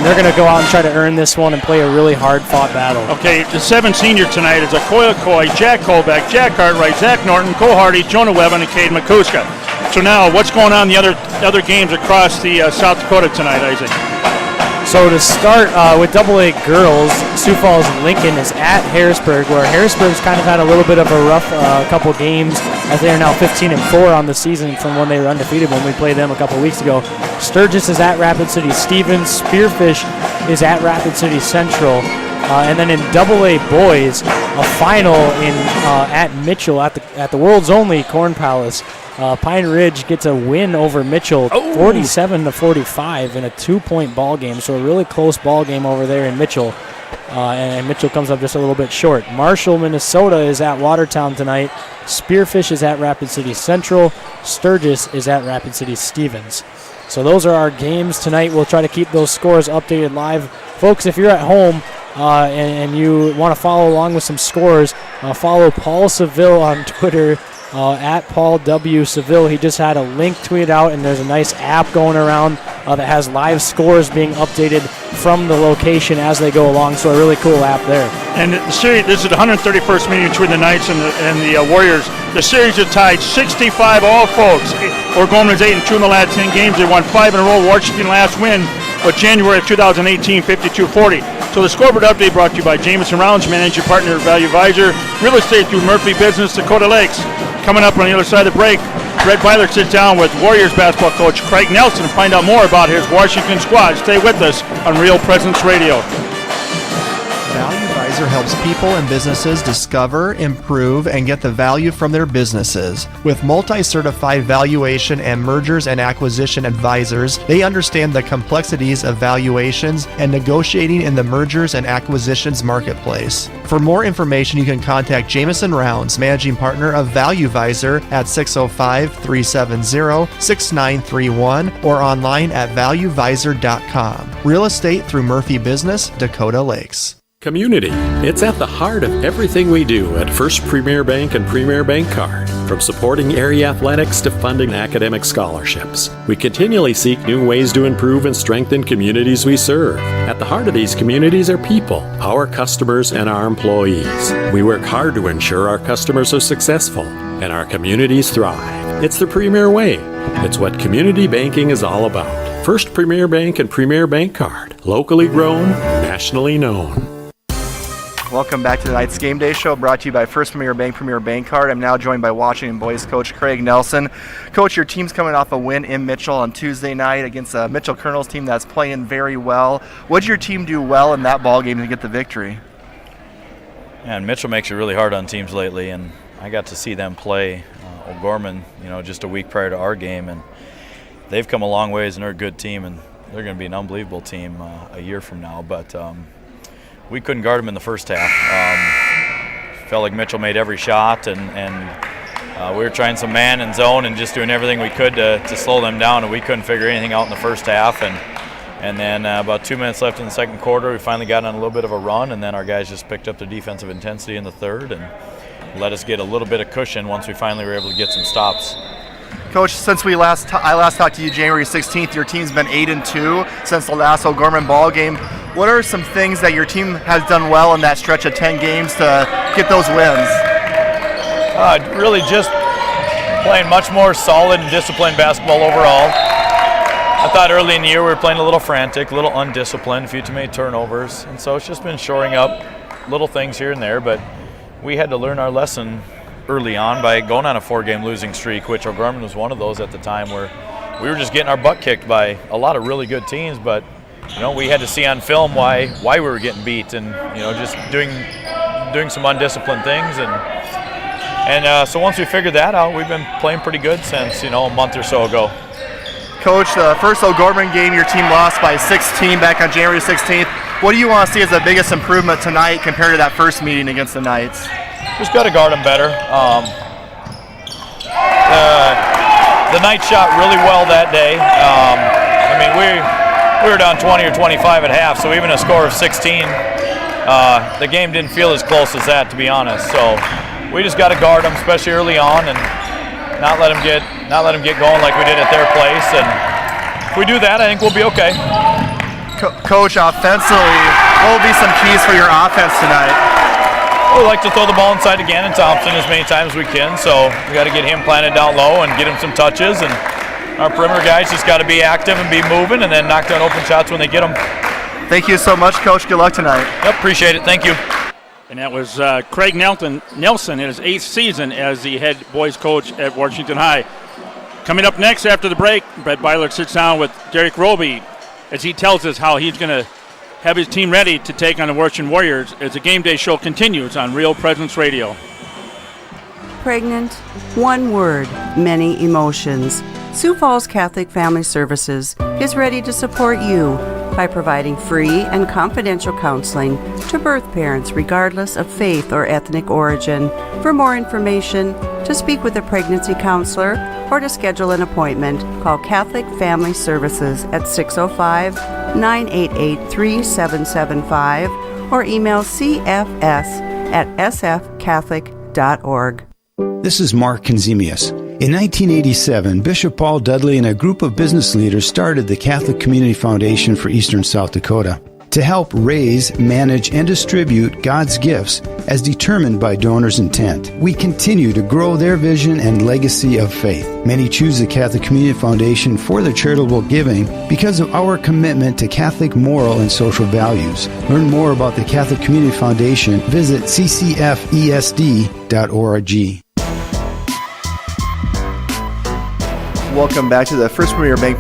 they're going to go out and try to earn this one and play a really hard-fought battle. Okay, the 7 senior tonight is Akoya Coy, Jack Colbeck, Jack Cartwright, Zach Norton, Cole Hardy, Jonah Webb, and Cade McCuska. So now, what's going on in the other games across the South Dakota tonight, Isaac? So to start with AA girls, Sioux Falls Lincoln is at Harrisburg, where Harrisburg's kind of had a little bit of a rough couple games, as they are now 15-4 on the season from when they were undefeated when we played them a couple weeks ago. Sturgis is at Rapid City Stevens. Spearfish is at Rapid City Central. And then in AA boys, a final at Mitchell at the world's only Corn Palace. Pine Ridge gets a win over Mitchell, 47-45 in a 2-point ball game. So a really close ball game over there in Mitchell. And Mitchell comes up just a little bit short. Marshall, Minnesota is at Watertown tonight. Spearfish is at Rapid City Central. Sturgis is at Rapid City Stevens. So those are our games tonight. We'll try to keep those scores updated live. Folks, if you're at home and you want to follow along with some scores, follow Paul Seville on Twitter. At Paul W. Seville. He just had a link tweeted out, and there's a nice app going around that has live scores being updated from the location as they go along, so a really cool app there. And the series, this is the 131st meeting between the Knights and the Warriors. The series is tied 65 all, folks. O'Gorman is 8-2 in the last 10 games. They won 5 in a row. Washington last win was January of 2018, 52-40. So the scoreboard update brought to you by Jameson Rounds, managing partner Value Advisor, real estate through Murphy Business, Dakota Lakes. Coming up on the other side of the break, Brett Byler sits down with Warriors basketball coach Craig Nelson to find out more about his Washington squad. Stay with us on Real Presence Radio. Value Advisor helps people and businesses discover, improve, and get the value from their businesses. With multi-certified valuation and mergers and acquisition advisors, they understand the complexities of valuations and negotiating in the mergers and acquisitions marketplace. For more information, you can contact Jameson Rounds, managing partner of Value Advisor at 605-370-6931 or online at valuevisor.com. Real estate through Murphy Business, Dakota Lakes. Community. It's at the heart of everything we do at First Premier Bank and Premier Bank Card. From supporting area athletics to funding academic scholarships, we continually seek new ways to improve and strengthen communities we serve. At the heart of these communities are people, our customers, and our employees. We work hard to ensure our customers are successful and our communities thrive. It's the Premier way. It's what community banking is all about. First Premier Bank and Premier Bank Card. Locally grown, nationally known. Welcome back to tonight's Game Day Show, brought to you by First Premier Bank Card. I'm now joined by Washington boys coach Craig Nelson. Coach, your team's coming off a win in Mitchell on Tuesday night against a Mitchell Colonels team that's playing very well. What did your team do well in that ball game to get the victory? Yeah, and Mitchell makes it really hard on teams lately, and I got to see them play O'Gorman, just a week prior to our game, and they've come a long ways, and they're a good team, and they're going to be an unbelievable team a year from now. But we couldn't guard them in the first half. Felt like Mitchell made every shot, and we were trying some man and zone and just doing everything we could to slow them down, and we couldn't figure anything out in the first half. And then about 2 minutes left in the second quarter, we finally got on a little bit of a run, and then our guys just picked up their defensive intensity in the third and let us get a little bit of cushion once we finally were able to get some stops. Coach, since I last talked to you January 16th, your team's been 8-2 since the last O'Gorman ball game. What are some things that your team has done well in that stretch of 10 games to get those wins? Really just playing much more solid and disciplined basketball overall. I thought early in the year we were playing a little frantic, a little undisciplined, a few too many turnovers, and so it's just been shoring up little things here and there, but we had to learn our lesson early on by going on a 4-game losing streak, which O'Gorman was one of those at the time, where we were just getting our butt kicked by a lot of really good teams, but we had to see on film why we were getting beat, and just doing some undisciplined things, and so once we figured that out, we've been playing pretty good since a month or so ago. Coach, the first O'Gorman game your team lost by 16 back on January 16th. What do you want to see as the biggest improvement tonight compared to that first meeting against the Knights? Just got to guard them better. The Knights shot really well that day. We were down 20 or 25 at half, so even a score of 16, the game didn't feel as close as that, to be honest. So we just got to guard them, especially early on, and not let them get going like we did at their place. And if we do that, I think we'll be okay. Coach, offensively, what will be some keys for your offense tonight? We like to throw the ball inside again and Thompson as many times as we can, so we got to get him planted down low and get him some touches, and our perimeter guys just got to be active and be moving and then knock down open shots when they get them. Thank you so much, Coach. Good luck tonight. Yep, appreciate it. Thank you. And that was Craig Nelson in his 8th season as the head boys coach at Washington High. Coming up next after the break, Brett Byler sits down with Derek Roby as he tells us how he's going to have his team ready to take on the Washington Warriors as the game day show continues on Real Presence Radio. Pregnant, one word, many emotions. Sioux Falls Catholic Family Services is ready to support you by providing free and confidential counseling to birth parents regardless of faith or ethnic origin. For more information, to speak with a pregnancy counselor, or to schedule an appointment, call Catholic Family Services at 605-988-3775 or email cfs@sfcatholic.org. This is Mark Konzemius. In 1987, Bishop Paul Dudley and a group of business leaders started the Catholic Community Foundation for Eastern South Dakota to help raise, manage, and distribute God's gifts as determined by donors' intent. We continue to grow their vision and legacy of faith. Many choose the Catholic Community Foundation for their charitable giving because of our commitment to Catholic moral and social values. Learn more about the Catholic Community Foundation. Visit ccfesd.org. Welcome back to the First Premier Bank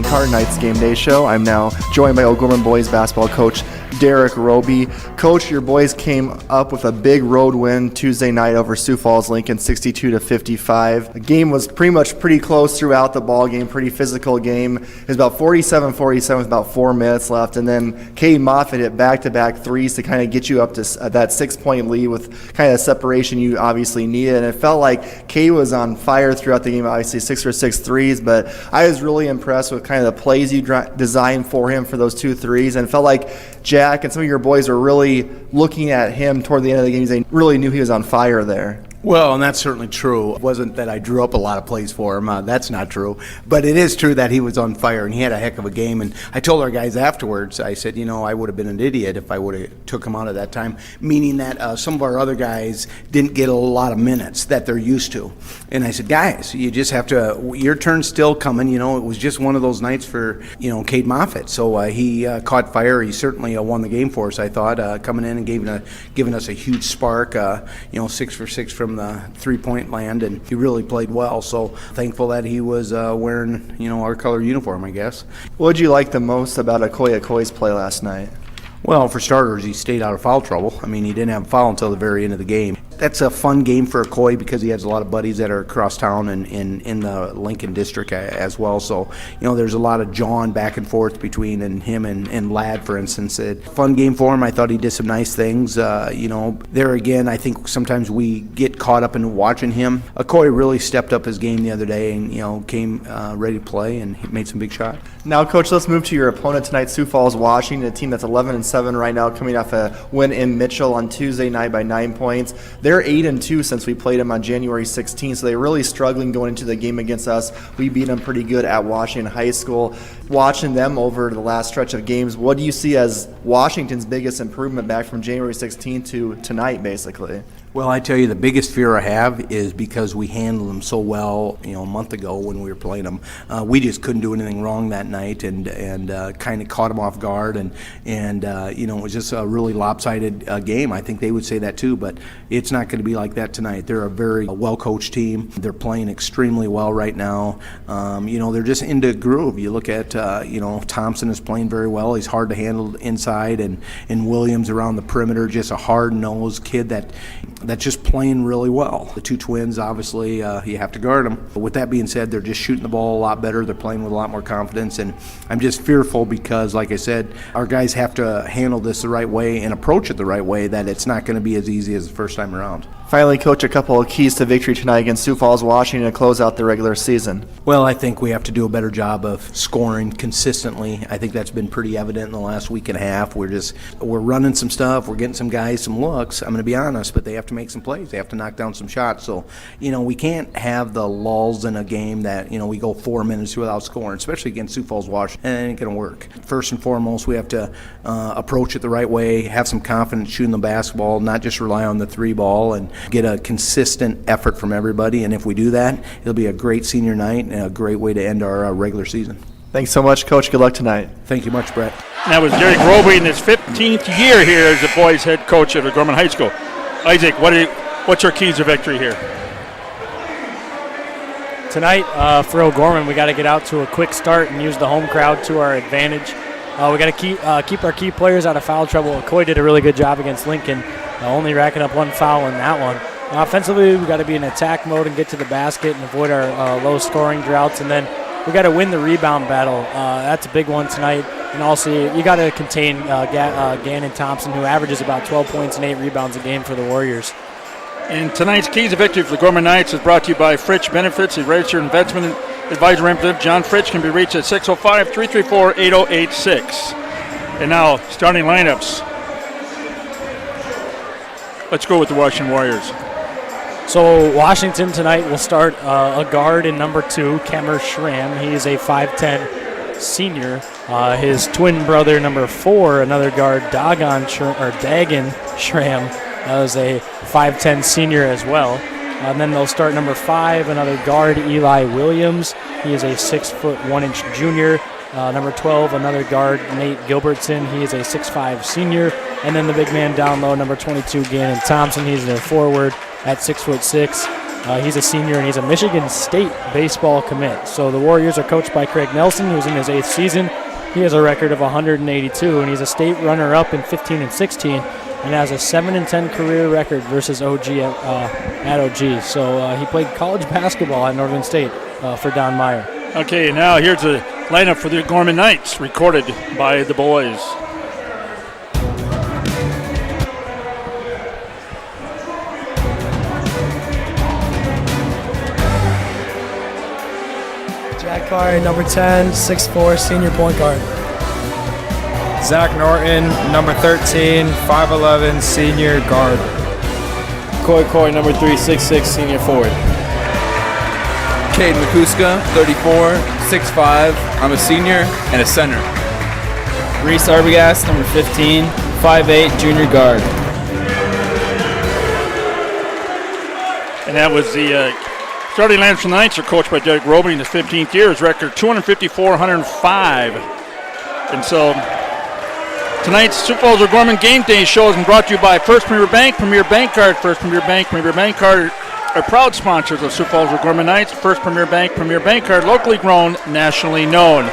Card Nights Game Day Show. I'm now joined by O'Gorman boys basketball coach Derek Roby. Coach, your boys came up with a big road win Tuesday night over Sioux Falls Lincoln, 62-55. The game was pretty close throughout the ball game, pretty physical game. It was about 47-47 with about 4 minutes left, and then Cade Moffitt hit back-to-back threes to kind of get you up to that 6-point lead with kind of the separation you obviously needed. And it felt like Cade was on fire throughout the game, obviously 6 for 6 threes, but I was really impressed with kind of the plays you designed for him for those 2 threes, and it felt like Jack and some of your boys were really looking at him toward the end of the game. They really knew he was on fire there. Well, and that's certainly true. It wasn't that I drew up a lot of plays for him. That's not true. But it is true that he was on fire, and he had a heck of a game. And I told our guys afterwards, I said, I would have been an idiot if I would have took him out at that time, meaning that some of our other guys didn't get a lot of minutes that they're used to. And I said, guys, you just have to, your turn's still coming. It was just one of those nights for, Cade Moffitt. So he caught fire. He certainly won the game for us, I thought, coming in and giving us a huge spark, 6 for 6 from the 3-point land, and he really played well. So thankful that he was wearing, our color uniform, I guess. What did you like the most about Okoye's play last night? Well, for starters, he stayed out of foul trouble. He didn't have a foul until the very end of the game. That's a fun game for Coy because he has a lot of buddies that are across town and in the Lincoln district as well. So, there's a lot of jawing back and forth between him and Ladd, for instance. Fun game for him. I thought he did some nice things. There again, I think sometimes we get caught up in watching him. Coy really stepped up his game the other day and, came ready to play and he made some big shots. Now, Coach, let's move to your opponent tonight, Sioux Falls, Washington, a team that's 11-7 right now, coming off a win in Mitchell on Tuesday night by 9 points. They're 8-2 since we played them on January 16th, so they're really struggling going into the game against us. We beat them pretty good at Washington High School. Watching them over the last stretch of games, what do you see as Washington's biggest improvement back from January 16th to tonight, basically? Well, I tell you, the biggest fear I have is because we handled them so well, a month ago when we were playing them. We just couldn't do anything wrong that night and kind of caught them off guard. And it was just a really lopsided game. I think they would say that too, but it's not going to be like that tonight. They're a very well-coached team. They're playing extremely well right now. They're just into groove. You look at, Thompson is playing very well. He's hard to handle inside, and Williams around the perimeter, just a hard-nosed kid that's just playing really well. The two twins, obviously, you have to guard them. But with that being said, they're just shooting the ball a lot better. They're playing with a lot more confidence, and I'm just fearful because, like I said, our guys have to handle this the right way and approach it the right way, that it's not going to be as easy as the first time around. Finally, Coach, a couple of keys to victory tonight against Sioux Falls, Washington to close out the regular season. Well, I think we have to do a better job of scoring consistently. I think that's been pretty evident in the last week and a half. We're running some stuff. We're getting some guys some looks. I'm going to be honest, but they have to make some plays. They have to knock down some shots. So, we can't have the lulls in a game that, we go 4 minutes without scoring, especially against Sioux Falls, Washington. And it ain't going to work. First and foremost, we have to approach it the right way, have some confidence shooting the basketball, not just rely on the three ball, and get a consistent effort from everybody. And if we do that, it'll be a great senior night and a great way to end our regular season. Thanks so much, Coach. Good luck tonight. Thank you much, Brett. That was Derek Roby in his 15th year here as the boys' head coach at O'Gorman High School. Isaac, what's your keys to victory here? Tonight, for O'Gorman, we got to get out to a quick start and use the home crowd to our advantage. We got to keep our key players out of foul trouble. Coy did a really good job against Lincoln, only racking up one foul in that one. Offensively, we got to be in attack mode and get to the basket and avoid our low scoring droughts. And then we got to win the rebound battle. That's a big one tonight. And also, you got to contain Gannon Thompson, who averages about 12 points and 8 rebounds a game for the Warriors. And tonight's keys to victory for the Gorman Knights is brought to you by Fritsch Benefits, a registered investment advisor representative. John Fritsch can be reached at 605-334-8086. And now, starting lineups. Let's go with the Washington Warriors. So Washington tonight will start a guard in number 2, Kemmer Schramm. He is a 5'10 senior. His twin brother, number 4, another guard, Dagan Schramm, is a 5'10 senior as well. And then they'll start number 5, another guard, Eli Williams. He is a 6'1" junior. Number 12, another guard, Nate Gilbertson. He is a 6'5 senior. And then the big man down low, number 22, Gannon Thompson. He's their forward at 6'6". He's a senior, and he's a Michigan State baseball commit. So the Warriors are coached by Craig Nelson, who's in his 8th season. He has a record of 182, and he's a state runner-up in 15 and 16, and has a 7-10 career record versus OG at OG. So he played college basketball at Northern State for Don Meyer. Okay, now here's the lineup for the Gorman Knights, recorded by the boys. Jack Carr, number 10, 6'4", senior point guard. Zach Norton, number 13, 5'11", senior guard. Coy, number 3, 6'6", senior forward. Cade McCuska, 34, 6'5", I'm a senior and a center. Reese Arbogast, number 15, 5'8", junior guard. And that was the starting lineup for the Knights are coached by Derek Roby in his 15th year. His record 254, 105. And so tonight's Sioux Falls O'Gorman Game Day show has been brought to you by First Premier Bank, Premier Bank Card. First Premier Bank Card are proud sponsors of Sioux Falls O'Gorman Knights. First Premier Bank Card, locally grown, nationally known.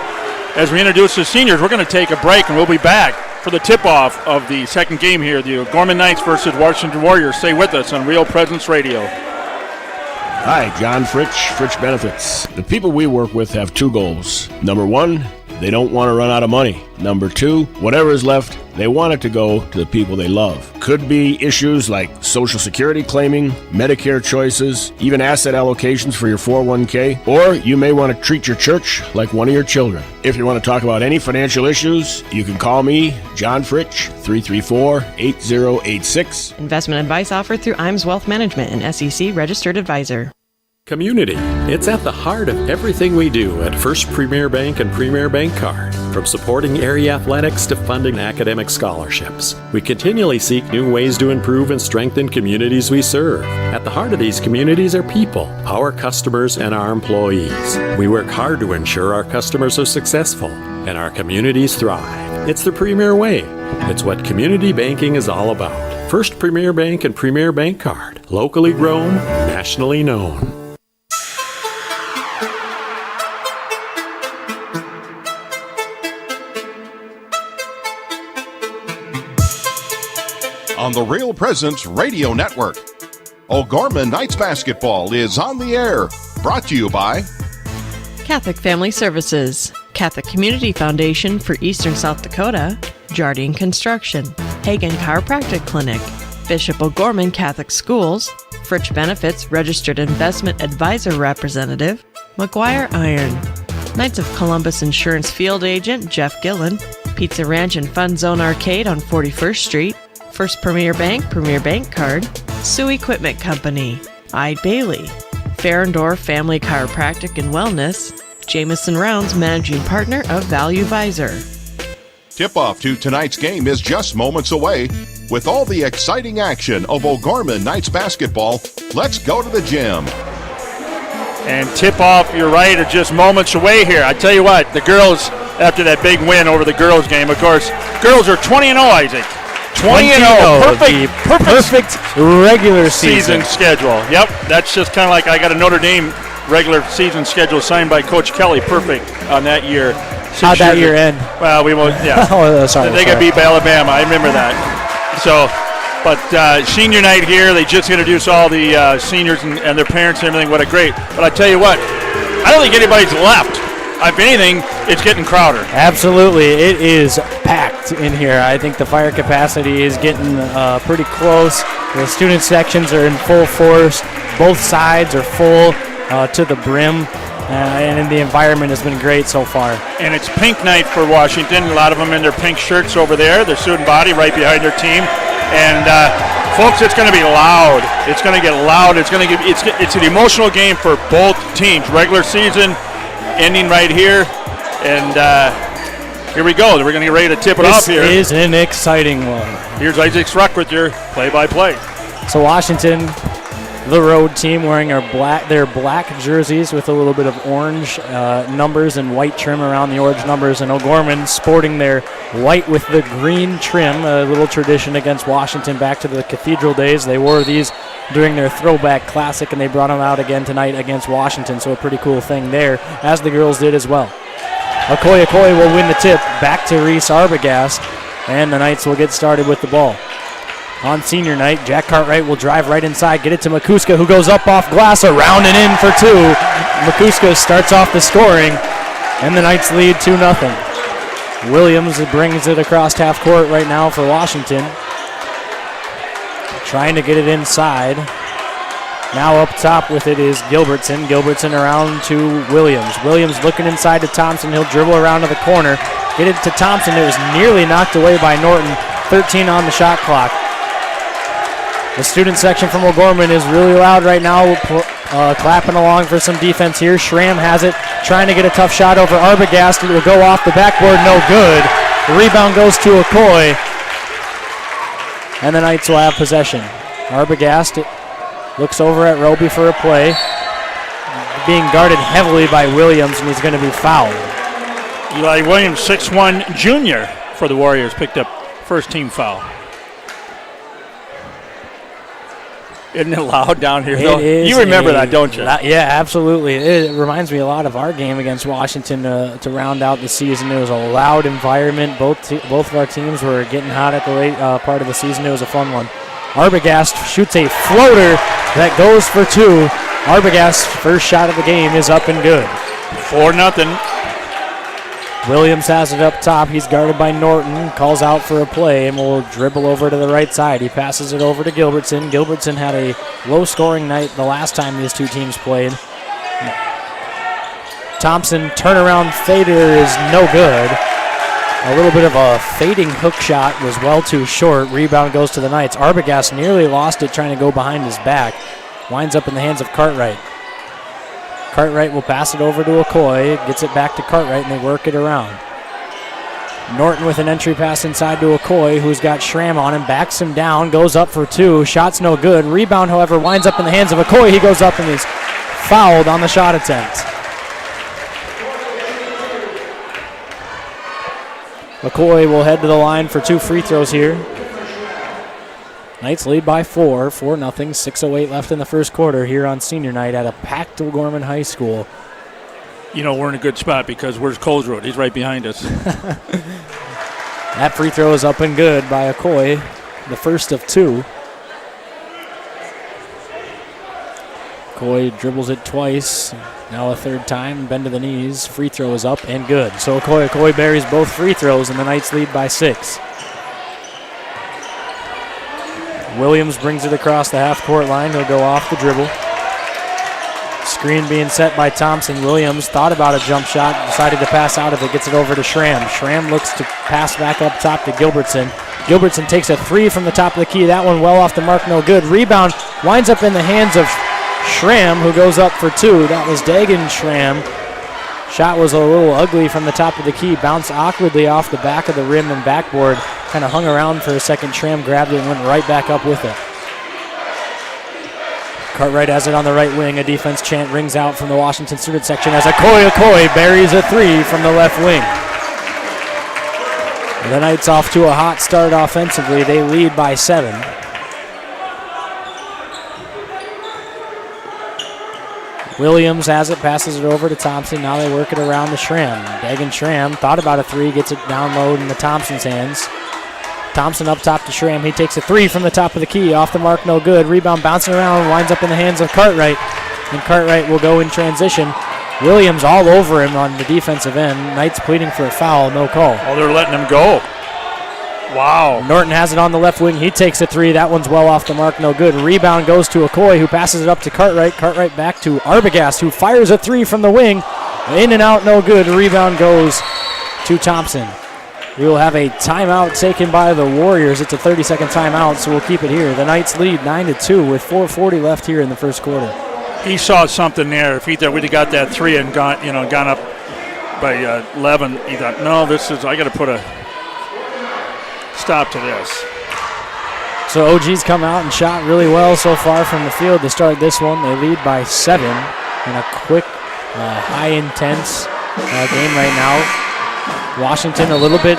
As we introduce the seniors, we're going to take a break, and we'll be back for the tip-off of the second game here, the O'Gorman Knights versus Washington Warriors. Stay with us on Real Presence Radio. Hi, John Fritch Benefits. The people we work with have two goals. Number one, they don't want to run out of money. Number two, whatever is left, they want it to go to the people they love. Could be issues like Social Security claiming, Medicare choices, even asset allocations for your 401k, or you may want to treat your church like one of your children. If you want to talk about any financial issues, you can call me, John Fritch, 334-8086. Investment advice offered through IMS Wealth Management, an SEC registered advisor. Community. It's at the heart of everything we do at First Premier Bank and Premier Bank Card. From supporting area athletics to funding academic scholarships, we continually seek new ways to improve and strengthen communities we serve. At the heart of these communities are people, our customers, and our employees. We work hard to ensure our customers are successful and our communities thrive. It's the Premier way. It's what community banking is all about. First Premier Bank and Premier Bank Card. Locally grown, nationally known. On the Real Presence Radio Network, O'Gorman Knights Basketball is on the air. Brought to you by Catholic Family Services, Catholic Community Foundation for Eastern South Dakota, Jardine Construction, Hagen Chiropractic Clinic, Bishop O'Gorman Catholic Schools, Fritch Benefits Registered Investment Advisor Representative, McGuire Iron, Knights of Columbus Insurance Field Agent Jeff Gillen, Pizza Ranch and Fun Zone Arcade on 41st Street, First Premier Bank Card, Sioux Equipment Company, Ide Bailey, Farrendorf Family Chiropractic and Wellness, Jameson Rounds Managing Partner of Value Visor. Tip-off to tonight's game is just moments away. With all the exciting action of O'Gorman Knights Basketball, let's go to the gym. And tip-off, you're right, are just moments away here. I tell you what, the girls, after that big win over the girls game, of course, girls are 20-0, Isaac. 20-0, perfect regular season schedule. Yep, that's just kind of like I got a Notre Dame regular season schedule signed by Coach Kelly. Perfect on that year. How'd that year end? Well, we won't. Yeah, they got beat by Alabama. I remember that. So, but senior night here, they just introduced all the seniors and their parents and everything. What a great! But I tell you what, I don't think anybody's left. If anything, it's getting crowded. Absolutely. It is packed in here. I think the fire capacity is getting pretty close. The student sections are in full force. Both sides are full to the brim. And the environment has been great so far. And it's pink night for Washington. A lot of them in their pink shirts over there. Their student body right behind their team. And folks, it's going to be loud. It's going to get loud. It's an emotional game for both teams. Regular season ending right here, and here we go. We're going to get ready to tip it off here. This is an exciting one. Here's Isaac Struck with your play-by-play. So Washington, the road team, wearing their black jerseys with a little bit of orange numbers and white trim around the orange numbers, and O'Gorman sporting their white with the green trim, a little tradition against Washington back to the Cathedral days. They wore these during their throwback classic, and they brought them out again tonight against Washington, so a pretty cool thing there, as the girls did as well. Okoye will win the tip, back to Reese Arbogast, and the Knights will get started with the ball. On senior night, Jack Cartwright will drive right inside, get it to Makuska, who goes up off glass, around and in for two. Makuska starts off the scoring, and the Knights lead 2-0. Williams brings it across half court right now for Washington. Trying to get it inside. Now up top with it is Gilbertson. Gilbertson around to Williams. Williams looking inside to Thompson. He'll dribble around to the corner. Get it to Thompson. It was nearly knocked away by Norton. 13 on the shot clock. The student section from O'Gorman is really loud right now, clapping along for some defense here. Schramm has it, trying to get a tough shot over Arbogast. It will go off the backboard, no good. The rebound goes to Okoye. And the Knights will have possession. Arbogast looks over at Roby for a play. Being guarded heavily by Williams, and he's going to be fouled. Eli Williams, 6'1", junior for the Warriors, picked up first team foul. Isn't it loud down here, though? It is. You remember that, don't you? Yeah, absolutely. It reminds me a lot of our game against Washington to round out the season. It was a loud environment. Both of our teams were getting hot at the late part of the season. It was a fun one. Arbogast shoots a floater that goes for 2. Arbogast's first shot of the game is up and good. 4-0. Williams has it up top. He's guarded by Norton. Calls out for a play and will dribble over to the right side. He passes it over to Gilbertson. Gilbertson had a low-scoring night the last time these two teams played. Thompson turnaround fader is no good. A little bit of a fading hook shot was well too short. Rebound goes to the Knights. Arbogast nearly lost it trying to go behind his back. Winds up in the hands of Cartwright. Cartwright will pass it over to Okoye, gets it back to Cartwright, and they work it around. Norton with an entry pass inside to Okoye, who's got Schramm on him, backs him down, goes up for 2. Shot's no good. Rebound, however, winds up in the hands of Okoye. He goes up and is fouled on the shot attempt. Okoye will head to the line for 2 free throws here. Knights lead by 4, 4-0, 6:08 left in the first quarter here on senior night at a packed O'Gorman High School. You know, we're in a good spot because where's Colesroad? He's right behind us. That free throw is up and good by Okoye, the first of 2. Okoye dribbles it twice, now a third time, bend to the knees. Free throw is up and good. So Okoye buries both free throws, and the Knights lead by 6. Williams brings it across the half-court line. He'll go off the dribble. Screen being set by Thompson. Williams thought about a jump shot, decided to pass out of it, gets it over to Schramm. Schramm looks to pass back up top to Gilbertson. Gilbertson takes a 3 from the top of the key. That one well off the mark, no good. Rebound winds up in the hands of Schramm, who goes up for 2. That was Dagan Schramm. Shot was a little ugly from the top of the key. Bounced awkwardly off the back of the rim and backboard. Kind of hung around for a second. Schramm grabbed it and went right back up with it. Cartwright has it on the right wing. A defense chant rings out from the Washington student section as Okoye buries a 3 from the left wing. The Knights off to a hot start offensively. They lead by 7. Williams has it, passes it over to Thompson. Now they work it around to Schramm. Dagan Schramm thought about a 3, gets it down low into Thompson's hands. Thompson up top to Schramm. He takes a 3 from the top of the key. Off the mark, no good. Rebound bouncing around, winds up in the hands of Cartwright. And Cartwright will go in transition. Williams all over him on the defensive end. Knights pleading for a foul, no call. Oh, they're letting him go. Wow. Norton has it on the left wing. He takes a 3. That one's well off the mark, no good. Rebound goes to Okoye, who passes it up to Cartwright. Cartwright back to Arbogast, who fires a 3 from the wing. In and out, no good. Rebound goes to Thompson. We will have a timeout taken by the Warriors. It's a 30-second timeout, so we'll keep it here. The Knights lead 9-2 with 4:40 left here in the first quarter. He saw something there. If he thought we'd have got that 3 and gone up by 11, he thought, no, I got to put a stop to this. So OG's come out and shot really well so far from the field to start this one. They lead by 7 in a quick, high-intense game right now. Washington a little bit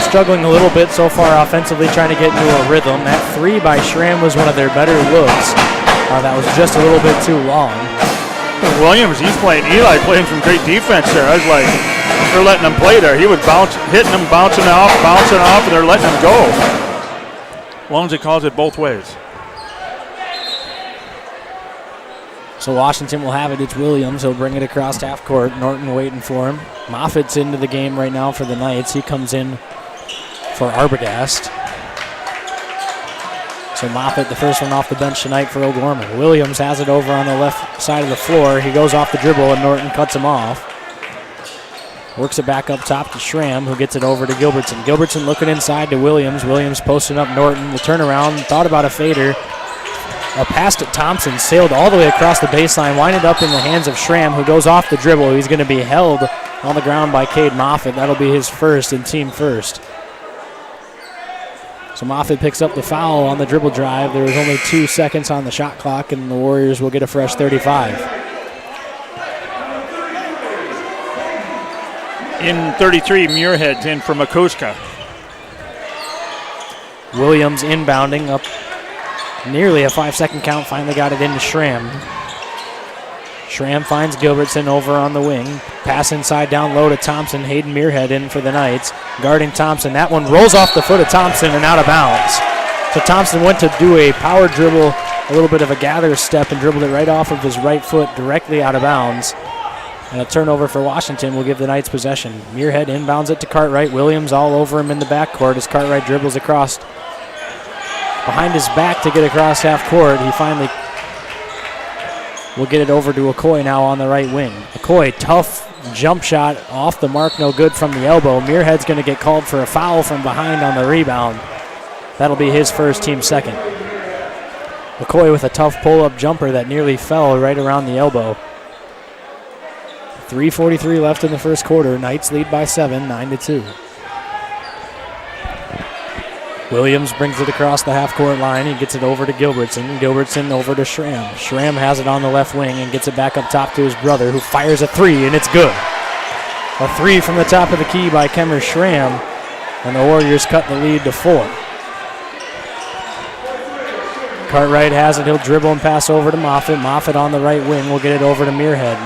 struggling a little bit so far offensively, trying to get into a rhythm. That 3 by Schramm was one of their better looks. That was just a little bit too long. Williams, Eli playing some great defense there. I was like, they're letting him play there. He was hitting him, bouncing off, and they're letting him go. As long as he calls it both ways. So Washington will have it. It's Williams. He'll bring it across half court. Norton waiting for him. Moffitt's into the game right now for the Knights. He comes in for Arbogast. So Moffitt, the first one off the bench tonight for O'Gorman. Williams has it over on the left side of the floor. He goes off the dribble, and Norton cuts him off. Works it back up top to Schramm, who gets it over to Gilbertson. Gilbertson looking inside to Williams. Williams posting up Norton. The turnaround, thought about a fader. A pass to Thompson, sailed all the way across the baseline, winded up in the hands of Schramm, who goes off the dribble. He's going to be held on the ground by Cade Moffitt. That'll be his first and team first. So Moffitt picks up the foul on the dribble drive. There was only 2 seconds on the shot clock, and the Warriors will get a fresh 35. In 33, Muirhead's in for Makuska. Williams inbounding up nearly a 5-second count, finally got it into Schramm. Schramm finds Gilbertson over on the wing. Pass inside down low to Thompson. Hayden Muirhead in for the Knights. Guarding Thompson. That one rolls off the foot of Thompson and out of bounds. So Thompson went to do a power dribble, a little bit of a gather step, and dribbled it right off of his right foot directly out of bounds. And a turnover for Washington will give the Knights possession. Muirhead inbounds it to Cartwright. Williams all over him in the backcourt as Cartwright dribbles across behind his back to get across half court. He finally will get it over to Okoye now on the right wing. Okoye, tough jump shot off the mark, no good from the elbow. Muirhead's going to get called for a foul from behind on the rebound. That'll be his first, team second. Okoye with a tough pull-up jumper that nearly fell right around the elbow. 3:43 left in the first quarter. Knights lead by 7, 9-2. Williams brings it across the half-court line. He gets it over to Gilbertson. Gilbertson over to Schramm. Schramm has it on the left wing and gets it back up top to his brother, who fires a three, and it's good. A three from the top of the key by Kemmer Schramm, and the Warriors cut the lead to 4. Cartwright has it. He'll dribble and pass over to Moffitt. Moffitt on the right wing will get it over to Muirhead.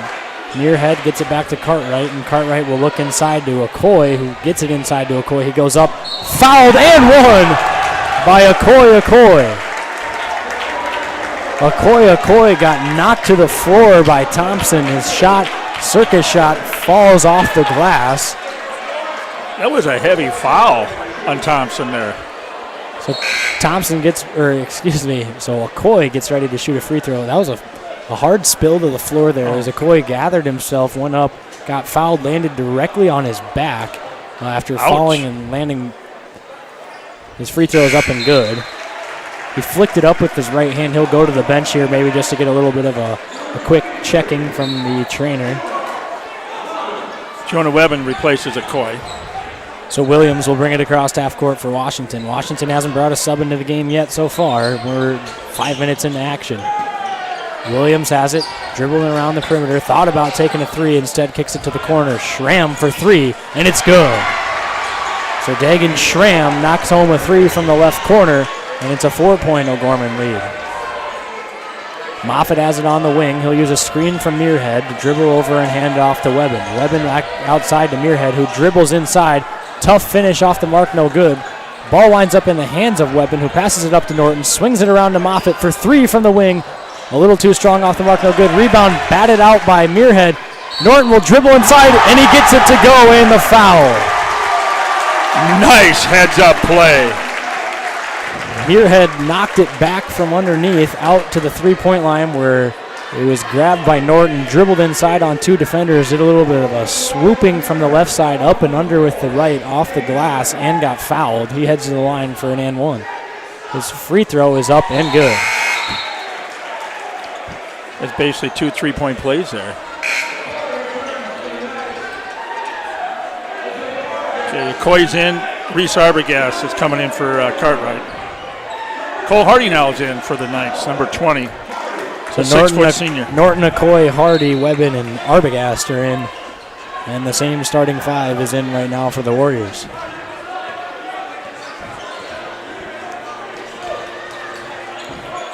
Muirhead gets it back to Cartwright, and Cartwright will look inside to Okoye, who gets it inside to Okoye. He goes up, fouled and won by Okoye. Okoye got knocked to the floor by Thompson. His shot, circus shot, falls off the glass. That was a heavy foul on Thompson there. So Okoye gets ready to shoot a free throw. That was a hard spill to the floor there as Okoye gathered himself, went up, got fouled, landed directly on his back after falling and landing. His free throw is up and good. He flicked it up with his right hand. He'll go to the bench here maybe just to get a little bit of a quick checking from the trainer. Jonah Webben replaces Okoye. So Williams will bring it across half court for Washington. Washington hasn't brought a sub into the game yet so far. We're 5 minutes into action. Williams has it, dribbling around the perimeter, thought about taking a three, instead kicks it to the corner. Schramm for three, and it's good. So Dagan Schramm knocks home a three from the left corner, and it's a 4-point O'Gorman lead. Moffitt has it on the wing. He'll use a screen from Muirhead to dribble over and hand it off to Webben. Webben outside to Muirhead, who dribbles inside. Tough finish off the mark, no good. Ball winds up in the hands of Webben, who passes it up to Norton, swings it around to Moffitt for three from the wing. A little too strong off the mark, no good. Rebound batted out by Muirhead. Norton will dribble inside, and he gets it to go, and the foul. Nice heads-up play. Muirhead knocked it back from underneath out to the three-point line where it was grabbed by Norton, dribbled inside on two defenders, did a little bit of a swooping from the left side up and under with the right off the glass, and got fouled. He heads to the line for an and one. His free throw is up and good. That's basically 2 3-point plays there. Okay, Okoye's in. Reese Arbogast is coming in for Cartwright. Cole Hardy now is in for the Knights, number 20. So 6-foot senior. Norton, Okoye, Hardy, Webben, and Arbogast are in. And the same starting five is in right now for the Warriors.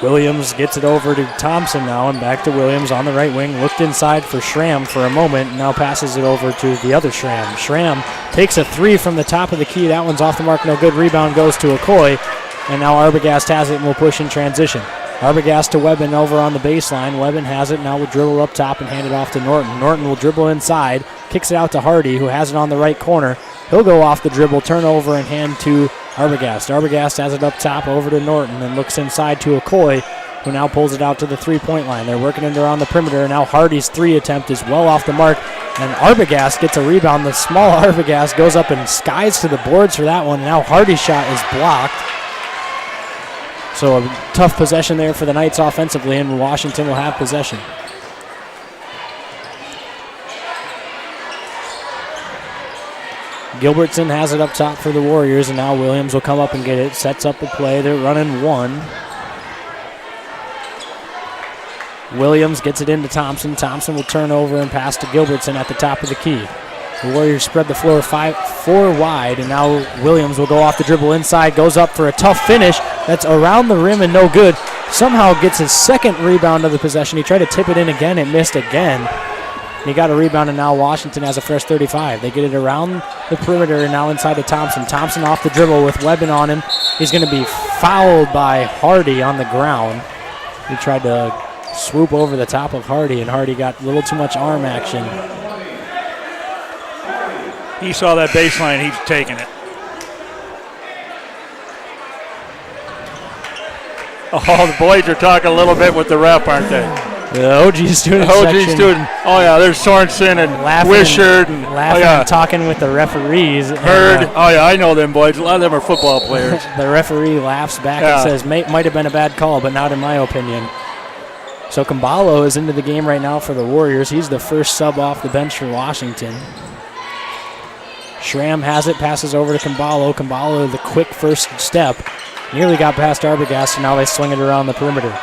Williams gets it over to Thompson now, and back to Williams on the right wing. Looked inside for Schramm for a moment, and now passes it over to the other Schramm. Schramm takes a three from the top of the key. That one's off the mark, no good. Rebound goes to Okoye, and now Arbogast has it and will push in transition. Arbogast to Webben over on the baseline. Webben has it, now will dribble up top and hand it off to Norton. Norton will dribble inside, kicks it out to Hardy, who has it on the right corner. He'll go off the dribble, turn over, and hand to Arbogast. Arbogast has it up top over to Norton and looks inside to Okoye, who now pulls it out to the three-point line. They're working it around the perimeter, and now Hardy's three attempt is well off the mark, and Arbogast gets a rebound. The small Arbogast goes up and skies to the boards for that one. Now Hardy's shot is blocked. So a tough possession there for the Knights offensively, and Washington will have possession. Gilbertson has it up top for the Warriors, and now Williams will come up and get it. Sets up a play. They're running one. Williams gets it into Thompson. Thompson will turn over and pass to Gilbertson at the top of the key. The Warriors spread the floor 4 wide, and now Williams will go off the dribble inside, goes up for a tough finish. That's around the rim and no good. somehow gets his second rebound of the possession. He tried to tip it in again. It missed again. And he got a rebound, and now Washington has a fresh 35. They get it around the perimeter and now inside to Thompson. Thompson off the dribble with Webben on him. He's going to be fouled by Hardy on the ground. He tried to swoop over the top of Hardy, and Hardy got a little too much arm action. He saw that baseline. He's taking it. Oh, the boys are talking a little bit with the ref, aren't they? The OG student student. Oh, yeah, there's Sorensen and Wishart. And laughing and talking with the referees. Hurd. Oh, yeah, I know them boys. A lot of them are football players. The referee laughs back and says, might have been a bad call, but not in my opinion. So Kumbalo is into the game right now for the Warriors. He's the first sub off the bench for Washington. Schramm has it, passes over to Kumbalo. Kumbalo, the quick first step. Nearly got past Arbogast, and now they swing it around the perimeter.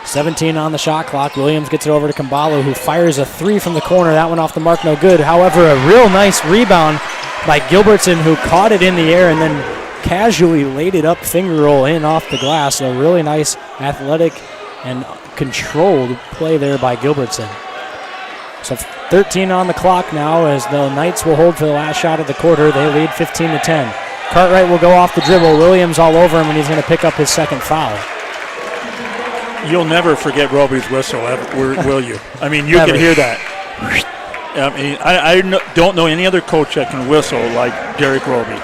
17 on the shot clock. Williams gets it over to Kumbalo, who fires a three from the corner. That one off the mark, no good. However, a real nice rebound by Gilbertson, who caught it in the air and then casually laid it up, finger roll in off the glass. A really nice athletic and controlled play there by Gilbertson. So 13 on the clock now as the Knights will hold for the last shot of the quarter. They lead 15-10. Cartwright will go off the dribble. Williams all over him, and he's going to pick up his second foul. You'll never forget Roby's whistle, will you? I mean, you can hear that. I mean, I don't know any other coach that can whistle like Derek Roby.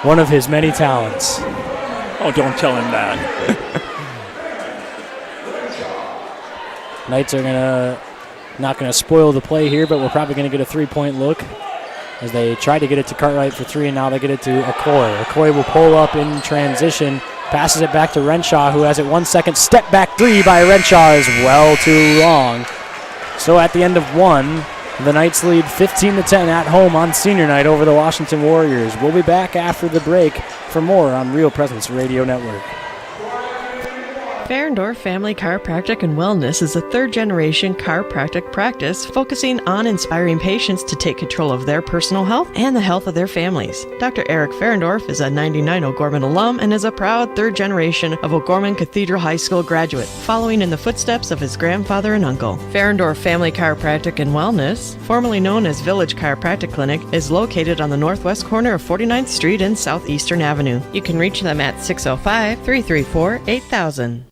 One of his many talents. Oh, don't tell him that. Knights are not going to spoil the play here, but we're probably going to get a three-point look as they try to get it to Cartwright for three, and now they get it to Okoye. Okoye will pull up in transition, passes it back to Renshaw, who has it 1 second. Step back three by Renshaw is well too long. So at the end of one, the Knights lead 15-10 at home on senior night over the Washington Warriors. We'll be back after the break for more on Real Presence Radio Network. Ferendorf Family Chiropractic and Wellness is a third-generation chiropractic practice focusing on inspiring patients to take control of their personal health and the health of their families. Dr. Eric Ferendorf is a 99 O'Gorman alum and is a proud third generation of O'Gorman Cathedral High School graduate, following in the footsteps of his grandfather and uncle. Ferendorf Family Chiropractic and Wellness, formerly known as Village Chiropractic Clinic, is located on the northwest corner of 49th Street and Southeastern Avenue. You can reach them at 605-334-8000.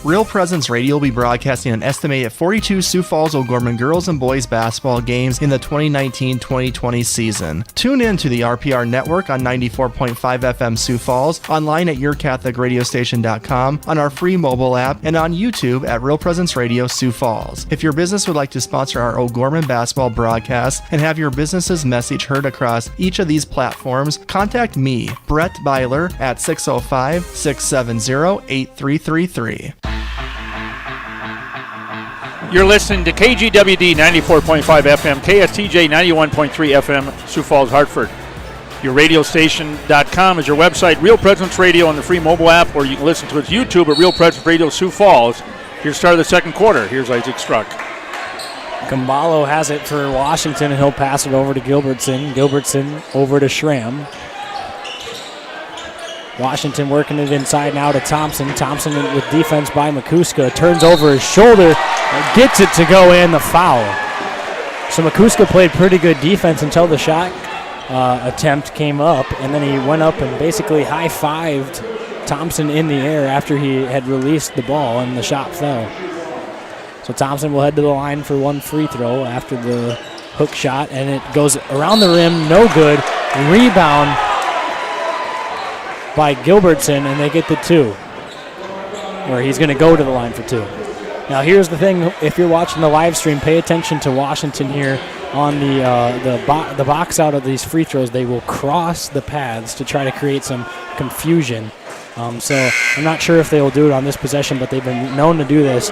Real Presence Radio will be broadcasting an estimated 42 Sioux Falls O'Gorman girls and boys basketball games in the 2019-2020 season. Tune in to the RPR network on 94.5 FM Sioux Falls, online at yourcatholicradiostation.com, on our free mobile app, and on YouTube at Real Presence Radio Sioux Falls. If your business would like to sponsor our O'Gorman basketball broadcast and have your business's message heard across each of these platforms, contact me, Brett Byler, at 605-670-8333. You're listening to KGWD 94.5 FM, KSTJ 91.3 FM, Sioux Falls, Hartford. Your radiostation.com is your website, Real Presence Radio on the free mobile app, or you can listen to its YouTube at Real Presence Radio Sioux Falls. Here's the start of the second quarter. Here's Isaac Struck. Kumbalo has it for Washington, and he'll pass it over to Gilbertson. Gilbertson over to Schramm. Washington working it inside now to Thompson. Thompson with defense by Makuska. Turns over his shoulder and gets it to go in, the foul. So Makuska played pretty good defense until the shot attempt came up, and then he went up and basically high-fived Thompson in the air after he had released the ball, and the shot fell. So Thompson will head to the line for one free throw after the hook shot, and it goes around the rim, no good. Rebound by Gilbertson, and they get the two, or he's going to go to the line for two. Now here's the thing, if you're watching the live stream, pay attention to Washington here on the box out of these free throws. They will cross the paths to try to create some confusion. So I'm not sure if they will do it on this possession, but they've been known to do this.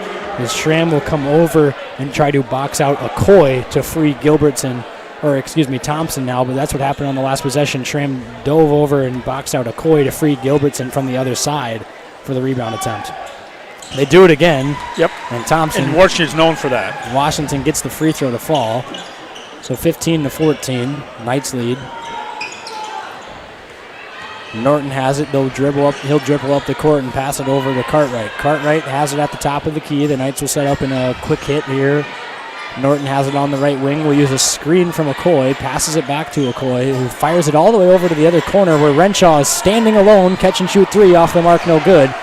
Schramm will come over and try to box out Okoye to free Gilbertson, or excuse me, Thompson now, but that's what happened on the last possession. Schramm dove over and boxed out Okoye to free Gilbertson from the other side for the rebound attempt. They do it again. Yep. And Thompson. And Washington's known for that. Washington gets the free throw to fall. So 15-14, Knights lead. Norton has it. He'll dribble up the court and pass it over to Cartwright. Cartwright has it at the top of the key. The Knights will set up in a quick hit here. Norton has it on the right wing. Will use a screen from McCoy. Passes it back to McCoy, who fires it all the way over to the other corner where Renshaw is standing alone. Catch and shoot three off the mark, no good.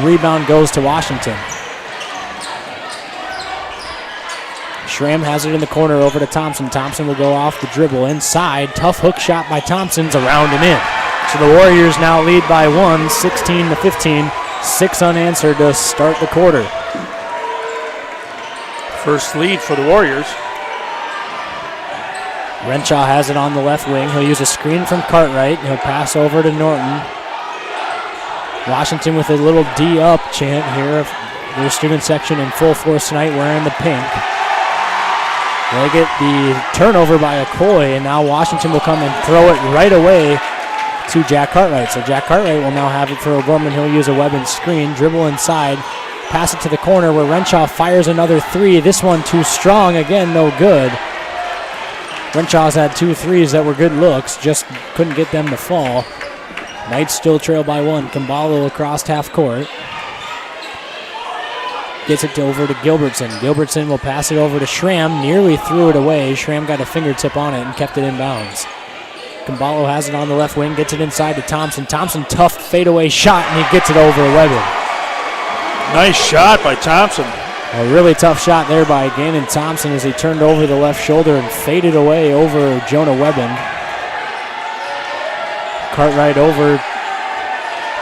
Rebound goes to Washington. Schramm has it in the corner over to Thompson. Thompson will go off the dribble inside. Tough hook shot by Thompson's around and in. So the Warriors now lead by 1, 16-15. 6 unanswered to start the quarter. First lead for the Warriors. Renshaw has it on the left wing. He'll use a screen from Cartwright. He'll pass over to Norton. Washington with a little D up chant here. Their student section in full force tonight wearing the pink. They get the turnover by Okoye, and now Washington will come and throw it right away to Jack Cartwright. So Jack Cartwright will now have it for O'Gorman. He'll use a Webbins screen, dribble inside, pass it to the corner where Renshaw fires another three. This one too strong, again, no good. Renshaw's had 2 threes that were good looks, just couldn't get them to fall. Knights still trail by 1. Kambalo across half court. Gets it over to Gilbertson. Gilbertson will pass it over to Schramm. Nearly threw it away. Schramm got a fingertip on it and kept it in bounds. Kambalo has it on the left wing. Gets it inside to Thompson. Thompson, tough fadeaway shot, and he gets it over Webbin. Nice shot by Thompson. A really tough shot there by Gannon Thompson as he turned over the left shoulder and faded away over Jonah Webbin. Cartwright over.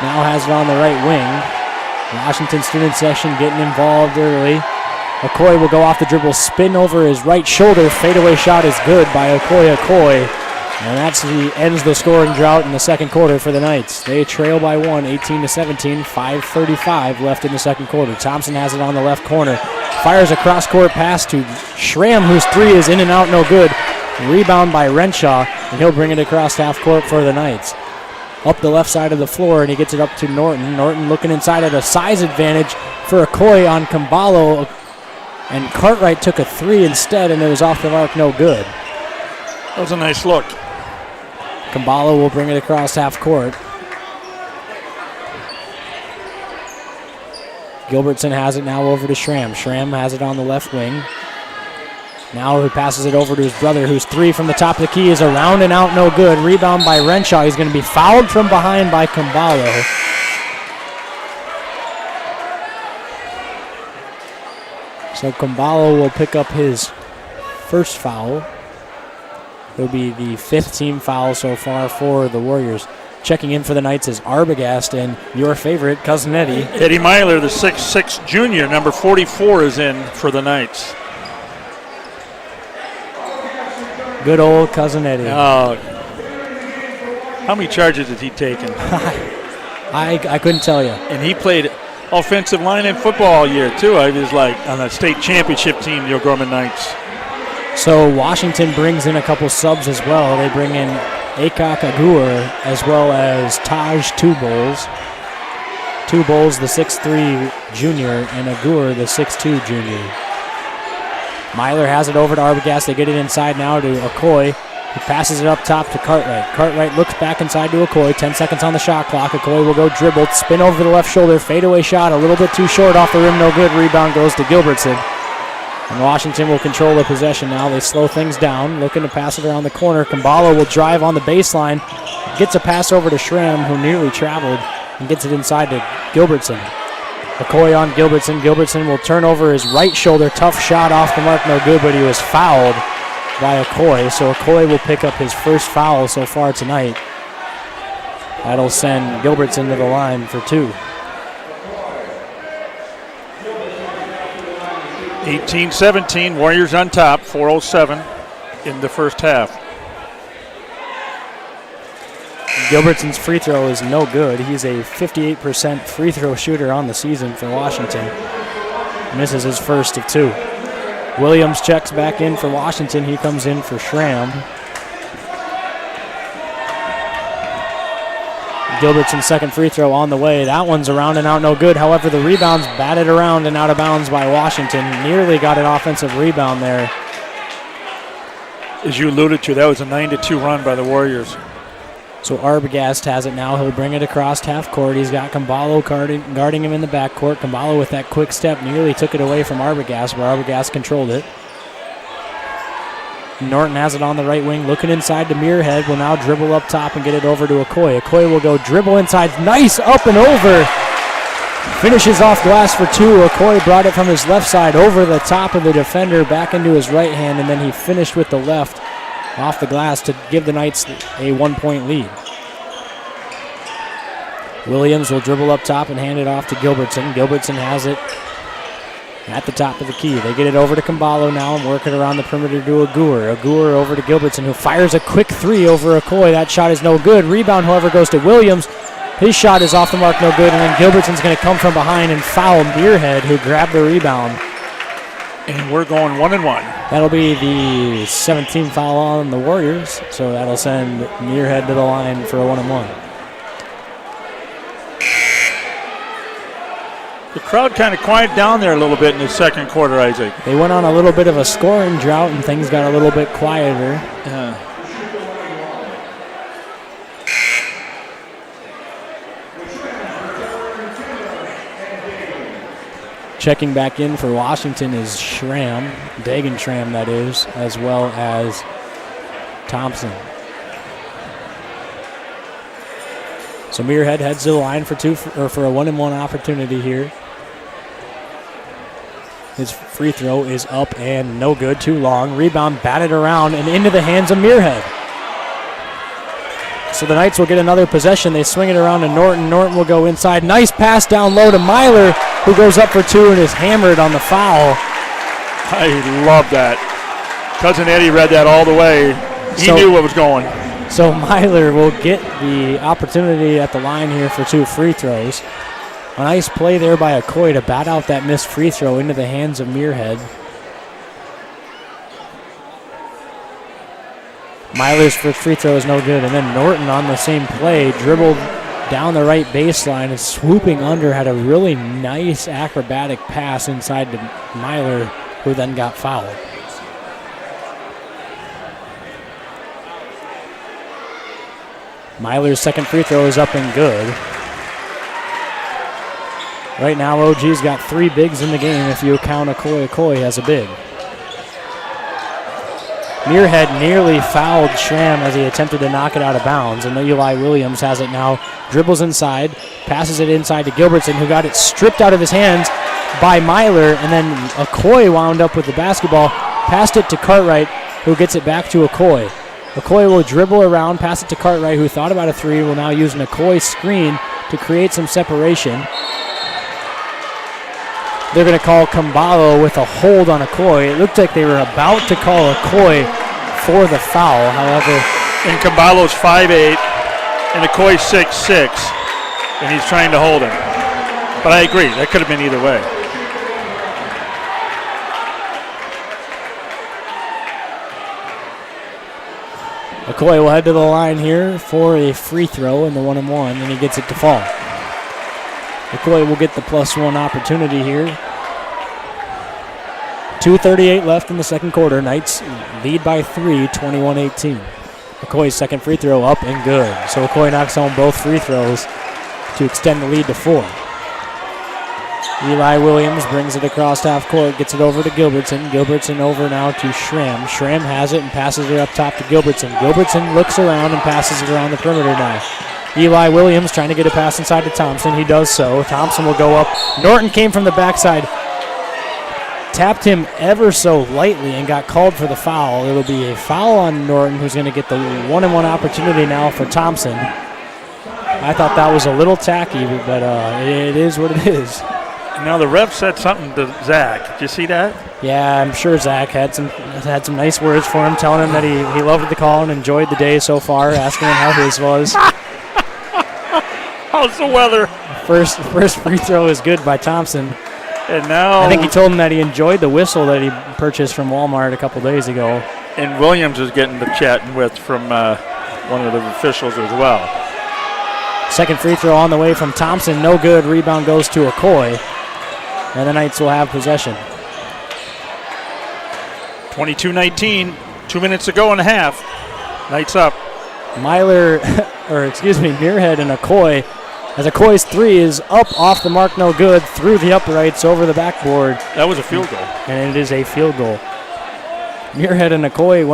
Now has it on the right wing. Washington student section getting involved early. Okoye will go off the dribble, spin over his right shoulder. Fadeaway shot is good by Okoye. And that ends the scoring drought in the second quarter for the Knights. They trail by 1, 18-17, 5:35 left in the second quarter. Thompson has it on the left corner. Fires a cross-court pass to Schramm, whose three is in and out, no good. Rebound by Renshaw, and he'll bring it across half court for the Knights. Up the left side of the floor, and he gets it up to Norton. Norton looking inside at a size advantage for Okoye on Kambalo. And Cartwright took a three instead, and it was off the mark, no good. That was a nice look. Kambalo will bring it across half court. Gilbertson has it now over to Schramm. Schramm has it on the left wing. Now he passes it over to his brother, whose three from the top of the key is around and out, no good. Rebound by Renshaw. He's going to be fouled from behind by Kambalo. So Kambalo will pick up his first foul. It'll be the 5th team foul so far for the Warriors. Checking in for the Knights is Arbogast and your favorite, Cousin Eddie. Eddie Myler, the 6'6 junior, number 44, is in for the Knights. Good old Cousin Eddie. Oh, how many charges has he taken? I couldn't tell you. And he played offensive line in football all year, too. He was like on a state championship team, the O'Gorman Knights. So Washington brings in a couple subs as well. They bring in Akok Agur as well as Taj Tubols. Tubols, the 6'3 junior, and Agur, the 6'2 junior. Myler has it over to Arbogast. They get it inside now to Okoye. He passes it up top to Cartwright. Cartwright looks back inside to Okoye. 10 seconds on the shot clock. Okoye will go dribble, spin over the left shoulder, fadeaway shot, a little bit too short off the rim, no good. Rebound goes to Gilbertson. And Washington will control the possession now. They slow things down, looking to pass it around the corner. Kambalo will drive on the baseline. Gets a pass over to Schramm, who nearly traveled, and gets it inside to Gilbertson. Okoye on Gilbertson. Gilbertson will turn over his right shoulder. Tough shot off the mark, no good, but he was fouled by Okoye. So Okoye will pick up his first foul so far tonight. That'll send Gilbertson to the line for 2. 18-17, Warriors on top, 4:07 in the first half. Gilbertson's free throw is no good. He's a 58% free throw shooter on the season for Washington. Misses his first of 2. Williams checks back in for Washington. He comes in for Schramm. Gilbertson's second free throw on the way. That one's around and out, no good. However, the rebound's batted around and out of bounds by Washington. Nearly got an offensive rebound there. As you alluded to, that was a 9-2 run by the Warriors. So Arbogast has it now. He'll bring it across half court. He's got Camballo guarding him in the backcourt. Camballo with that quick step nearly took it away from Arbogast, where Arbogast controlled it. Norton has it on the right wing, looking inside to Muirhead. Will now dribble up top and get it over to Okoye. Okoye will go dribble inside. Nice up and over. Finishes off glass for two. Okoye brought it from his left side over the top of the defender, back into his right hand, and then he finished with the left off the glass to give the Knights a 1-point lead. Williams will dribble up top and hand it off to Gilbertson. Gilbertson has it at the top of the key. They get it over to Camballo now and work it around the perimeter to Agur. Agur over to Gilbertson, who fires a quick three over Okoye. That shot is no good. Rebound, however, goes to Williams. His shot is off the mark, no good, and then Gilbertson's going to come from behind and foul Muirhead, who grabbed the rebound. And we're going 1-1. That'll be the 17th foul on the Warriors, so that'll send Muirhead to the line for a 1-1. The crowd kind of quieted down there a little bit in the second quarter, Isaac. They went on a little bit of a scoring drought, and things got a little bit quieter. Checking back in for Washington is Schramm, Dagan Schramm that is, as well as Thompson. So Muirhead heads to the line for a 1-1 opportunity here. His free throw is up and no good, too long. Rebound batted around and into the hands of Muirhead. So the Knights will get another possession. They swing it around to Norton. Norton will go inside. Nice pass down low to Myler, who goes up for two and is hammered on the foul. I love that. Cousin Eddie read that all the way. He knew what was going. So Myler will get the opportunity at the line here for two free throws. A nice play there by Okoye to bat out that missed free throw into the hands of Muirhead. Myler's first free throw is no good, and then Norton on the same play dribbled down the right baseline and swooping under, had a really nice acrobatic pass inside to Myler, who then got fouled. Myler's second free throw is up and good. Right now, OG's got three bigs in the game if you count Okoye. Okoye has a big. Muirhead nearly fouled Schramm as he attempted to knock it out of bounds, and Eli Williams has it now. Dribbles inside, passes it inside to Gilbertson, who got it stripped out of his hands by Myler, and then Okoye wound up with the basketball, passed it to Cartwright, who gets it back to Okoye. Okoye will dribble around, pass it to Cartwright, who thought about a three, will now use an Okoye screen to create some separation. They're going to call Camballo with a hold on Okoye. It looked like they were about to call Okoye for the foul, however. And Camballo's 5'8", and Okoye's 6'6", and he's trying to hold him. But I agree, that could have been either way. Okoye will head to the line here for a free throw in the 1-1, and he gets it to fall. Okoye will get the +1 opportunity here. 2:38 left in the second quarter. Knights lead by 3, 21-18. Okoye's second free throw up and good. So Okoye knocks home both free throws to extend the lead to 4. Eli Williams brings it across half court, gets it over to Gilbertson. Gilbertson over now to Schramm. Schramm has it and passes it up top to Gilbertson. Gilbertson looks around and passes it around the perimeter now. Eli Williams trying to get a pass inside to Thompson. He does so. Thompson will go up. Norton came from the backside, tapped him ever so lightly and got called for the foul. It'll be a foul on Norton, who's going to get the 1-1 opportunity now for Thompson. I thought that was a little tacky, but it is what it is. Now the ref said something to Zach. Did you see that? Yeah, I'm sure Zach had some nice words for him, telling him that he loved the call and enjoyed the day so far, asking him how his was. How's the weather? First free throw is good by Thompson. And now I think he told him that he enjoyed the whistle that he purchased from Walmart a couple days ago. And Williams is getting the chatting with from one of the officials as well. Second free throw on the way from Thompson, no good. Rebound goes to Okoye, and the Knights will have possession. 22-19, 2 minutes to go in the half. Knights up. Muirhead and Okoye. As Okoye's three is up off the mark, no good, through the uprights, over the backboard. That was a field goal. And it is a field goal. Muirhead and Okoye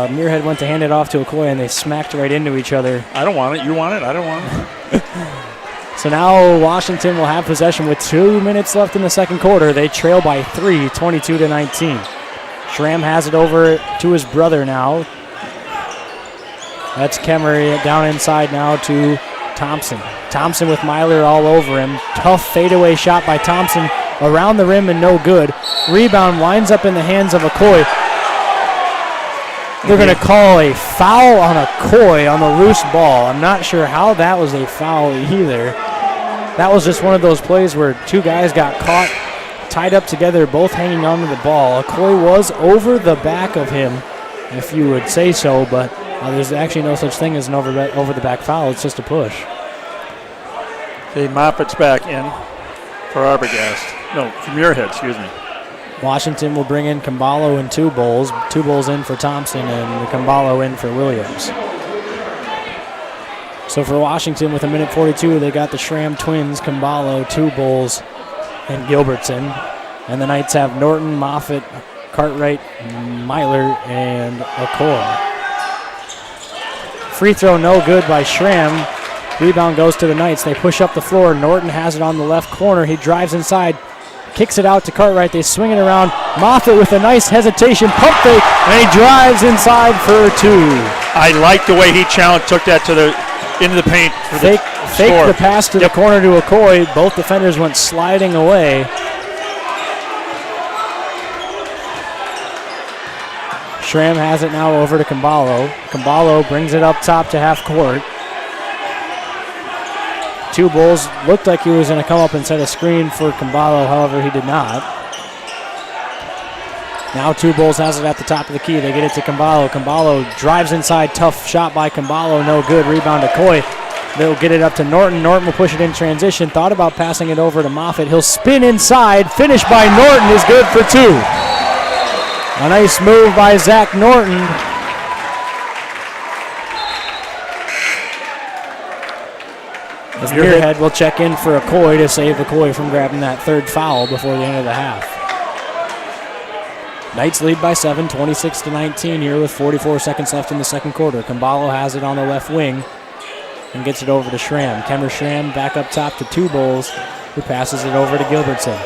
Muirhead went to hand it off to Okoye, and they smacked right into each other. I don't want it. You want it? I don't want it. So now Washington will have possession with 2 minutes left in the second quarter. They trail by 3, 22-19. Schramm has it over to his brother now. That's Kemery down inside now to Thompson. Thompson with Myler all over him. Tough fadeaway shot by Thompson around the rim and no good. Rebound winds up in the hands of Okoye. They're going to call a foul on Okoye on the loose ball. I'm not sure how that was a foul either. That was just one of those plays where two guys got caught, tied up together, both hanging onto the ball. Okoye was over the back of him, if you would say so, but there's actually no such thing as an over-the-back foul. It's just a push. Okay, Moffitt's back in for Arbogast. No, for Muirhead, excuse me. Washington will bring in Kambalo and two bowls in for Thompson and Kambalo in for Williams. So for Washington with 1:42, they got the Schramm twins, Kambalo, two bowls, and Gilbertson. And the Knights have Norton, Moffitt, Cartwright, Myler, and Okoye. Free throw no good by Schramm. Rebound goes to the Knights. They push up the floor. Norton has it on the left corner. He drives inside. Kicks it out to Cartwright. They swing it around. Moffitt with a nice hesitation. Pump fake. And he drives inside for two. I like the way he took that into the paint. For fake the pass to the corner to Okoye. Both defenders went sliding away. Schramm has it now over to Kambalo. Kambalo brings it up top to half court. Two Bulls looked like he was going to come up and set a screen for Kambalo, however he did not. Now Two Bulls has it at the top of the key. They get it to Kambalo. Kambalo drives inside. Tough shot by Kambalo. No good. Rebound to Okoye. They'll get it up to Norton. Norton will push it in transition. Thought about passing it over to Moffitt. He'll spin inside. Finish by Norton is good for two. A nice move by Zach Norton. As Muirhead will check in for Okoye to save Okoye from grabbing that third foul before the end of the half. Knights lead by 7, 26-19 here with 44 seconds left in the second quarter. Kambalo has it on the left wing and gets it over to Schramm. Kemmer Schramm back up top to Two Bulls, who passes it over to Gilbertson.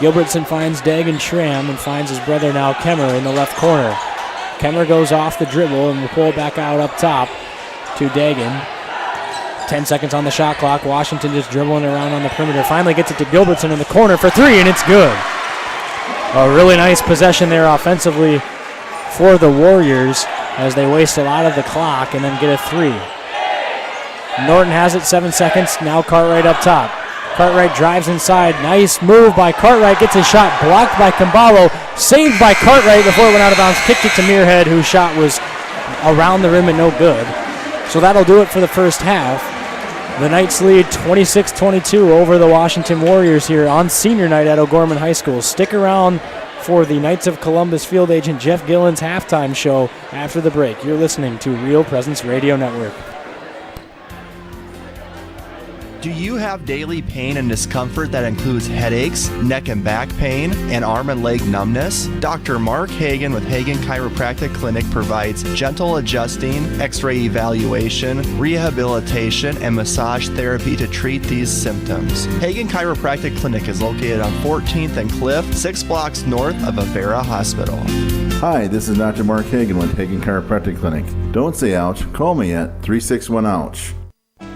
Gilbertson finds Dagan Schramm and finds his brother now Kemmer in the left corner. Kemmer goes off the dribble and will pull it back out up top to Dagan. 10 seconds on the shot clock. Washington just dribbling around on the perimeter. Finally gets it to Gilbertson in the corner for three, and it's good. A really nice possession there offensively for the Warriors as they waste a lot of the clock and then get a three. Norton has it, 7 seconds. Now Cartwright up top. Cartwright drives inside. Nice move by Cartwright. Gets his shot blocked by Kambalo. Saved by Cartwright before it went out of bounds. Kicked it to Muirhead, whose shot was around the rim and no good. So that'll do it for the first half. The Knights lead 26-22 over the Washington Warriors here on senior night at O'Gorman High School. Stick around for the Knights of Columbus field agent Jeff Gillen's halftime show after the break. You're listening to Real Presence Radio Network. Do you have daily pain and discomfort that includes headaches, neck and back pain, and arm and leg numbness? Dr. Mark Hagan with Hagan Chiropractic Clinic provides gentle adjusting, x-ray evaluation, rehabilitation, and massage therapy to treat these symptoms. Hagan Chiropractic Clinic is located on 14th and Cliff, 6 blocks north of Avera Hospital. Hi, this is Dr. Mark Hagan with Hagan Chiropractic Clinic. Don't say ouch, call me at 361-OUCH.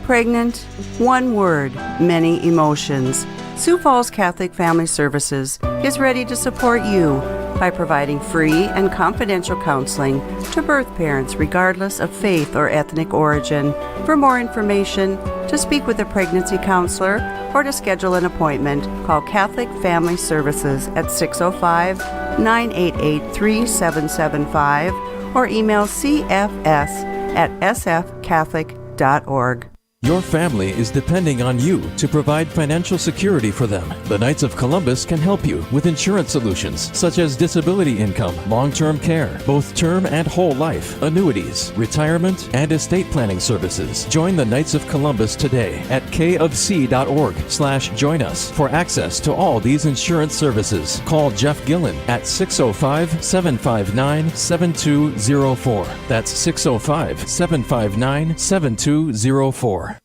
Pregnant, one word, many emotions. Sioux Falls Catholic Family Services is ready to support you by providing free and confidential counseling to birth parents regardless of faith or ethnic origin. For more information, to speak with a pregnancy counselor, or to schedule an appointment, call Catholic Family Services at 605-988-3775 or email cfs@sfcatholic.org. Your family is depending on you to provide financial security for them. The Knights of Columbus can help you with insurance solutions such as disability income, long-term care, both term and whole life, annuities, retirement, and estate planning services. Join the Knights of Columbus today at kofc.org/join us for access to all these insurance services. Call Jeff Gillen at 605-759-7204. That's 605-759-7204.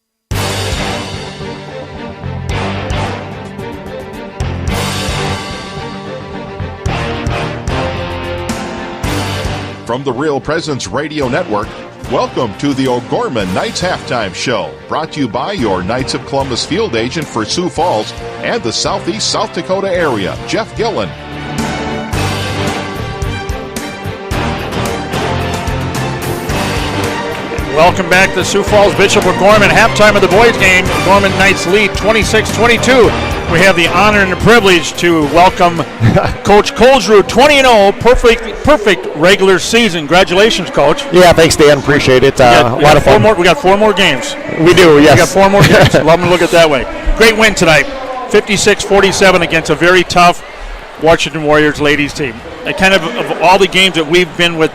From the Real Presence Radio Network, welcome to the O'Gorman Knights Halftime Show, brought to you by your Knights of Columbus field agent for Sioux Falls and the Southeast South Dakota area, Jeff Gillen. Welcome back to Sioux Falls Bishop O'Gorman. Halftime of the boys game. O'Gorman Knights lead 26-22. We have the honor and the privilege to welcome Coach Colesrud, 20-0, perfect regular season. Congratulations, Coach. Yeah, thanks, Dan. Appreciate it. A lot of fun. We got 4 more games. We do, yes. We got 4 more games. Love them to look at it that way. Great win tonight, 56-47 against a very tough Washington Warriors ladies team. And kind of all the games that we've been with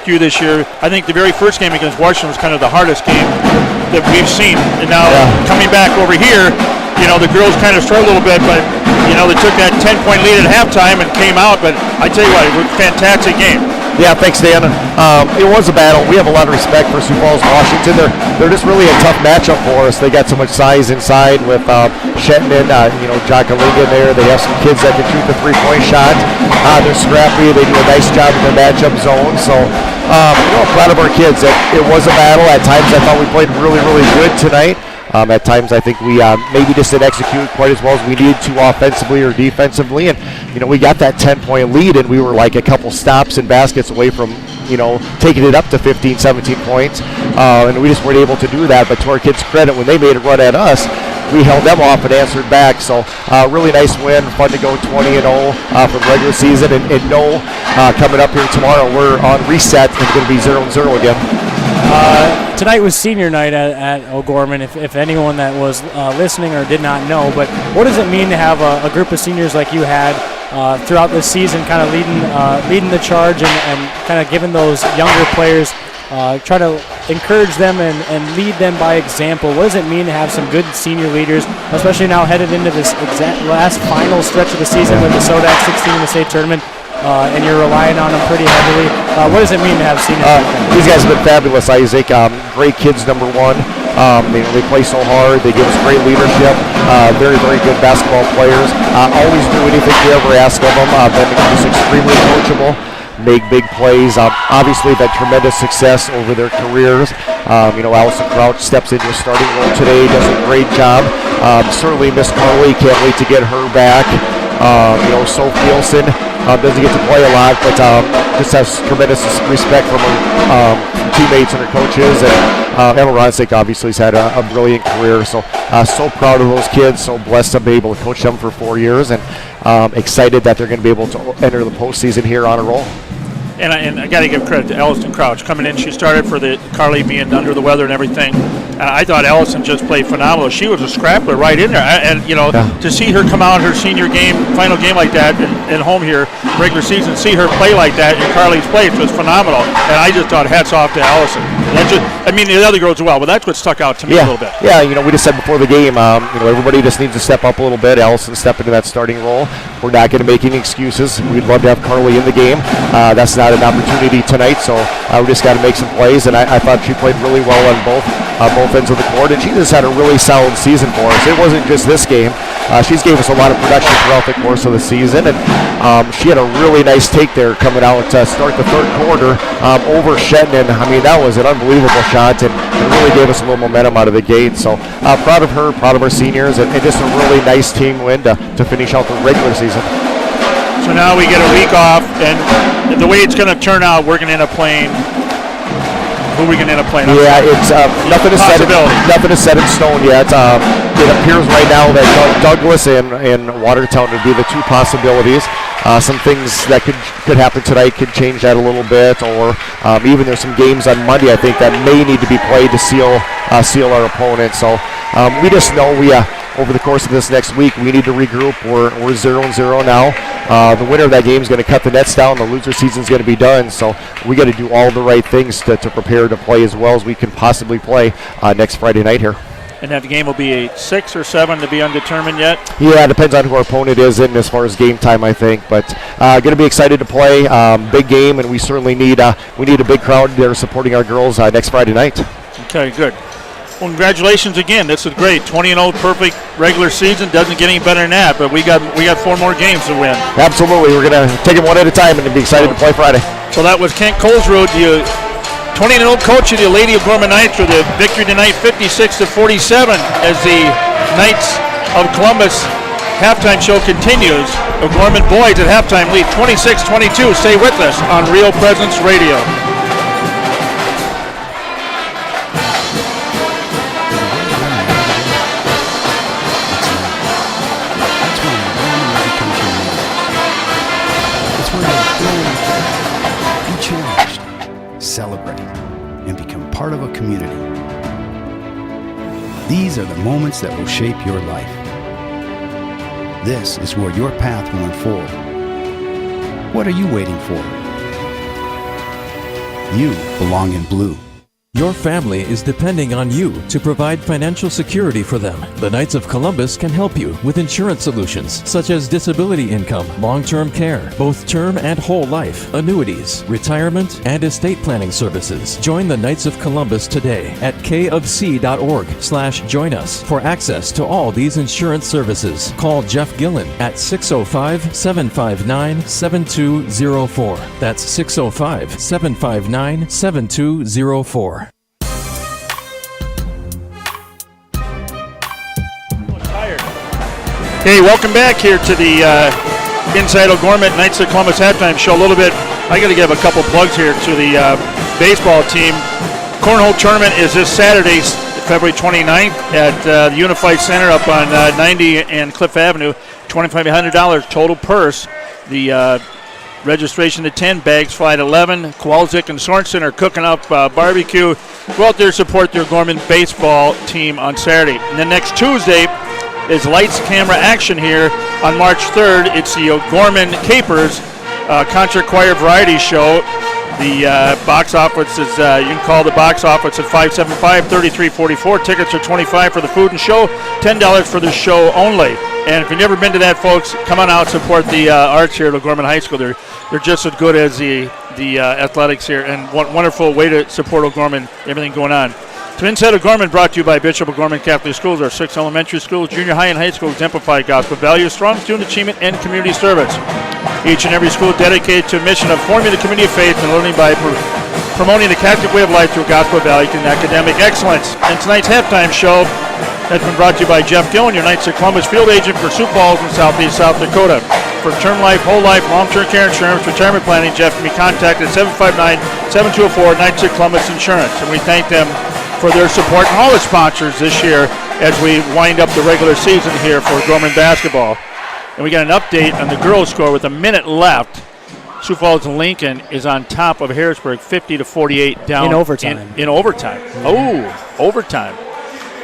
you this year, I think the very first game against Washington was kind of the hardest game that we've seen. And now coming back over here, the girls kind of struggled a little bit, but, they took that 10-point lead at halftime and came out. But I tell you what, it was a fantastic game. Yeah, thanks, Dan. It was a battle. We have a lot of respect for Sioux Falls, Washington. They're just really a tough matchup for us. They got so much size inside with Shetton, Jakalinga there. They have some kids that can shoot the three-point shot. They're scrappy. They do a nice job in their matchup zone. So, I'm proud of our kids. It was a battle. At times, I thought we played really, really good tonight. At times, I think we maybe just didn't execute quite as well as we needed to offensively or defensively. And, we got that 10-point lead, and we were like a couple stops and baskets away from, taking it up to 15, 17 points. And we just weren't able to do that. But to our kids' credit, when they made a run at us, we held them off and answered back. So, really nice win. Fun to go 20-0 from regular season. And coming up here tomorrow, we're on reset. It's going to be 0-0 again. Tonight was senior night at O'Gorman, if anyone that was listening or did not know. But what does it mean to have a group of seniors like you had throughout this season, kind of leading the charge and kind of giving those younger players, try to encourage them and lead them by example? What does it mean to have some good senior leaders, especially now headed into this last final stretch of the season with the SODAC 16 in the state tournament? And you're relying on them pretty heavily. What does it mean to have seniors like that? These guys have been fabulous, Isaac. Great kids, number one. They play so hard. They give us great leadership. Very, very good basketball players. Always do anything we ever ask of them. They're just extremely coachable. Make big plays. Obviously, had tremendous success over their careers. Allison Crouch steps into a starting role today, does a great job. Certainly, Miss Carly, can't wait to get her back. Soph Nielsen doesn't get to play a lot, but just has tremendous respect from her teammates and her coaches. And Emma Ronsick obviously has had a brilliant career. So proud of those kids. So blessed to be able to coach them for 4 years, and excited that they're going to be able to enter the postseason here on a roll. And I got to give credit to Allison Crouch coming in. She started for the Carly being under the weather and everything. I thought Allison just played phenomenal. She was a scrappler right in there. To see her come out her senior game, final game like that, and home here, regular season, see her play like that in Carly's place was phenomenal. And I just thought hats off to Allison. The other girls as well, but that's what stuck out to me a little bit. Yeah, we just said before the game, everybody just needs to step up a little bit. Allison step into that starting role. We're not going to make any excuses. We'd love to have Carly in the game. That's not an opportunity tonight, so we just got to make some plays. And I thought she played really well on both ends of the court, and she just had a really solid season for us. It wasn't just this game. She's gave us a lot of production throughout the course of the season, and she had a really nice take there coming out to start the third quarter over Shetton. That was an unbelievable shot, and it really gave us a little momentum out of the gate. So proud of her, proud of our seniors, and just a really nice team win to finish out the regular season. So now we get a week off, and the way it's going to turn out, we're going to end up playing. Who are we going to end up playing? Yeah, it's nothing is set in stone yet. It appears right now that Douglas and Watertown would be the two possibilities. Some things that could happen tonight could change that a little bit, or even there's some games on Monday I think that may need to be played to seal seal our opponent. So we just know over the course of this next week, we need to regroup. We're 0-0 now. The winner of that game is going to cut the nets down. The loser season is going to be done. So we got to do all the right things to prepare to play as well as we can possibly play next Friday night here. And that game will be a 6 or 7 to be undetermined yet? Yeah, it depends on who our opponent is in as far as game time, I think. But going to be excited to play. Big game, and we certainly need a big crowd there supporting our girls next Friday night. Okay, good. Well, congratulations again. This is great. 20-0 perfect regular season. Doesn't get any better than that, but we got 4 more games to win. Absolutely. We're going to take it one at a time and be excited to play Friday. So that was Kent Colesrud, the 20-0 coach of the Lady of Gorman Knights, with a victory tonight 56-47 as the Knights of Columbus halftime show continues. The Gorman boys at halftime lead 26-22. Stay with us on Real Presence Radio. Celebrate and become part of a community. These are the moments that will shape your life. This is where your path will unfold. What are you waiting for? You belong in blue. Your family is depending on you to provide financial security for them. The Knights of Columbus can help you with insurance solutions such as disability income, long-term care, both term and whole life, annuities, retirement, and estate planning services. Join the Knights of Columbus today at kofc.org/join us for access to all these insurance services. Call Jeff Gillen at 605-759-7204. That's 605-759-7204. Hey, welcome back here to the Inside O'Gorman Knights of Columbus halftime show. A little bit, I got to give a couple plugs here to the baseball team. Cornhole tournament is this Saturday, February 29th at the Unified Center up on 90 and Cliff Avenue. $2,500 total purse. The registration at 10, bags fly at 11. Kowalczyk and Sorensen are cooking up barbecue. Go out there, support their Gorman baseball team on Saturday. And then next Tuesday is lights, camera, action here on March 3rd. It's the O'Gorman Capers concert choir variety show. The box office is, you can call the box office at 575-3344. Tickets are $25 for the food and show, $10 for the show only. And if you've never been to that, folks, come on out, support the arts here at O'Gorman High School. They're just as good as the athletics here, and wonderful way to support O'Gorman, everything going on. So Inside O'Gorman brought to you by Bishop O'Gorman Catholic Schools. Our 6 elementary schools, junior high and high school exemplify gospel values, strong student achievement, and community service. Each and every school dedicated to a mission of forming the community of faith and learning by promoting the Catholic way of life through gospel values and academic excellence. And tonight's halftime show has been brought to you by Jeff Gillen, your Knights of Columbus field agent for Sioux Falls in Southeast South Dakota. For term life, whole life, long-term care insurance, retirement planning, Jeff can be contacted at 759-7204 Knights of Columbus Insurance. And we thank them for their support and all the sponsors this year as we wind up the regular season here for Gorman basketball. And we got an update on the girls' score with a minute left. Sioux Falls and Lincoln is on top of Harrisburg, 50-48 down. In overtime. In overtime. Oh, overtime.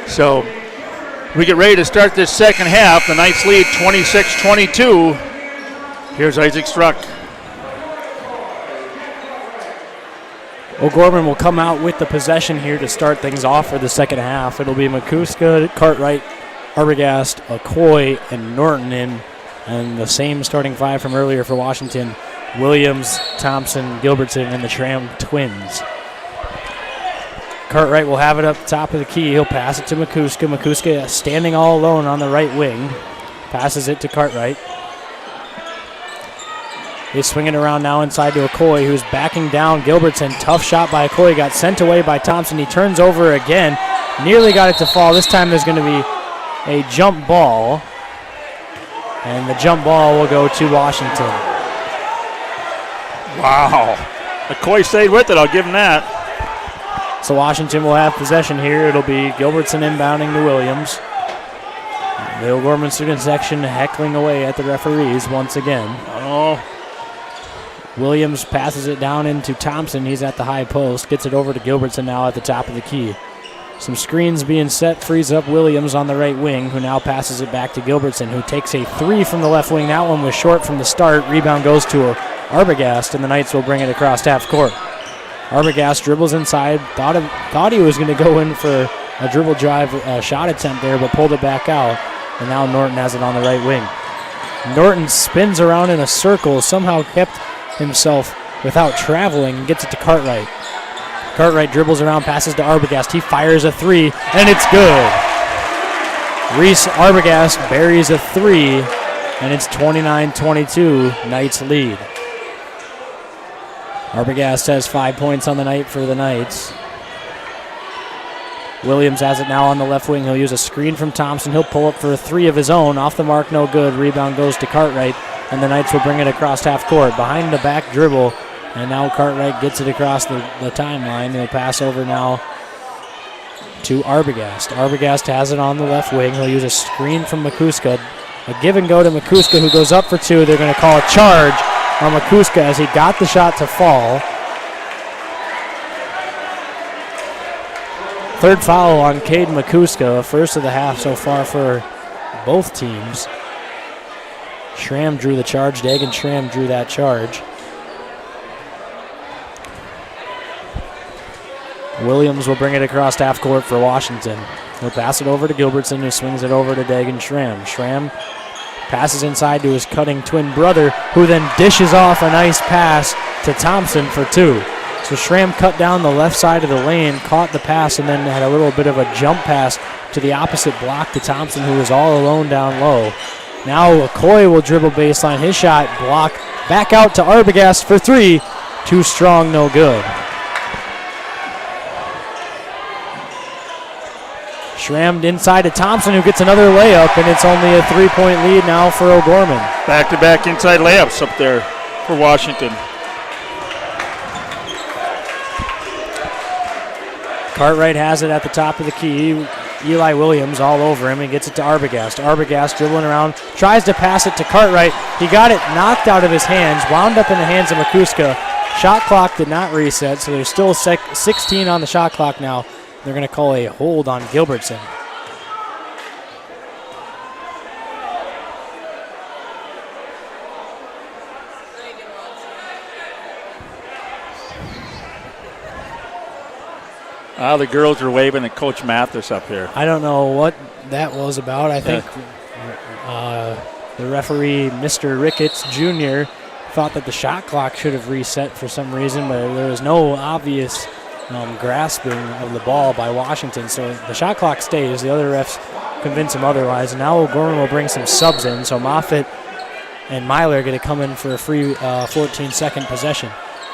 So we get ready to start this second half. The Knights lead 26-22. Here's Isaac Struck. O'Gorman will come out with the possession here to start things off for the second half. It'll be Makuska, Cartwright, Arbogast, Okoye, and Norton in. And the same starting five from earlier for Washington. Williams, Thompson, Gilbertson, and the Tram twins. Cartwright will have it up top of the key. He'll pass it to Makuska. Makuska standing all alone on the right wing. Passes it to Cartwright. He's swinging around now inside to Okoye, who's backing down Gilbertson. Tough shot by Okoye. Got sent away by Thompson. He turns over again. Nearly got it to fall. This time there's going to be a jump ball. And the jump ball will go to Washington. Wow. Okoye stayed with it. I'll give him that. So Washington will have possession here. It'll be Gilbertson inbounding to Williams. The O'Gorman student section heckling away at the referees once again. Oh. Williams passes it down into Thompson. He's at the high post. Gets it over to Gilbertson now at the top of the key. Some screens being set, frees up Williams on the right wing, who now passes it back to Gilbertson, who takes a 3 from the left wing. That one was short from the start. Rebound goes to Arbogast, and the Knights will bring it across half court. Arbogast dribbles inside, thought he was going to go in for a dribble drive shot attempt there, but pulled it back out, and now Norton has it on the right wing. Norton spins around in a circle, somehow kept himself without traveling, and gets it to Cartwright. Cartwright dribbles around, passes to Arbogast. He fires a 3, and it's good. Reese Arbogast buries a 3, and it's 29-22, Knights lead. Arbogast has 5 points on the night for the Knights. Williams has it now on the left wing. He'll use a screen from Thompson. He'll pull up for a 3 of his own. Off the mark, no good. Rebound goes to Cartwright, and the Knights will bring it across half court. Behind the back dribble, and now Cartwright gets it across the timeline. He'll pass over now to Arbogast. Arbogast has it on the left wing. He'll use a screen from Makuska. A give and go to Makuska, who goes up for 2. They're going to call a charge on Makuska as he got the shot to fall. Third foul on Cade Makuska, first of the half so far for both teams. Schramm drew the charge. Dagan Schramm drew that charge. Williams will bring it across half court for Washington. He'll pass it over to Gilbertson, who swings it over to Dagan Schramm. Schramm passes inside to his cutting twin brother, who then dishes off a nice pass to Thompson for 2. So Schramm cut down the left side of the lane, caught the pass, and then had a little bit of a jump pass to the opposite block to Thompson, who was all alone down low. Now Okoye will dribble baseline. His shot blocked. Back out to Arbogast for 3. Too strong, no good. Schramm inside to Thompson, who gets another layup, and it's only a 3-point lead now for O'Gorman. Back-to-back inside layups up there for Washington. Cartwright has it at the top of the key. Eli Williams all over him and gets it to Arbogast. Arbogast dribbling around, tries to pass it to Cartwright. He got it knocked out of his hands, wound up in the hands of Makuska. Shot clock did not reset, so there's still 16 on the shot clock now. They're going to call a hold on Gilbertson. The girls are waving at Coach Mathis up here. I don't know what that was about. I think the referee, Mr. Ricketts Jr., thought that the shot clock should have reset for some reason, but there was no obvious grasping of the ball by Washington. So the shot clock stays. The other refs convince him otherwise. And now O'Gorman will bring some subs in. So Moffitt and Myler are going to come in for a free 14-second possession.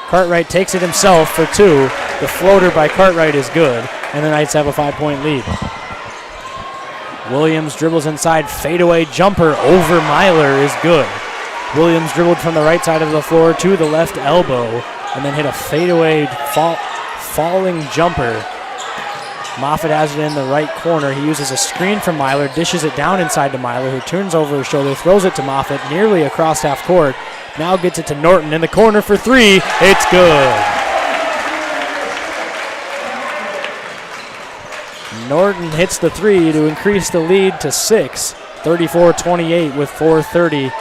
Cartwright takes it himself for 2. The floater by Cartwright is good, and the Knights have a 5-point lead. Williams dribbles inside, fadeaway jumper over Myler is good. Williams dribbled from the right side of the floor to the left elbow, and then hit a fadeaway falling jumper. Moffitt has it in the right corner. He uses a screen from Myler, dishes it down inside to Myler, who turns over his shoulder, throws it to Moffitt, nearly across half court. Now gets it to Norton in the corner for 3. It's good. Norton hits the 3 to increase the lead to 6. 34-28 with 4:30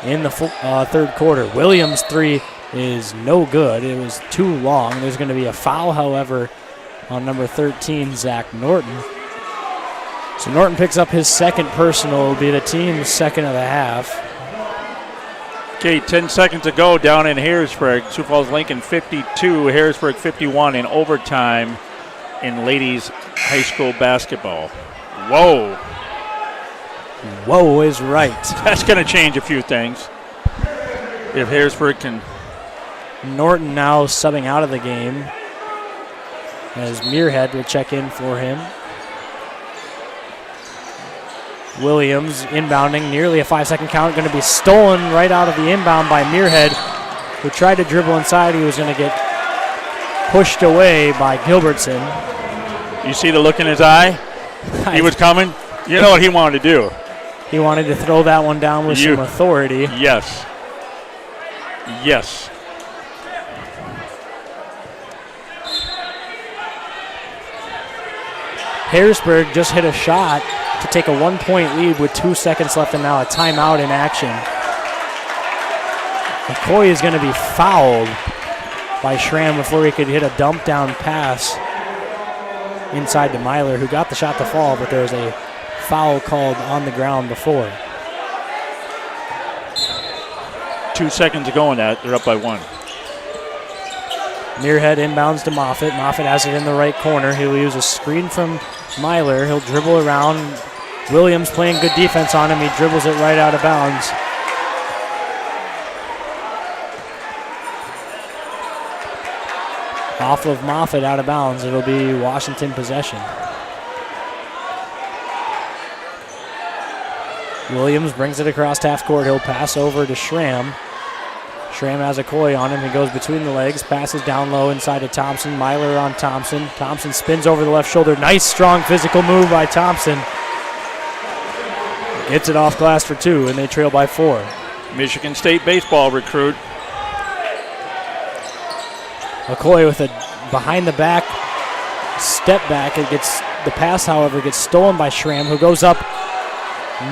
in the third quarter. Williams' 3 is no good. It was too long. There's going to be a foul, however, on number 13, Zach Norton. So Norton picks up his second personal. It'll be the team's second of the half. Okay, 10 seconds to go down in Harrisburg. Sioux Falls Lincoln 52, Harrisburg 51 in overtime in ladies high school basketball. Whoa. Whoa is right. That's going to change a few things. If Harrisburg can. Norton now subbing out of the game as Muirhead will check in for him. Williams inbounding, nearly a 5-second count, going to be stolen right out of the inbound by Muirhead, who tried to dribble inside. He was going to get pushed away by Gilbertson. You see the look in his eye? He was coming. You know what he wanted to do. He wanted to throw that one down with some authority. Yes. Yes. Harrisburg just hit a shot to take a 1-point lead with 2 seconds left and now a timeout in action. McCoy is going to be fouled by Schramm before he could hit a dump down pass inside to Myler, who got the shot to fall, but there was a foul called on the ground before. 2 seconds to go in that. They're up by 1. Muirhead inbounds to Moffitt. Moffitt has it in the right corner. He'll use a screen from Myler. He'll dribble around. Williams playing good defense on him. He dribbles it right out of bounds. Off of Moffitt, out of bounds. It'll be Washington possession. Williams brings it across half court. He'll pass over to Schramm. Schramm has a Coy on him. He goes between the legs, passes down low inside to Thompson. Myler on Thompson. Thompson spins over the left shoulder. Nice, strong physical move by Thompson. Gets it off glass for 2, and they trail by 4. Michigan State baseball recruit. McCoy with a behind-the-back step back. It gets the pass, however, gets stolen by Schramm, who goes up.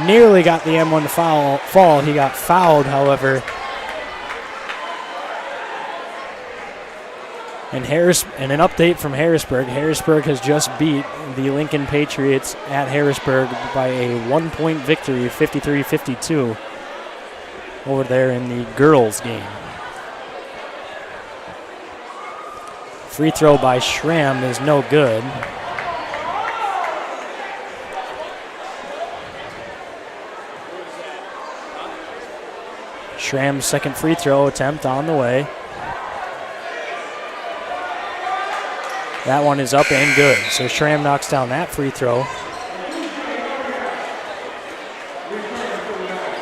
Nearly got the M1 fall. He got fouled, however. And an update from Harrisburg. Harrisburg has just beat the Lincoln Patriots at Harrisburg by a 1-point victory, 53-52, over there in the girls' game. Free throw by Schramm is no good. Schramm's second free throw attempt on the way. That one is up and good. So Schramm knocks down that free throw.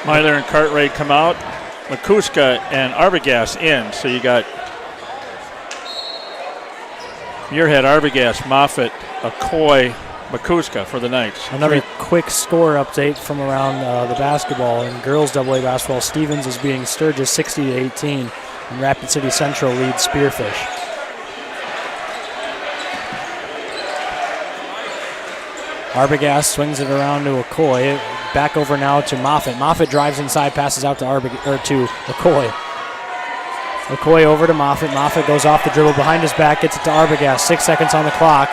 Myler and Cartwright come out. Makuska and Arbogast in. So you got Muirhead, Arbogast, Moffitt, Okoye, Makuska for the Knights. Another quick score update from around the basketball. In girls AA basketball, Stevens is beating Sturgis 60-18, and Rapid City Central leads Spearfish. Arbogast swings it around to Okoye. Back over now to Moffitt. Moffitt drives inside, passes out to Okoye. Okoye over to Moffitt. Moffitt goes off the dribble behind his back, gets it to Arbogast. 6 seconds on the clock.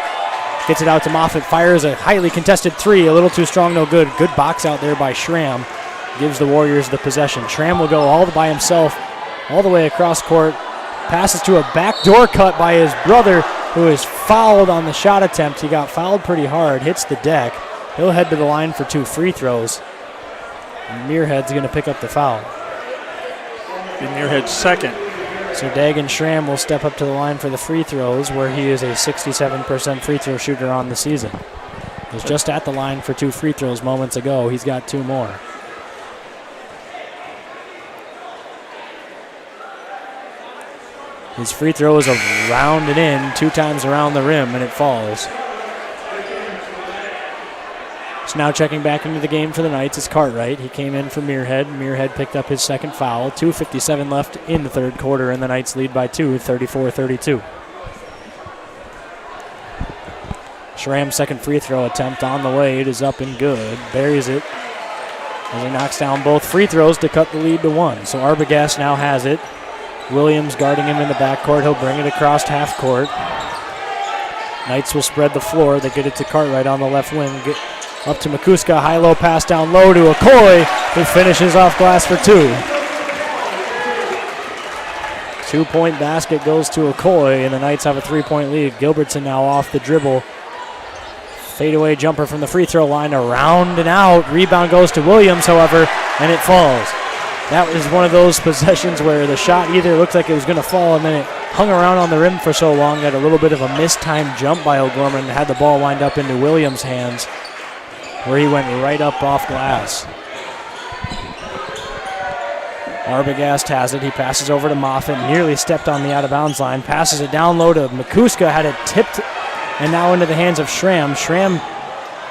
Gets it out to Moffitt. Fires a highly contested 3. A little too strong, no good. Good box out there by Schramm. Gives the Warriors the possession. Schramm will go all by himself, all the way across court. Passes to a backdoor cut by his brother, who is fouled on the shot attempt. He got fouled pretty hard, hits the deck. He'll head to the line for 2 free throws. And Muirhead's going to pick up the foul. And Muirhead's second. So Dagan Schramm will step up to the line for the free throws, where he is a 67% free throw shooter on the season. He was just at the line for 2 free throws moments ago. He's got 2 more. His free throw is rounded in 2 times around the rim, and it falls. So now checking back into the game for the Knights is Cartwright. He came in for Muirhead. Muirhead picked up his second foul. 2:57 left in the third quarter, and the Knights lead by 2, 34-32. Schramm's second free throw attempt on the way. It is up and good. Buries it as he knocks down both free throws to cut the lead to 1. So Arbogast now has it. Williams guarding him in the backcourt. He'll bring it across half court. Knights will spread the floor. They get it to Cartwright on the left wing. Get up to Makuska. High-low pass down low to Okoye, who finishes off glass for 2. 2-point basket goes to Okoye, and the Knights have a 3-point lead. Gilbertson now off the dribble. Fadeaway jumper from the free throw line, around and out. Rebound goes to Williams, however, and it falls. That was one of those possessions where the shot either looked like it was going to fall, and then it hung around on the rim for so long that a little bit of a mistimed jump by O'Gorman had the ball wind up into Williams' hands, where he went right up off glass. Arbogast has it. He passes over to Moffitt, nearly stepped on the out-of-bounds line, passes it down low to Makuska, had it tipped, and now into the hands of Schramm. Schramm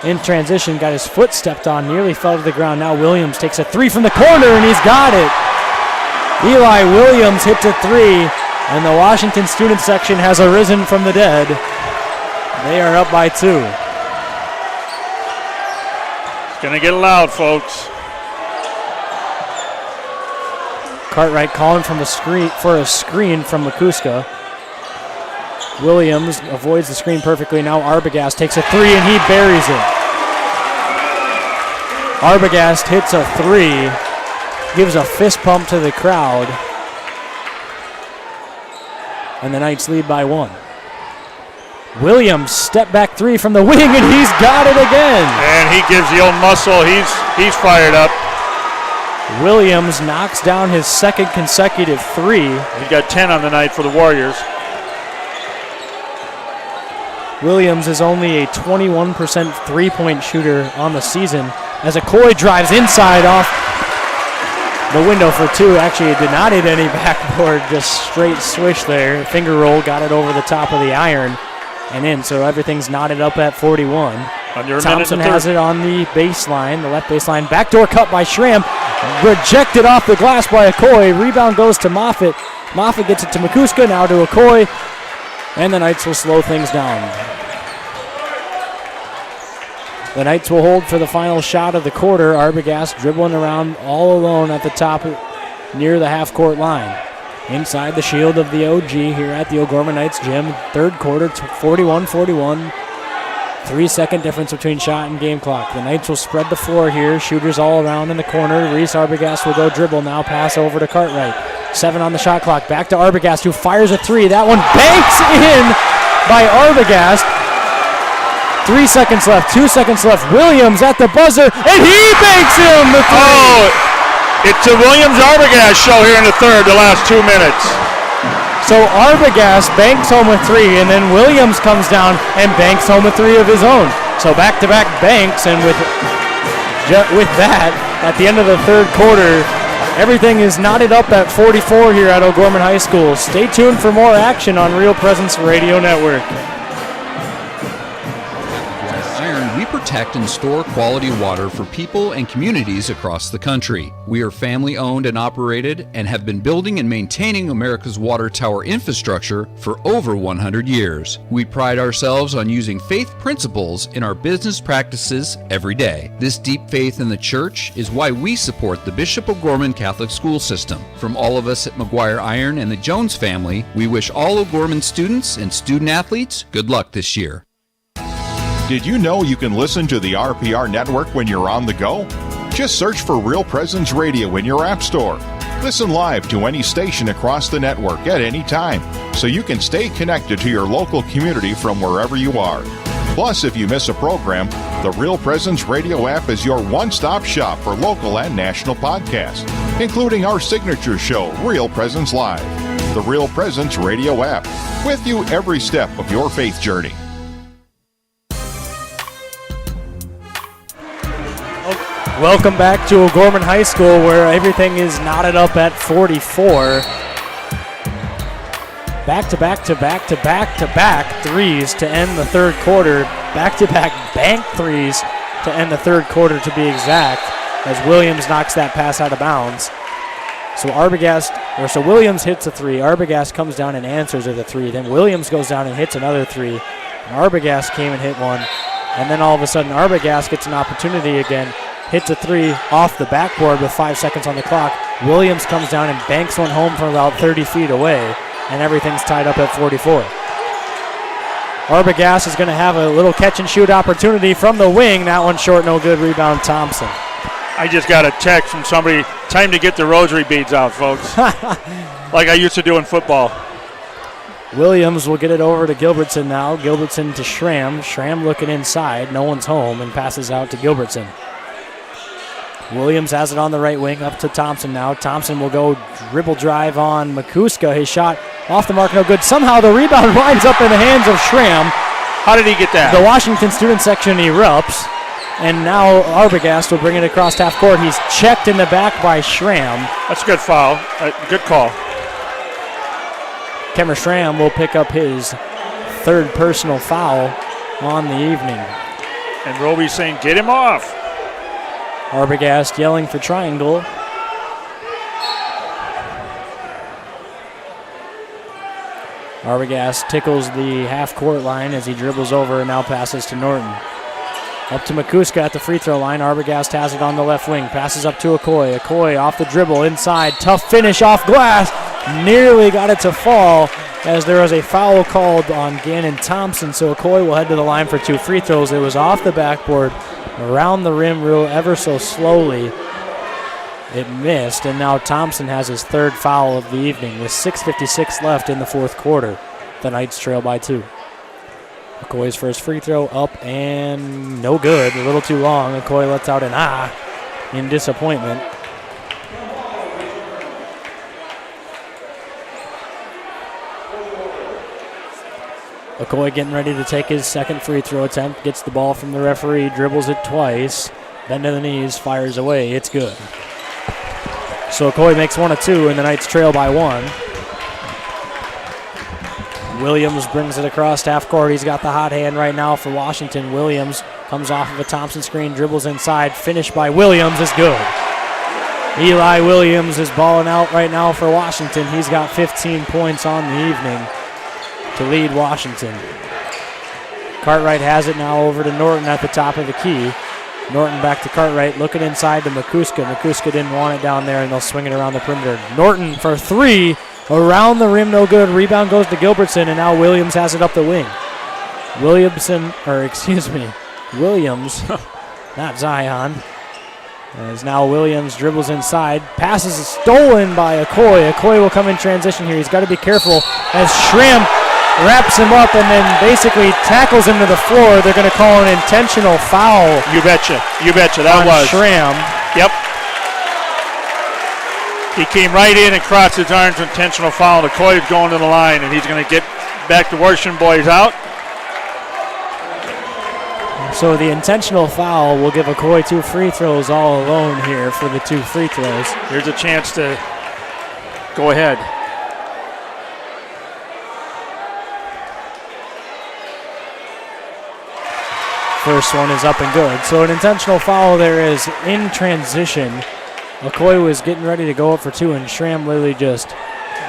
in transition, got his foot stepped on, nearly fell to the ground. Now Williams takes a 3 from the corner, and he's got it. Eli Williams hits a 3, and the Washington student section has arisen from the dead. They are up by 2. Gonna get loud, folks. Cartwright calling from the screen for a screen from McCuska. Williams avoids the screen perfectly. Now Arbogast takes a three and he buries it. Arbogast hits a three, gives a fist pump to the crowd, and the Knights lead by 1. Williams step back three from the wing and he's got it again. And he gives the old muscle. He's fired up. Williams knocks down his second consecutive three. He got 10 on the night for the Warriors. Williams is only a 21% three-point shooter on the season as Okoye drives inside off the window for two. Actually, it did not hit any backboard, just straight swish there. Finger roll, got it over the top of the iron and in, so everything's knotted up at 41. Thompson has it on the baseline, the left baseline. Backdoor cut by Schramm. Rejected off the glass by Okoye. Rebound goes to Moffitt. Moffitt gets it to McCuska, now to Okoye. And the Knights will slow things down. The Knights will hold for the final shot of the quarter. Arbogast dribbling around all alone at the top near the half-court line. Inside the shield of the OG here at the O'Gorman Knights gym. Third quarter, 41-41. 3-second difference between shot and game clock. The Knights will spread the floor here. Shooters all around in the corner. Reese Arbogast will go dribble. Now pass over to Cartwright. 7 on the shot clock. Back to Arbogast, who fires a three. That one banks in by Arbogast. 3 seconds left. 2 seconds left. Williams at the buzzer, and he banks him the three. Oh, it's a Williams-Arbogast show here in the third, the last 2 minutes. So Arbogast banks home a three, and then Williams comes down and banks home a three of his own. So back-to-back banks, and with that, at the end of the third quarter, everything is knotted up at 44 here at O'Gorman High School. Stay tuned for more action on Real Presence Radio Network. We protect and store quality water for people and communities across the country. We are family owned and operated and have been building and maintaining America's water tower infrastructure for over 100 years. We pride ourselves on using faith principles in our business practices every day. This deep faith in the church is why we support the Bishop O'Gorman Catholic School System. From all of us at McGuire Iron and the Jones family, we wish all O'Gorman students and student athletes good luck this year. Did you know you can listen to the RPR network when you're on the go? Just search for Real Presence Radio in your app store. Listen live to any station across the network at any time, so you can stay connected to your local community from wherever you are. Plus, if you miss a program, the Real Presence Radio app is your one-stop shop for local and national podcasts, including our signature show, Real Presence Live. The Real Presence Radio app, with you every step of your faith journey. Welcome back to O'Gorman High School, where everything is knotted up at 44. Back-to-back threes to end the third quarter. Back-to-back bank threes to end the third quarter, to be exact, as Williams knocks that pass out of bounds. So Williams hits a three. Arbogast comes down and answers with a three. Then Williams goes down and hits another three. And Arbogast came and hit one. And then all of a sudden, Arbogast gets an opportunity again. Hits a three off the backboard with 5 seconds on the clock. Williams comes down and banks one home from about 30 feet away, and everything's tied up at 44. Arbogast is going to have a little catch-and-shoot opportunity from the wing. That one short, no good. Rebound, Thompson. I just got a text from somebody, time to get the rosary beads out, folks. Like I used to do in football. Williams will get it over to Gilbertson now. Gilbertson to Schramm. Schramm looking inside. No one's home, and passes out to Gilbertson. Williams has it on the right wing, up to Thompson now. Thompson will go dribble drive on McCuska. His shot off the mark, no good. Somehow the rebound winds up in the hands of Schramm. How did he get that? The Washington student section erupts, and now Arbogast will bring it across half court. He's checked in the back by Schramm. That's a good foul. Good call. Kemmer Schramm will pick up his third personal foul on the evening. And Roby's saying, get him off. Arbogast yelling for triangle. Arbogast tickles the half-court line as he dribbles over and now passes to Norton. Up to Makuska at the free throw line. Arbogast has it on the left wing. Passes up to Okoye. Okoye off the dribble inside. Tough finish off glass. Nearly got it to fall as there was a foul called on Gannon Thompson. So Okoye will head to the line for 2 free throws. It was off the backboard, around the rim real ever so slowly. It missed, and now Thompson has his 3rd foul of the evening with 6:56 left in the 4th quarter. The Knights trail by 2. Okoye's first free throw up and no good. A little too long. Okoye lets out an in disappointment. Okoye getting ready to take his 2nd free throw attempt. Gets the ball from the referee, dribbles it twice. Bend to the knees, fires away. It's good. So Okoye makes 1 of 2, and the Knights trail by 1. Williams brings it across half court. He's got the hot hand right now for Washington. Williams comes off of a Thompson screen, dribbles inside. Finish by Williams is good. Eli Williams is balling out right now for Washington. He's got 15 points on the evening to lead Washington. Cartwright has it now over to Norton at the top of the key. Norton back to Cartwright, looking inside to Makuska. Makuska didn't want it down there, and they'll swing it around the perimeter. Norton for 3. Around the rim, no good. Rebound goes to Gilbertson, and now Williams has it up the wing. Williams, not Zion. As now Williams dribbles inside. Passes is stolen by Okoye. Okoye will come in transition here. He's got to be careful as Schramm wraps him up and then basically tackles him to the floor. They're going to call an intentional foul. You betcha. That was Schramm. Yep. He came right in and crossed his arms, intentional foul. Okoye's going to the line, and he's going to get back the Washington boys out. So the intentional foul will give Okoye 2 free throws all alone here for the 2 free throws. Here's a chance to go ahead. First one is up and good. So an intentional foul there is in transition. Okoye was getting ready to go up for 2, and Schramm literally just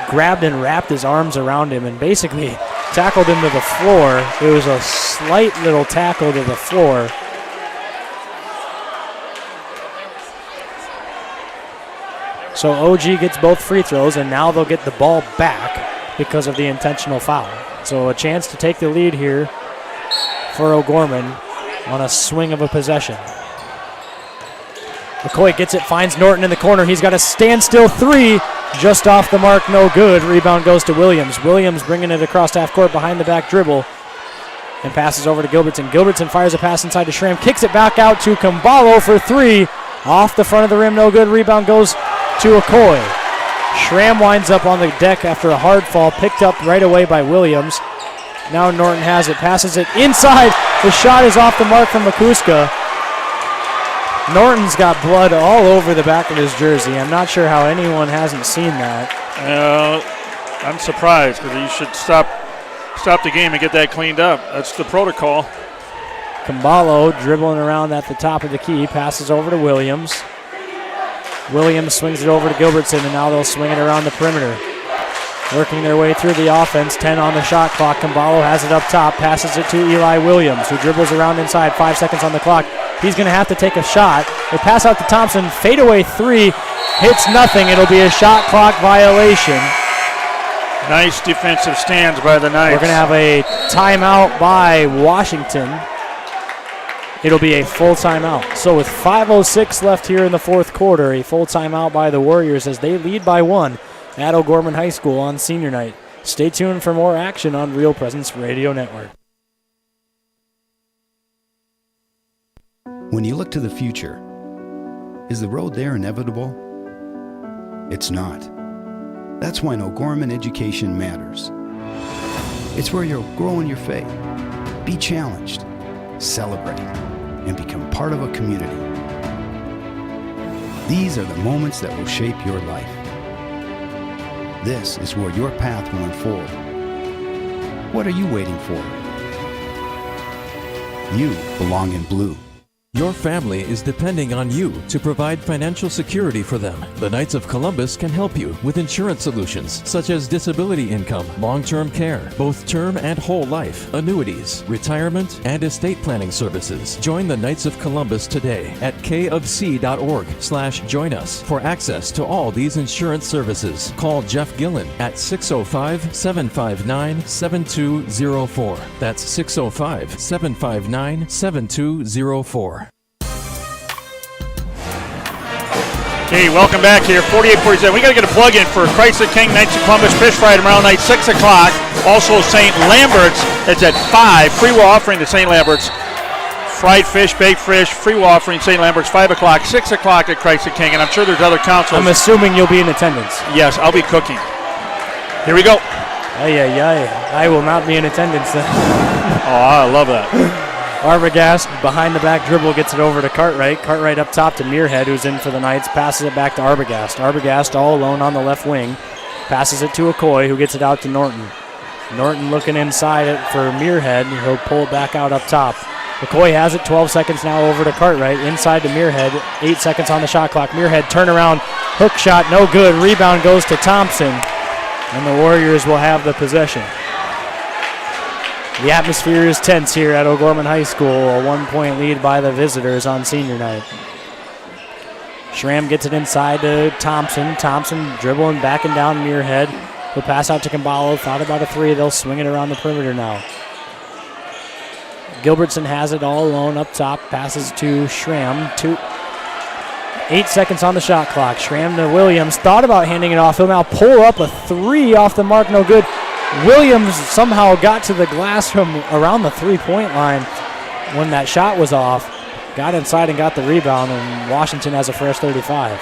grabbed and wrapped his arms around him and basically tackled him to the floor. It was a slight little tackle to the floor. So OG gets both free throws, and now they'll get the ball back because of the intentional foul. So a chance to take the lead here for O'Gorman on a swing of a possession. Okoye gets it, finds Norton in the corner. He's got a standstill 3, just off the mark, no good. Rebound goes to Williams. Williams bringing it across half court behind the back dribble and passes over to Gilbertson. Gilbertson fires a pass inside to Schramm, kicks it back out to Kumbalo for 3. Off the front of the rim, no good. Rebound goes to Okoye. Schramm winds up on the deck after a hard fall, picked up right away by Williams. Now Norton has it, passes it inside. The shot is off the mark from Makuska. Norton's got blood all over the back of his jersey. I'm not sure how anyone hasn't seen that. I'm surprised because you should stop the game and get that cleaned up. That's the protocol. Kumbalo dribbling around at the top of the key, passes over to Williams. Williams swings it over to Gilbertson, and now they'll swing it around the perimeter. Working their way through the offense, 10 on the shot clock. Kumbalo has it up top, passes it to Eli Williams, who dribbles around inside, 5 seconds on the clock. He's going to have to take a shot. They pass out to Thompson, fadeaway 3, hits nothing. It'll be a shot clock violation. Nice defensive stands by the Knights. We're going to have a timeout by Washington. It'll be a full timeout. So with 5:06 left here in the 4th quarter, a full timeout by the Warriors as they lead by 1 at O'Gorman High School on senior night. Stay tuned for more action on Real Presence Radio Network. When you look to the future, is the road there inevitable? It's not. That's why O'Gorman education matters. It's where you'll grow in your faith, be challenged, celebrate, and become part of a community. These are the moments that will shape your life. This is where your path will unfold. What are you waiting for? You belong in blue. Your family is depending on you to provide financial security for them. The Knights of Columbus can help you with insurance solutions such as disability income, long-term care, both term and whole life, annuities, retirement, and estate planning services. Join the Knights of Columbus today at kofc.org/join us for access to all these insurance services. Call Jeff Gillen at 605-759-7204. That's 605-759-7204. Okay, welcome back here. 48-47. We got to get a plug in for Christ the King Knights of Columbus Fish Fry tomorrow night, 6 o'clock. Also, St. Lambert's. It's at 5. Free will offering to St. Lambert's. Fried fish, baked fish, free will offering St. Lambert's, 5 o'clock, 6 o'clock at Christ the King. And I'm sure there's other councils. I'm assuming you'll be in attendance. Yes, I'll be cooking. Here we go. I will not be in attendance then. Oh, I love that. Arbogast behind the back dribble gets it over to Cartwright. Cartwright up top to Muirhead, who's in for the Knights, passes it back to Arbogast. Arbogast all alone on the left wing. Passes it to Okoye, who gets it out to Norton. Norton looking inside it for Muirhead. He'll pull it back out up top. Okoye has it, 12 seconds now over to Cartwright. Inside to Muirhead, 8 seconds on the shot clock. Muirhead turnaround, hook shot, no good. Rebound goes to Thompson, and the Warriors will have the possession. The atmosphere is tense here at O'Gorman High School. A 1-point lead by the visitors on senior night. Schramm gets it inside to Thompson. Thompson dribbling, backing down Muirhead. He'll pass out to Caballo. Thought about a three. They'll swing it around the perimeter now. Gilbertson has it all alone up top. Passes to Schramm. 8 seconds on the shot clock. Schramm to Williams. Thought about handing it off. He'll now pull up a three off the mark. No good. Williams somehow got to the glass from around the three-point line when that shot was off. Got inside and got the rebound, and Washington has a fresh 35.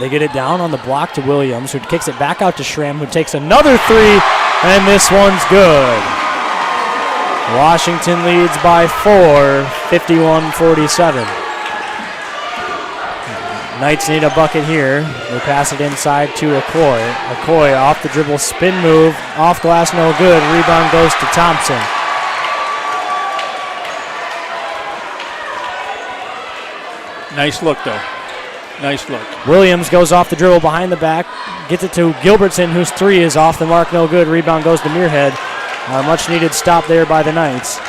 They get it down on the block to Williams, who kicks it back out to Schramm, who takes another three, and this one's good. Washington leads by 4, 51-47. Knights need a bucket here. They pass it inside to Okoye. Okoye off the dribble, spin move, off glass, no good. Rebound goes to Thompson. Nice look, though. Nice look. Williams goes off the dribble behind the back, gets it to Gilbertson, whose three is off the mark, no good. Rebound goes to Muirhead. A much-needed stop there by the Knights.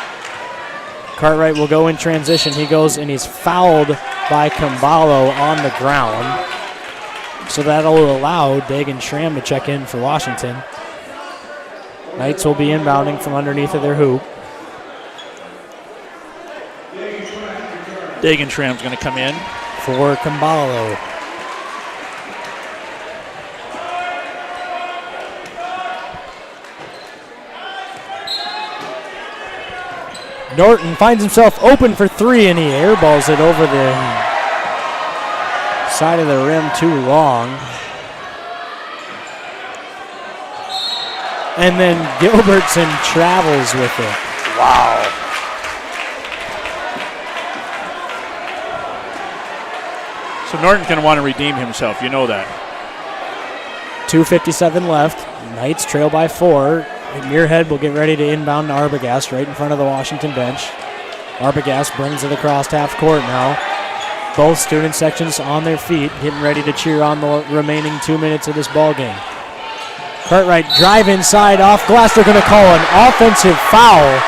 Cartwright will go in transition. He goes and he's fouled by Caballo on the ground. So that'll allow Dagan Schramm to check in for Washington. Knights will be inbounding from underneath of their hoop. Dagan Schramm's going to come in. For Caballo. Norton finds himself open for three, and he airballs it over the side of the rim too long. And then Gilbertson travels with it. Wow. So Norton's going to want to redeem himself. You know that. 2:57 left. Knights trail by 4. Muirhead will get ready to inbound to Arbogast right in front of the Washington bench. Arbogast brings it across half court now. Both student sections on their feet, getting ready to cheer on the remaining 2 minutes of this ball game. Cartwright drive inside off glass. They're going to call an offensive foul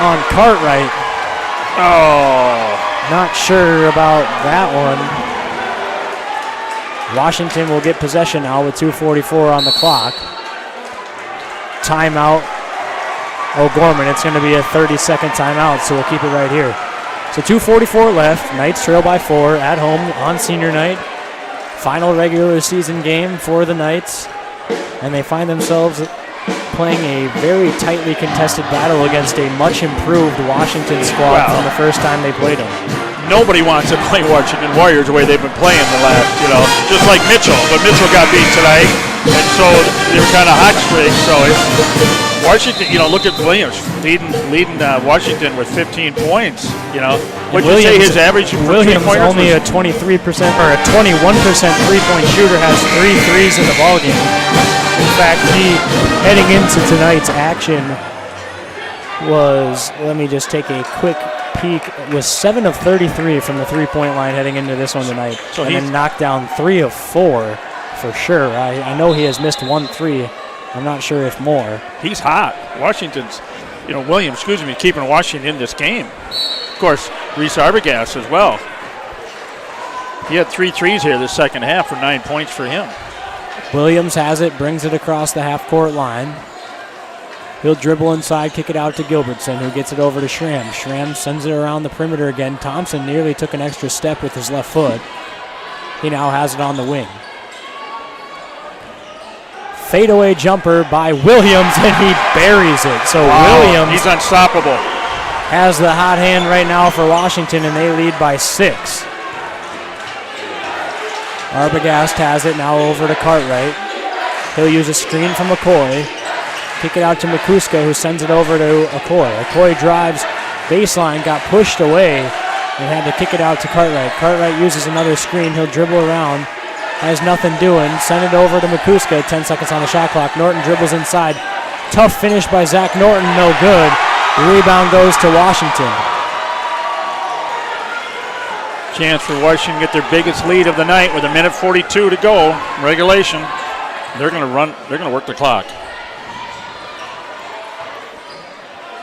on Cartwright. Oh. Not sure about that one. Washington will get possession now with 2:44 on the clock. Timeout. O'Gorman. It's going to be a 30-second timeout, so we'll keep it right here. So 2:44 left. Knights trail by 4 at home on senior night. Final regular season game for the Knights. And they find themselves playing a very tightly contested battle against a much improved Washington squad from the first time they played them. Nobody wants to play Washington Warriors the way they've been playing the last, just like Mitchell. But Mitchell got beat tonight, and so they were kind of hot streak. So Washington, look at Williams leading Washington with 15 points. What'd you say his average? Williams only a 23% or a 21% three-point shooter, has 3 threes in the ballgame. In fact, he heading into tonight's action was, let me just take a quick peek, was 7 of 33 from the three-point line heading into this one tonight. So and then knocked down 3 of 4 for sure. I know he has missed 1 3. I'm not sure if more. He's hot. Washington's, Williams, keeping Washington in this game. Of course, Reese Arbogast as well. He had 3 threes here this second half for 9 points for him. Williams has it, brings it across the half-court line. He'll dribble inside, kick it out to Gilbertson, who gets it over to Schramm. Schramm sends it around the perimeter again. Thompson nearly took an extra step with his left foot. He now has it on the wing. Fadeaway jumper by Williams, and he buries it. So Williams, he's unstoppable, has the hot hand right now for Washington, and they lead by 6. Arbogast has it now over to Cartwright. He'll use a screen from McCoy. Kick it out to McCuska, who sends it over to Okoye. Okoye drives baseline, got pushed away, and had to kick it out to Cartwright. Cartwright uses another screen. He'll dribble around. Has nothing doing. Send it over to McCuska. 10 seconds on the shot clock. Norton dribbles inside. Tough finish by Zach Norton. No good. The rebound goes to Washington. Chance for Washington to get their biggest lead of the night with 1:42 to go. Regulation. They're going to work the clock.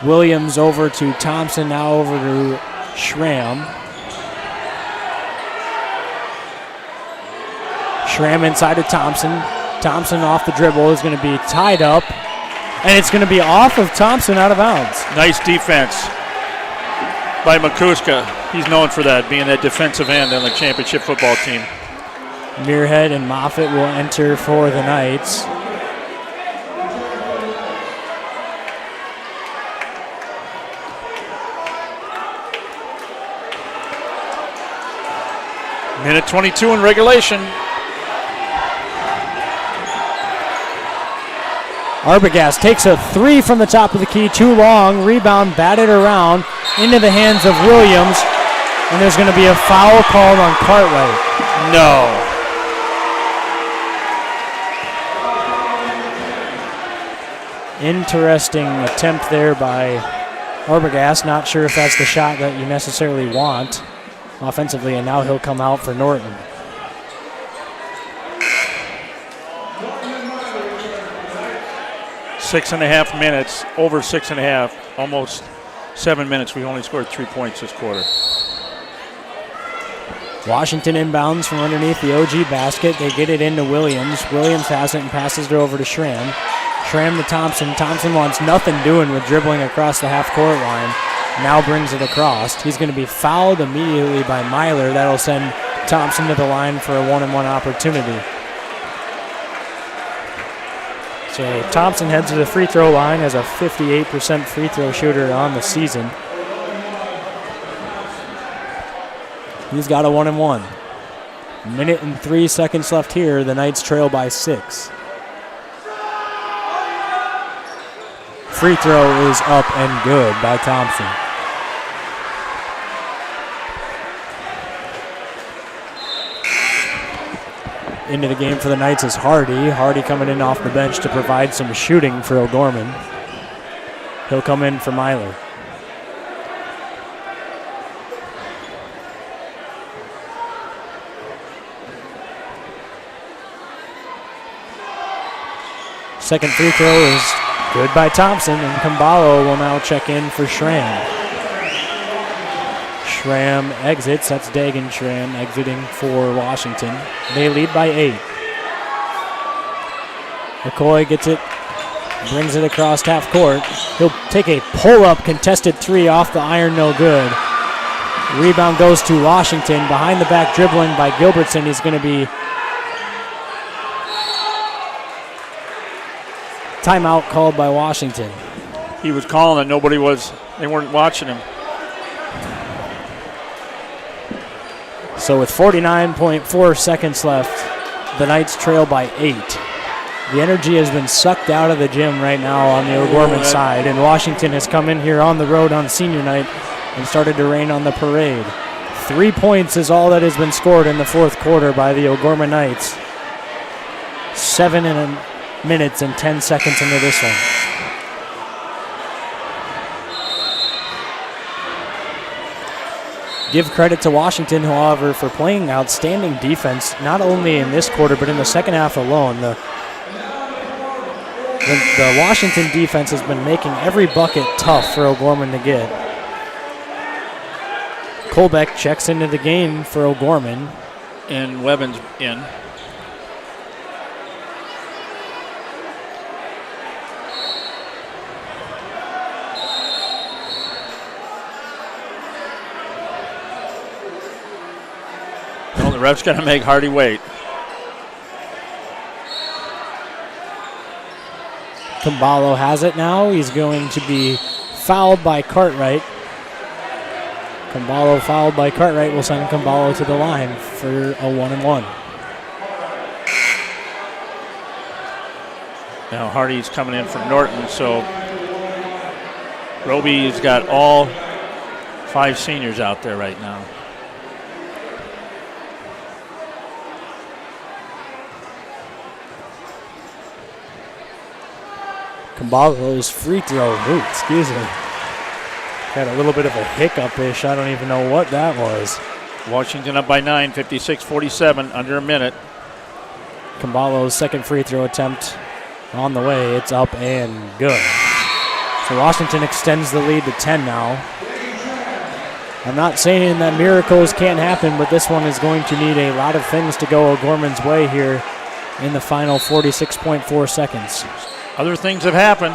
Williams over to Thompson, now over to Schramm. Schramm inside to Thompson. Thompson off the dribble is going to be tied up, and it's going to be off of Thompson, out of bounds. Nice defense by McCuska. He's known for that, being that defensive end on the championship football team. Muirhead and Moffitt will enter for the Knights. Minute 22 in regulation. Arbogast takes a 3 from the top of the key, too long. Rebound batted around into the hands of Williams, and there's going to be a foul called on Cartwright. No. Interesting attempt there by Arbogast. Not sure if that's the shot that you necessarily want offensively, and now he'll come out for Norton. Six and a half minutes, over 6.5, almost 7 minutes. We only scored 3 points this quarter. Washington inbounds from underneath the OG basket. They get it into Williams. Williams has it and passes it over to Schramm. Schramm to Thompson. Thompson wants nothing doing with dribbling across the half-court line. Now brings it across. He's going to be fouled immediately by Myler. That'll send Thompson to the line for a 1-and-1 opportunity. So Thompson heads to the free throw line as a 58% free throw shooter on the season. He's got a 1-and-1. Minute and 3 seconds left here. The Knights trail by 6. Free throw is up and good by Thompson. Into the game for the Knights is Hardy. Hardy coming in off the bench to provide some shooting for O'Gorman. He'll come in for Myler. Second free throw is good by Thompson, and Kambalo will now check in for Schramm. Schramm exits. That's Dagan Schramm exiting for Washington. They lead by 8. McCoy gets it, brings it across half court. He'll take a pull-up contested 3 off the iron, no good. Rebound goes to Washington. Behind the back dribbling by Gilbertson. He's going to be timeout called by Washington. He was calling it. They weren't watching him. So with 49.4 seconds left, the Knights trail by 8. The energy has been sucked out of the gym right now on the O'Gorman side, and Washington has come in here on the road on senior night and started to rain on the parade. 3 points is all that has been scored in the fourth quarter by the O'Gorman Knights. 7 minutes and 10 seconds into this one. Give credit to Washington, however, for playing outstanding defense, not only in this quarter, but in the second half alone. The Washington defense has been making every bucket tough for O'Gorman to get. Colbeck checks into the game for O'Gorman. And Webbin's in. Well, the ref's going to make Hardy wait. Caballo has it now. He's going to be fouled by Cartwright. Caballo fouled by Cartwright will send Caballo to the line for a 1-and-1. Now Hardy's coming in from Norton, so Roby's got all 5 seniors out there right now. Caballo's free throw. Ooh, excuse me. Had a little bit of a hiccup-ish. I don't even know what that was. Washington up by 9, 56-47, under a minute. Caballo's second free throw attempt on the way. It's up and good. So Washington extends the lead to 10 now. I'm not saying that miracles can't happen, but this one is going to need a lot of things to go O'Gorman's way here in the final 46.4 seconds. Other things have happened.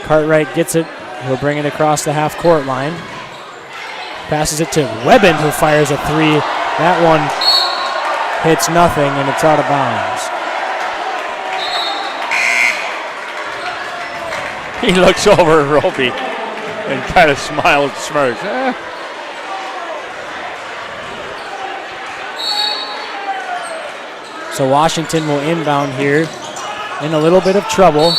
Cartwright gets it. He'll bring it across the half-court line. Passes it to Webbin, who fires a 3. That one hits nothing, and it's out of bounds. He looks over at Roby and kind of smiles and smirks. So Washington will inbound here in a little bit of trouble.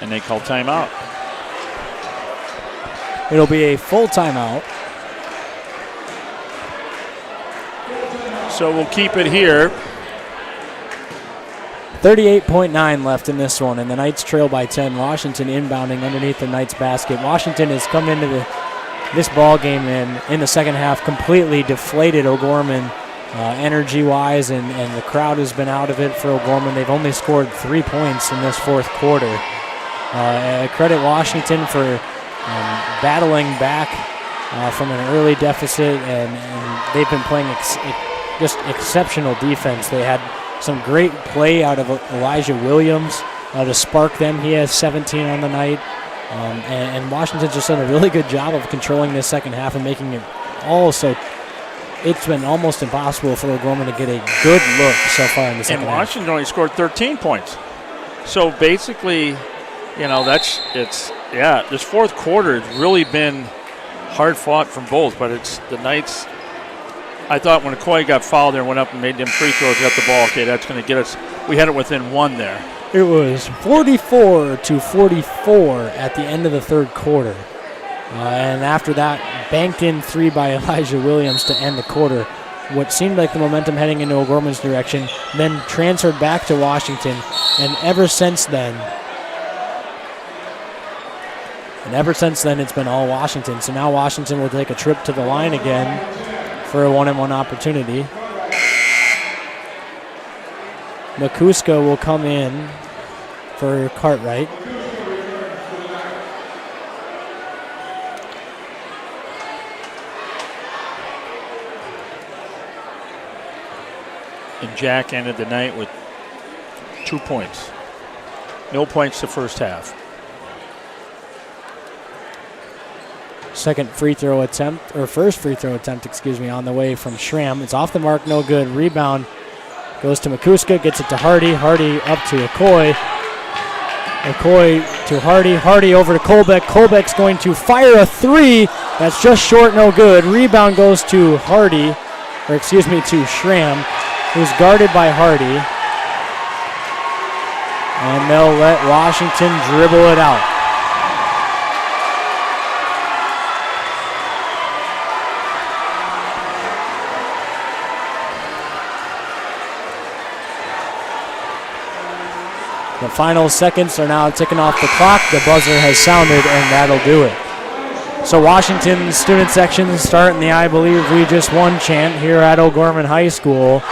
And they call timeout. It'll be a full timeout. So we'll keep it here. 38.9 left in this one, and the Knights trail by 10. Washington inbounding underneath the Knights basket. Washington has come into this ball game and in the second half completely deflated O'Gorman energy-wise, and the crowd has been out of it for O'Gorman. They've only scored 3 points in this fourth quarter. Credit Washington for battling back from an early deficit, and they've been playing just exceptional defense. They had some great play out of Elijah Williams to spark them. He has 17 on the night. And Washington's just done a really good job of controlling this second half and making it all so. It's been almost impossible for O'Gorman to get a good look so far in the second half. And Washington only scored 13 points. So basically, this fourth quarter has really been hard fought from both, but it's the Knights. I thought when Okoye got fouled there, went up and made them free throws, got the ball, okay, that's going to get us. We had it within 1 there. It was 44-44 at the end of the third quarter. And after that, banked in 3 by Elijah Williams to end the quarter. What seemed like the momentum heading into O'Gorman's direction, then transferred back to Washington. And ever since then, it's been all Washington. So now Washington will take a trip to the line again for a 1-and-1 opportunity. McCuska will come in for Cartwright. And Jack ended the night with 2 points. No points the first half. First free throw attempt, on the way from Schramm. It's off the mark, no good. Rebound goes to McCuska, gets it to Hardy. Hardy up to Okoye. Okoye to Hardy. Hardy over to Colbeck. Colbeck's going to fire a 3. That's just short, no good. Rebound goes to to Schramm, who's guarded by Hardy. And they'll let Washington dribble it out. The final seconds are now ticking off the clock. The buzzer has sounded, and that'll do it. So Washington student section starting the I Believe We Just Won chant here at O'Gorman High School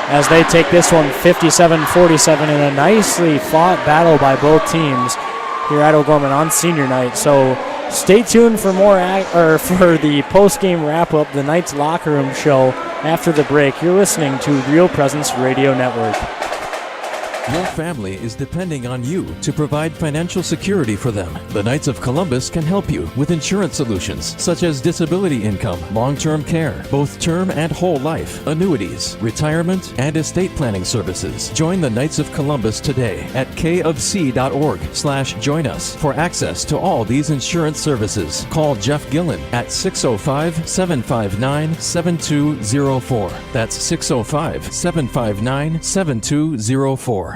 as they take this one 57-47 in a nicely fought battle by both teams here at O'Gorman on senior night. So stay tuned for more for the post-game wrap-up, the Knights Locker Room show after the break. You're listening to Real Presence Radio Network. Your family is depending on you to provide financial security for them. The Knights of Columbus can help you with insurance solutions such as disability income, long-term care, both term and whole life, annuities, retirement, and estate planning services. Join the Knights of Columbus today at kofc.org/join us for access to all these insurance services. Call Jeff Gillen at 605-759-7204. That's 605-759-7204.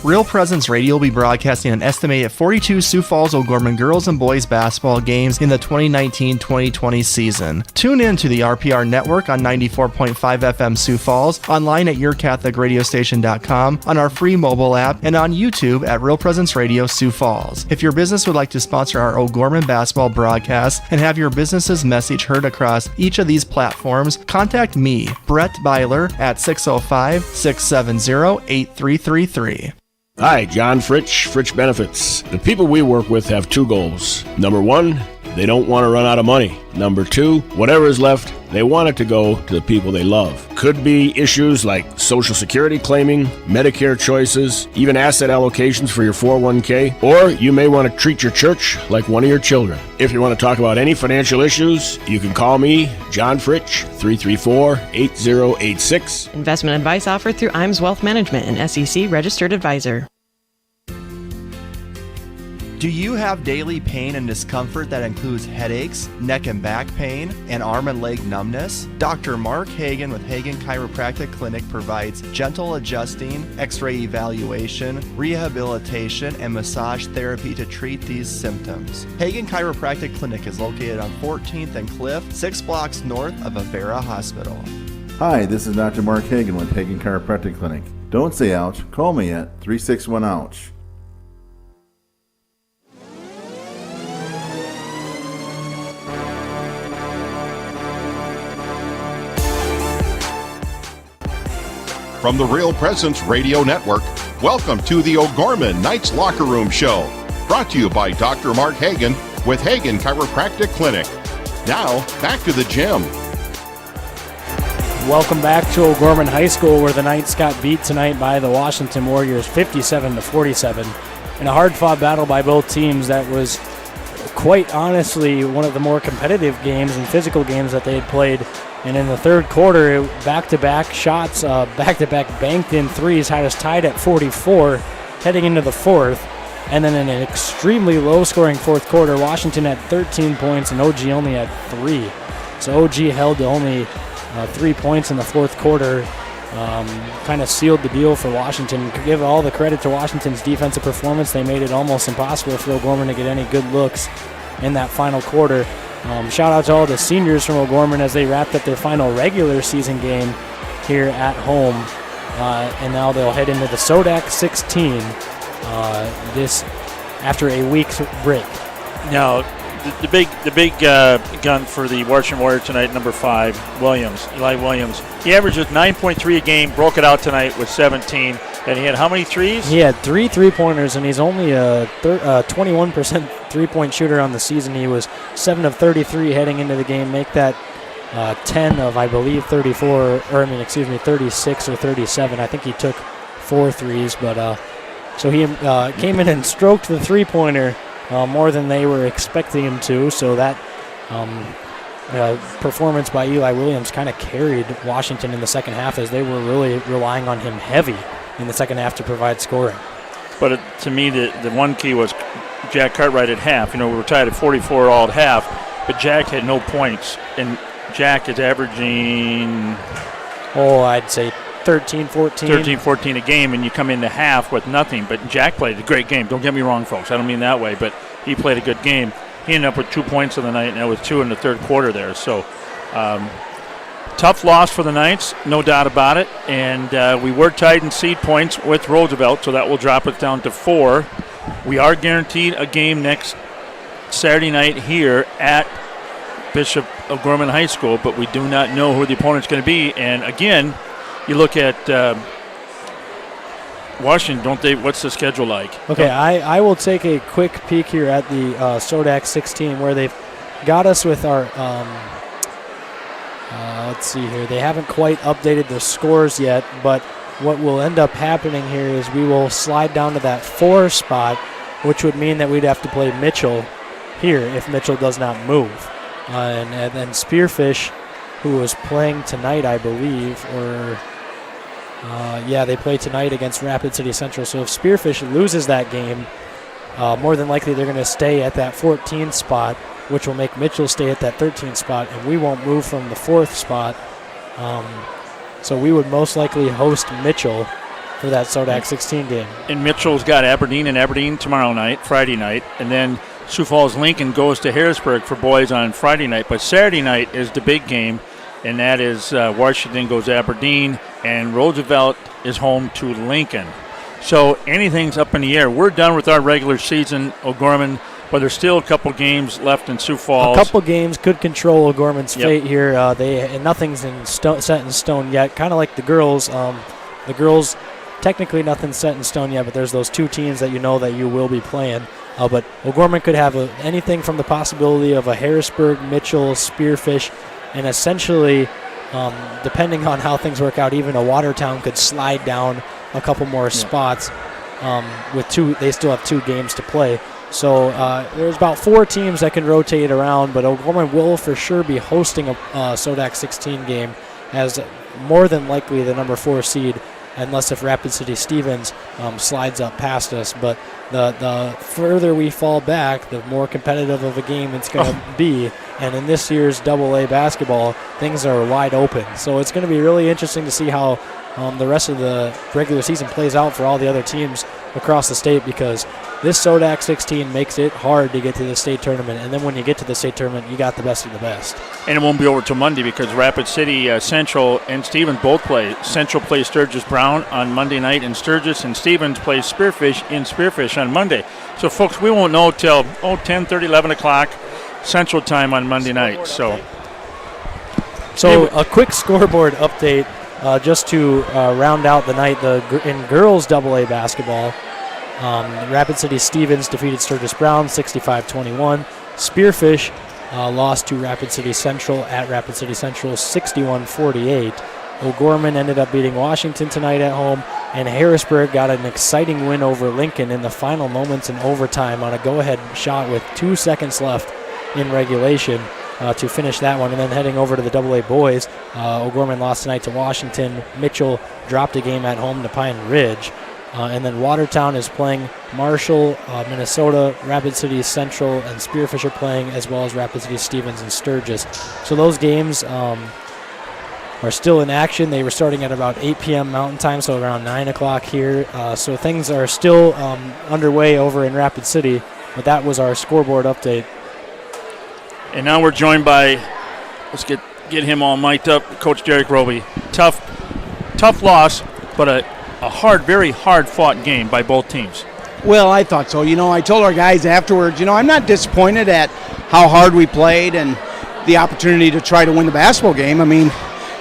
Real Presence Radio will be broadcasting an estimated 42 Sioux Falls O'Gorman girls and boys basketball games in the 2019-2020 season. Tune in to the RPR network on 94.5 FM Sioux Falls, online at yourcatholicradiostation.com, on our free mobile app, and on YouTube at Real Presence Radio Sioux Falls. If your business would like to sponsor our O'Gorman basketball broadcast and have your business's message heard across each of these platforms, contact me, Brett Byler, at 605-670-8333. Hi, John Fritch Benefits. The people we work with have two goals. Number one, they don't want to run out of money. Number two, whatever is left, they want it to go to the people they love. Could be issues like Social Security claiming, Medicare choices, even asset allocations for your 401k, or you may want to treat your church like one of your children. If you want to talk about any financial issues, you can call me, John Fritch, 334-8086. Investment advice offered through IMS Wealth Management, an SEC registered advisor. Do you have daily pain and discomfort that includes headaches, neck and back pain, and arm and leg numbness? Dr. Mark Hagan with Hagan Chiropractic Clinic provides gentle adjusting, x-ray evaluation, rehabilitation, and massage therapy to treat these symptoms. Hagan Chiropractic Clinic is located on 14th and Cliff, 6 blocks north of Avera Hospital. Hi, this is Dr. Mark Hagan with Hagan Chiropractic Clinic. Don't say ouch, call me at 361-OUCH. From the Real Presence Radio Network, welcome to the O'Gorman Knights Locker Room Show, brought to you by Dr. Mark Hagan with Hagan Chiropractic Clinic. Now, back to the gym. Welcome back to O'Gorman High School, where the Knights got beat tonight by the Washington Warriors 57-47 in a hard-fought battle by both teams that was quite honestly one of the more competitive games and physical games that they had played. And in the third quarter, back-to-back shots, back-to-back banked-in threes had us tied at 44 heading into the fourth. And then in an extremely low-scoring fourth quarter, Washington had 13 points and OG only had 3. So OG held to only 3 points in the fourth quarter, kind of sealed the deal for Washington. To give all the credit to Washington's defensive performance, they made it almost impossible for O'Gorman to get any good looks in that final quarter. Shout out to all the seniors from O'Gorman as they wrapped up their final regular season game here at home. And now they'll head into the SODAC 16 this after a week's break. Now, the big gun for the Washington Warriors tonight, number 5, Eli Williams. He averages 9.3 a game, broke it out tonight with 17. And he had how many threes? He had 3 3-pointers, and he's only a 21% three-point shooter on the season. He was 7 of 33 heading into the game. Make that 10 of, I believe, 36 or 37. I think he took 4 threes, but so he came in and stroked the three-pointer more than they were expecting him to. So that performance by Eli Williams kind of carried Washington in the second half, as they were really relying on him heavy in the second half to provide scoring. But to me, the one key was Jack Cartwright at half. We were tied at 44 all at half, but Jack had no points. And Jack is averaging, I'd say 13, 14 a game, and you come into half with nothing. But Jack played a great game. Don't get me wrong, folks. I don't mean that way, but he played a good game. He ended up with 2 points on the night, and that was 2 in the third quarter there. So tough loss for the Knights, no doubt about it. And we were tied in seed points with Roosevelt, so that will drop it down to 4. We are guaranteed a game next Saturday night here at Bishop O'Gorman High School, but we do not know who the opponent's going to be. And again, you look at Washington, don't they? What's the schedule like? Okay, I will take a quick peek here at the SODAC 16 where they've got us with our, let's see here. They haven't quite updated the scores yet, but what will end up happening here is we will slide down to that 4 spot, which would mean that we'd have to play Mitchell here if Mitchell does not move. And then Spearfish, who is playing tonight, I believe, or they play tonight against Rapid City Central. So if Spearfish loses that game, more than likely they're going to stay at that 14 spot, which will make Mitchell stay at that 13 spot, and we won't move from the 4th spot. So we would most likely host Mitchell for that SODAC 16 game. And Mitchell's got Aberdeen tomorrow night, Friday night, and then Sioux Falls Lincoln goes to Harrisburg for boys on Friday night. But Saturday night is the big game, and that is Washington goes to Aberdeen, and Roosevelt is home to Lincoln. So anything's up in the air. We're done with our regular season, O'Gorman, but there's still a couple games left in Sioux Falls. A couple games could control O'Gorman's fate here. Nothing's set in stone yet, kind of like the girls. The girls, technically nothing's set in stone yet, but there's those 2 teams that you know that you will be playing. But O'Gorman could have anything from the possibility of a Harrisburg, Mitchell, Spearfish, and essentially, depending on how things work out, even a Watertown could slide down a couple more spots. With 2, they still have 2 games to play. So there's about 4 teams that can rotate around, but O'Gorman will for sure be hosting a SODAC 16 game as more than likely the number 4 seed, unless if Rapid City Stevens slides up past us. But the further we fall back, the more competitive of a game it's going to be. And in this year's AA basketball, things are wide open. So it's going to be really interesting to see how the rest of the regular season plays out for all the other teams across the state, because this SODAC 16 makes it hard to get to the state tournament. And then when you get to the state tournament, you got the best of the best. And it won't be over till Monday because Rapid City, Central, and Stevens both play. Central plays Sturgis Brown on Monday night in Sturgis, and Stevens plays Spearfish in Spearfish on Monday. So, folks, we won't know till 10:30, 11 o'clock Central time on Monday night. So a quick scoreboard update just to round out the night. In girls AA basketball, Rapid City Stevens defeated Sturgis Brown 65-21. Spearfish lost to Rapid City Central at Rapid City Central 61-48. O'Gorman ended up beating Washington tonight at home, and Harrisburg got an exciting win over Lincoln in the final moments in overtime on a go-ahead shot with 2 seconds left in regulation to finish that one. And then heading over to the AA boys, O'Gorman lost tonight to Washington. Mitchell dropped a game at home to Pine Ridge. And then Watertown is playing Marshall, Minnesota, Rapid City Central, and Spearfish are playing, as well as Rapid City Stevens and Sturgis. So those games are still in action. They were starting at about 8 p.m. Mountain Time, so around 9 o'clock here. So things are still underway over in Rapid City, but that was our scoreboard update. And now we're joined by, let's get him all mic'd up, Coach Derek Roby. Tough loss, but a very hard-fought game by both teams. Well, I thought so. I told our guys afterwards, I'm not disappointed at how hard we played and the opportunity to try to win the basketball game. I mean,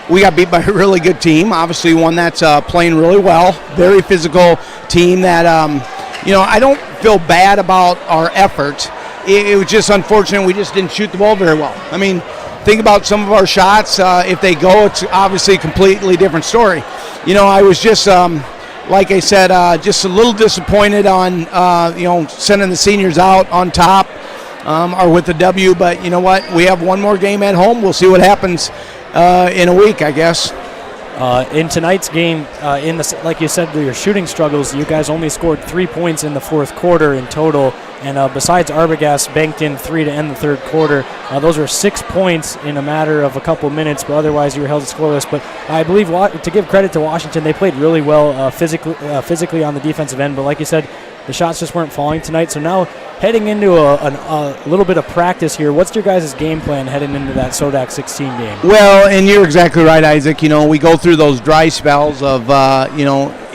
we got beat by a really good team, obviously one that's playing really well, very physical team that, I don't feel bad about our effort. It was just unfortunate we just didn't shoot the ball very well. I mean, think about some of our shots. If they go, it's obviously a completely different story. I was just, like I said, just a little disappointed on, sending the seniors out on top or with the W. But you know what? We have one more game at home. We'll see what happens in a week, I guess. In tonight's game, like you said, your shooting struggles, you guys only scored 3 points in the fourth quarter in total. And besides Arbogast banked in 3 to end the third quarter, those were 6 points in a matter of a couple minutes, but otherwise you were held scoreless. But I believe, to give credit to Washington, they played really well physically on the defensive end. But like you said, the shots just weren't falling tonight. So now heading into a little bit of practice here, what's your guys' game plan heading into that SODAC 16 game? Well, and you're exactly right, Isaac. We go through those dry spells of,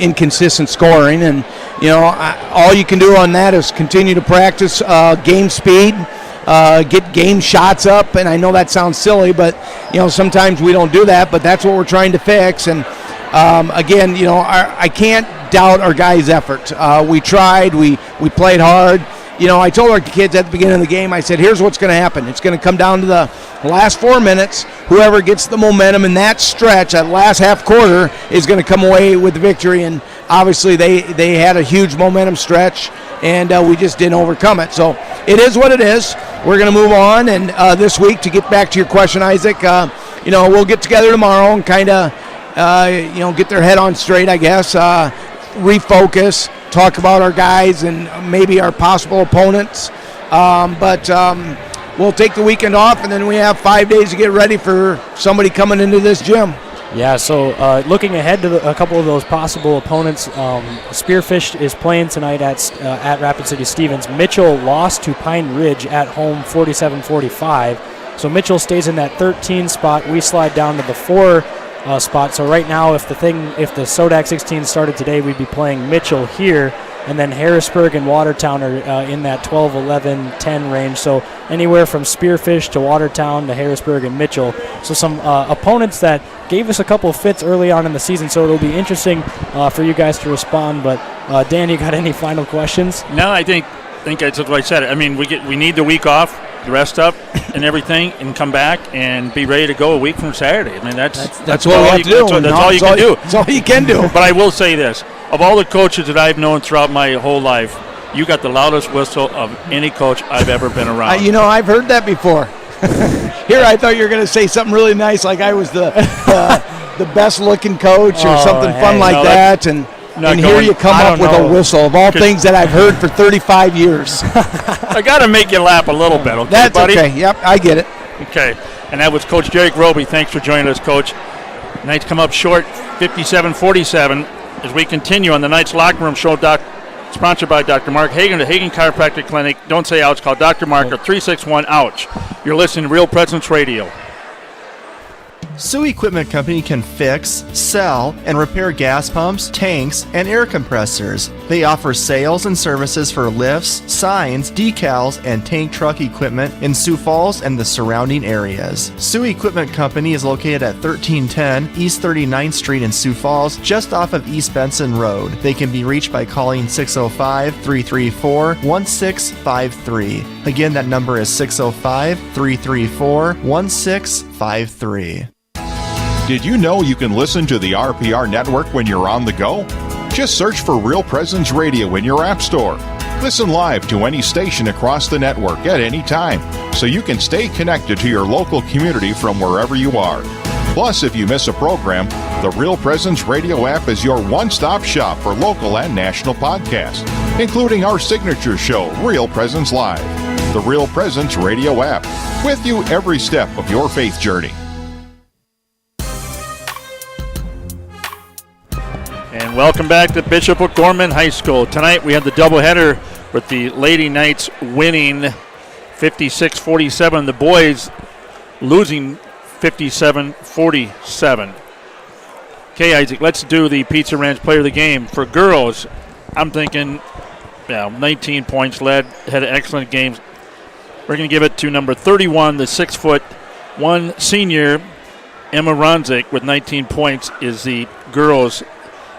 inconsistent scoring. And, all you can do on that is continue to practice game speed, get game shots up. And I know that sounds silly, but sometimes we don't do that. But that's what we're trying to fix. And again, I can't doubt our guys' effort. We tried. We played hard. I told our kids at the beginning of the game, I said, here's what's going to happen. It's going to come down to the last 4 minutes. Whoever gets the momentum in that stretch, that last half quarter, is going to come away with the victory. And obviously they had a huge momentum stretch, and we just didn't overcome it. So it is what it is. We're going to move on. And this week, to get back to your question, Isaac, we'll get together tomorrow and kind of, get their head on straight, I guess, refocus, talk about our guys and maybe our possible opponents. But we'll take the weekend off, and then we have 5 days to get ready for somebody coming into this gym. Yeah, so looking ahead to a couple of those possible opponents, Spearfish is playing tonight at Rapid City Stevens. Mitchell lost to Pine Ridge at home 47-45. So Mitchell stays in that 13 spot. We slide down to the 4 spot. So right now, if the SODAC 16 started today, we'd be playing Mitchell here, and then Harrisburg and Watertown are in that 12, 11, 10 range. So anywhere from Spearfish to Watertown to Harrisburg and Mitchell. So some opponents that gave us a couple of fits early on in the season. So it'll be interesting for you guys to respond. But Dan, you got any final questions? No, I think that's what I said. I mean, we need the week off, rest up and everything, and come back and be ready to go a week from Saturday. I mean, that's what we have to do. That's all you can do. That's all you can do. But I will say this. Of all the coaches that I've known throughout my whole life, you got the loudest whistle of any coach I've ever been around. I've heard that before. Here, I thought you were going to say something really nice, like I was the best-looking coach or something fun like that. And here you come up with a whistle of all things that I've heard for 35 years. I got to make you laugh a little bit, okay, That's buddy? Okay. Yep, I get it. Okay. And that was Coach Jake Roby. Thanks for joining us, Coach. Knights come up short, 57-47, as we continue on the Knights Locker Room Show, sponsored by Dr. Mark Hagen, the Hagen Chiropractic Clinic. Don't say ouch, call Dr. Mark at 361-OUCH. You're listening to Real Presence Radio. Sioux Equipment Company can fix, sell, and repair gas pumps, tanks, and air compressors. They offer sales and services for lifts, signs, decals, and tank truck equipment in Sioux Falls and the surrounding areas. Sioux Equipment Company is located at 1310 East 39th Street in Sioux Falls, just off of East Benson Road. They can be reached by calling 605-334-1653. Again, that number is 605-334-1653. Did you know you can listen to the RPR network when you're on the go? Just search for Real Presence Radio in your app store. Listen live to any station across the network at any time, so you can stay connected to your local community from wherever you are. Plus, if you miss a program, the Real Presence Radio app is your one-stop shop for local and national podcasts, including our signature show, Real Presence Live. The Real Presence Radio app, with you every step of your faith journey. And welcome back to Bishop O'Gorman High School. Tonight we have the doubleheader with the Lady Knights winning 56-47. The boys losing 57-47. Okay, Isaac, let's do the Pizza Ranch Player of the Game. For girls, I'm thinking 19 points led, had excellent games. We're going to give it to number 31, the 6'1" senior, Emma Ronzik, with 19 points, is the girls'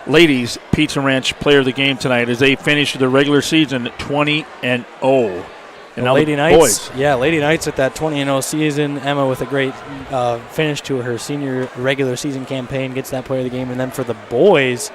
ladies Pizza Ranch Player of the Game tonight as they finish the regular season 20-0. And now Lady the Knights, boys. Lady Knights at that 20-0 season. Emma with a great finish to her senior regular season campaign gets that Player of the Game. And then for the boys,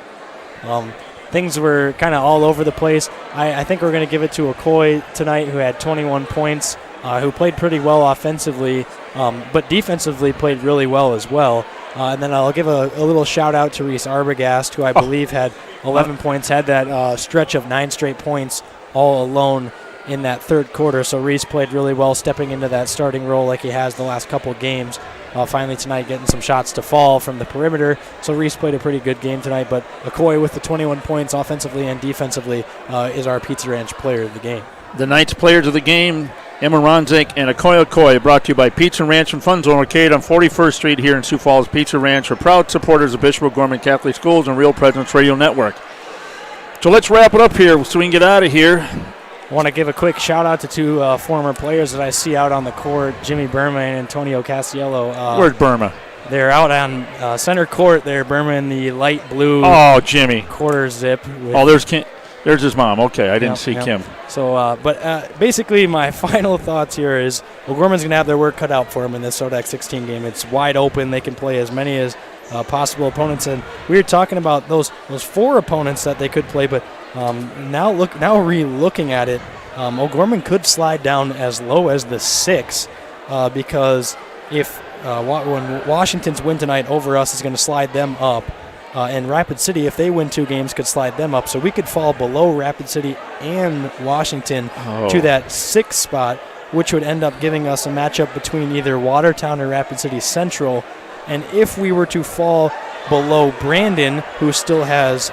things were kind of all over the place. I think we're going to give it to Okoye tonight, who had 21 points, who played pretty well offensively, but defensively played really well as well. And then I'll give a little shout-out to Reese Arbogast, who I believe had 11 points, had that stretch of 9 straight points all alone in that third quarter. So Reese played really well, stepping into that starting role like he has the last couple of games. Finally tonight getting some shots to fall from the perimeter. So Reese played a pretty good game tonight, but Okoye with the 21 points offensively and defensively is our Pizza Ranch Player of the Game. The Knights Players of the Game, Emma Ronzik and Okoye, brought to you by Pizza Ranch and Fun Zone Arcade on 41st Street here in Sioux Falls. Pizza Ranch are proud supporters of Bishop O'Gorman Catholic Schools and Real Presence Radio Network. So let's wrap it up here so we can get out of here. I want to give a quick shout out to two former players that I see out on the court, Jimmy Burma and Antonio Castiello. Where's Burma? They're out on center court there, Burma in the light blue Jimmy. quarter zip. There's his mom. Okay, I didn't see Kim. So, basically my final thoughts here is O'Gorman's going to have their work cut out for them in this SODAC 16 game. It's wide open. They can play as many as possible opponents. And we were talking about those 4 opponents that they could play, but now re-looking at it, O'Gorman could slide down as low as the 6 because if when Washington's win tonight over us is going to slide them up, and Rapid City, if they win 2 games, could slide them up. So we could fall below Rapid City and Washington to that 6th spot, which would end up giving us a matchup between either Watertown or Rapid City Central. And if we were to fall below Brandon, who still has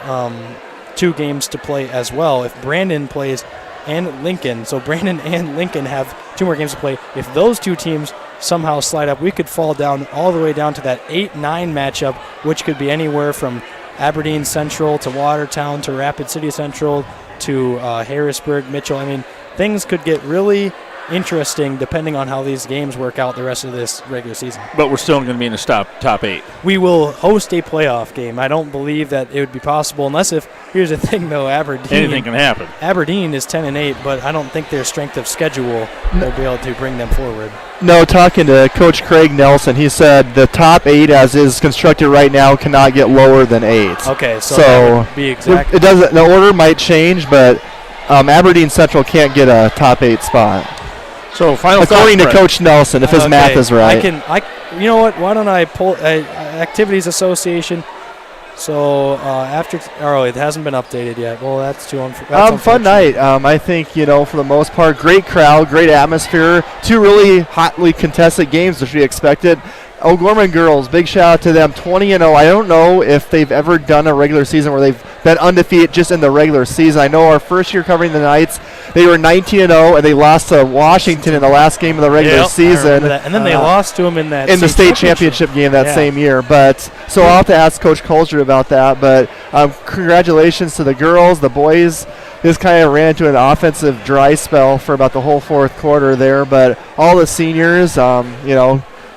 2 games to play as well, if Brandon plays and Lincoln, so Brandon and Lincoln have 2 more games to play, if those 2 teams somehow slide up, we could fall down all the way down to that 8-9 matchup, which could be anywhere from Aberdeen Central to Watertown to Rapid City Central to Harrisburg, Mitchell. I mean, things could get really interesting depending on how these games work out the rest of this regular season. But we're still going to be in the top 8. We will host a playoff game. I don't believe that it would be possible unless here's the thing though, anything can happen. Aberdeen is 10-8, but I don't think their strength of schedule will be able to bring them forward. No, talking to Coach Craig Nelson, he said the top 8 as is constructed right now cannot get lower than 8. Okay, so that would be exact. It doesn't. The order might change, but Aberdeen Central can't get a top 8 spot. So final according thoughts, to Coach Nelson, if his math is right. You know what? Why don't I pull Activities Association? So it hasn't been updated yet. Well, that's too unfortunate. Fun night. I think for the most part, great crowd, great atmosphere. 2 really hotly contested games, which we expected. O'Gorman girls, big shout out to them. 20-0. I don't know if they've ever done a regular season where they've been undefeated just in the regular season. I know our first year covering the Knights, they were 19-0 and they lost to Washington in the last game of the regular season. And then they lost to them in the state championship game that same year. But so I'll have to ask Coach Colger about that. But congratulations to the girls, the boys. This kind of ran into an offensive dry spell for about the whole 4th quarter there. But all the seniors,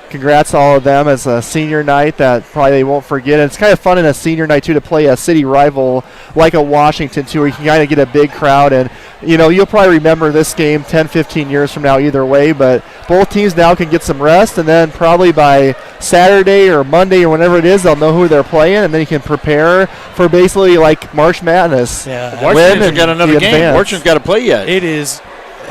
congrats to all of them as a senior night that probably they won't forget. And it's kind of fun in a senior night, too, to play a city rival like a Washington, too, where you can kind of get a big crowd. And, you'll probably remember this game 10, 15 years from now either way. But both teams now can get some rest. And then probably by Saturday or Monday or whenever it is, they'll know who they're playing. And then you can prepare for basically like March Madness. Yeah. Washington's got another game. Washington's got to play yet. It is.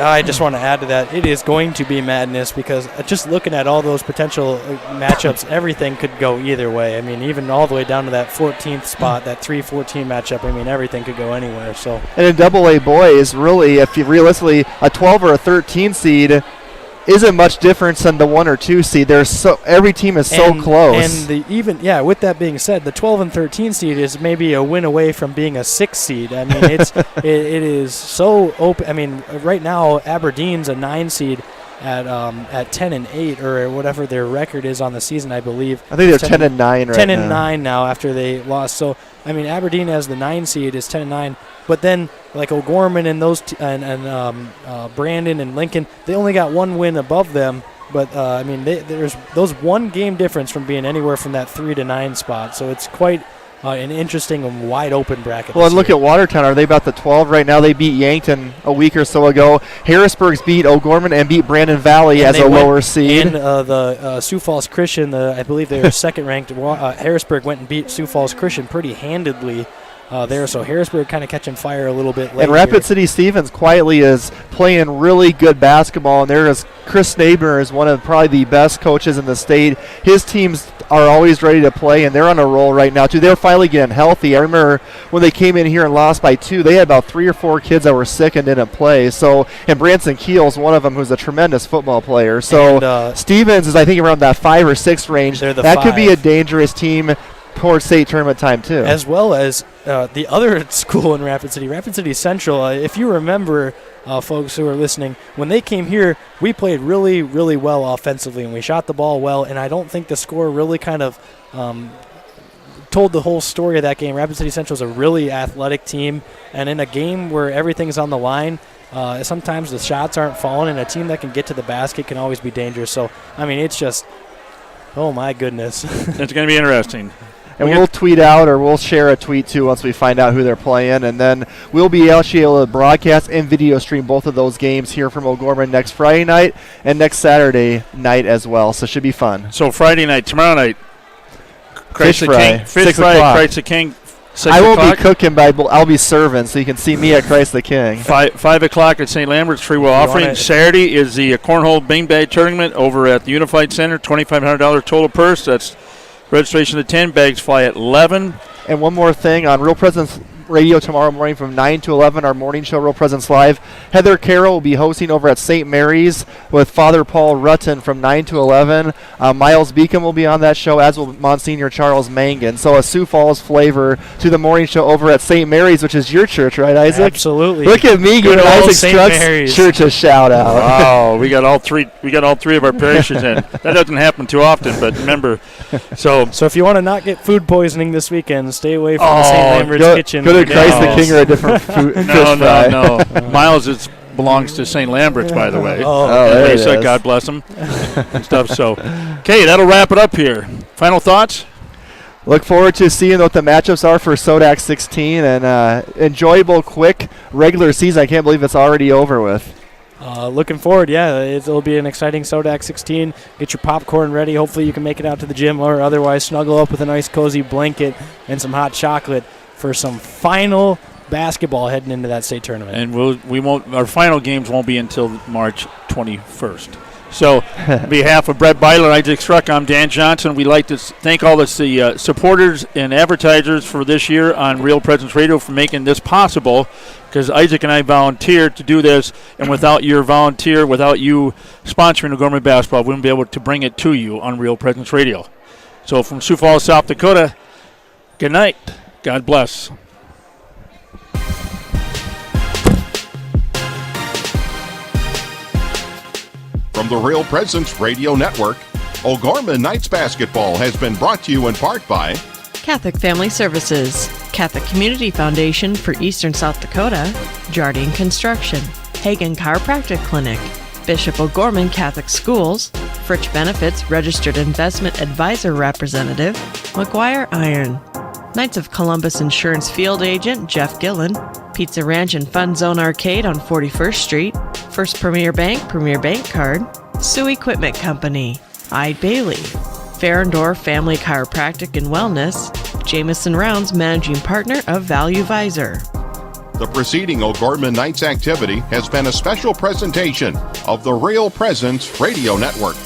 I just want to add to that, it is going to be madness because just looking at all those potential matchups, everything could go either way. I mean, even all the way down to that 14th spot, that 3-14 matchup, I mean, everything could go anywhere. So. And in AA boys, really, if you realistically, a 12 or a 13 seed isn't much difference than the 1 or 2 seed. Every team is so close. And with that being said, the 12 and 13 seed is maybe a win away from being a 6 seed. I mean, it is so open. I mean, right now Aberdeen's a 9 seed at 10-8 or whatever their record is on the season, I believe. I think they're 10-9 right now. 10-9 now after they lost. So I mean, Aberdeen as the 9 seed is 10-9. But then, like O'Gorman and those Brandon and Lincoln, they only got 1 win above them. But I mean, there's those 1 game difference from being anywhere from that 3-9 spot. So it's quite an interesting and wide open bracket. Well, and look at Watertown. Are they about the 12 right now? They beat Yankton a week or so ago. Harrisburg's beat O'Gorman and beat Brandon Valley as a lower seed. And the Sioux Falls Christian, I believe they were second ranked. Harrisburg went and beat Sioux Falls Christian pretty handedly. There, so Harrisburg kind of catching fire a little bit later. And Rapid City Stevens quietly is playing really good basketball, and there is Chris Nabner is one of probably the best coaches in the state. His teams are always ready to play, and they're on a roll right now too. They're finally getting healthy. I remember when they came in here and lost by 2, they had about 3 or 4 kids that were sick and didn't play. So, and Branson Keel's one of them who's a tremendous football player. So Stevens is, I think, around that 5 or 6 range. That could be a dangerous team towards state tournament time too. As well as the other school in Rapid City Central. If you remember, folks who are listening, when they came here, we played really, really well offensively, and we shot the ball well, and I don't think the score really kind of told the whole story of that game. Rapid City Central is a really athletic team, and in a game where everything's on the line, Sometimes the shots aren't falling, and a team that can get to the basket can always be dangerous. So, I mean, it's just, oh my goodness. It's going to be interesting. And we'll tweet out, or we'll share a tweet too once we find out who they're playing, and then we'll be actually able to broadcast and video stream both of those games here from O'Gorman next Friday night and next Saturday night as well. So it should be fun. So Friday night, tomorrow night, Fish fry, Fish fry, Christ the King. 6 I won't o'clock. be cooking, but I'll be serving, so you can see me at Christ the King. 5 o'clock at St. Lambert's Free Will Offering. Saturday is the Cornhole Beanbag Tournament over at the Unified Center. $2,500 total purse. That's registration at 10. Bags fly at 11. And one more thing, on Real Presence Radio tomorrow morning from 9 to 11, our morning show, Real Presence Live, Heather Carroll will be hosting over at St. Mary's with Father Paul Rutten from 9 to 11. Miles Beacom will be on that show, as will Monsignor Charles Mangan. So a Sioux Falls flavor to the morning show over at St. Mary's, which is your church, right, Isaac? Absolutely. Look at me giving Isaac Struck's church a shout out. Wow, we got all three of our parishes in. That doesn't happen too often, but remember, so if you want to not get food poisoning this weekend, stay away from the St. Lambert's kitchen. Go to Christ the King or a different fish fry. No. Miles belongs to St. Lambert's, by the way. There it is. God bless him and stuff. So, okay, that'll wrap it up here. Final thoughts? Look forward to seeing what the matchups are for SODAC 16 and enjoyable, quick, regular season. I can't believe it's already over with. Looking forward, yeah. It'll be an exciting SODAC 16. Get your popcorn ready. Hopefully you can make it out to the gym, or otherwise snuggle up with a nice cozy blanket and some hot chocolate for some final basketball heading into that state tournament. And our final games won't be until March 21st. So, on behalf of Brett Byler, Isaac Struck, I'm Dan Johnson. We'd like to thank all the supporters and advertisers for this year on Real Presence Radio for making this possible, because Isaac and I volunteered to do this, and without your volunteer, without you sponsoring O'Gorman basketball, we wouldn't be able to bring it to you on Real Presence Radio. So from Sioux Falls, South Dakota, good night. God bless. From the Real Presence Radio Network, O'Gorman Knights Basketball has been brought to you in part by Catholic Family Services, Catholic Community Foundation for Eastern South Dakota, Jardine Construction, Hagen Chiropractic Clinic, Bishop O'Gorman Catholic Schools, Fritch Benefits Registered Investment Advisor Representative, McGuire Iron, Knights of Columbus Insurance Field Agent Jeff Gillen, Pizza Ranch and Fun Zone Arcade on 41st Street, First Premier Bank Card, Sioux Equipment Company, Ide Bailey, Farrendor Family Chiropractic and Wellness, Jameson Rounds Managing Partner of Value Visor. The preceding O'Gorman Knights activity has been a special presentation of the Real Presence Radio Network.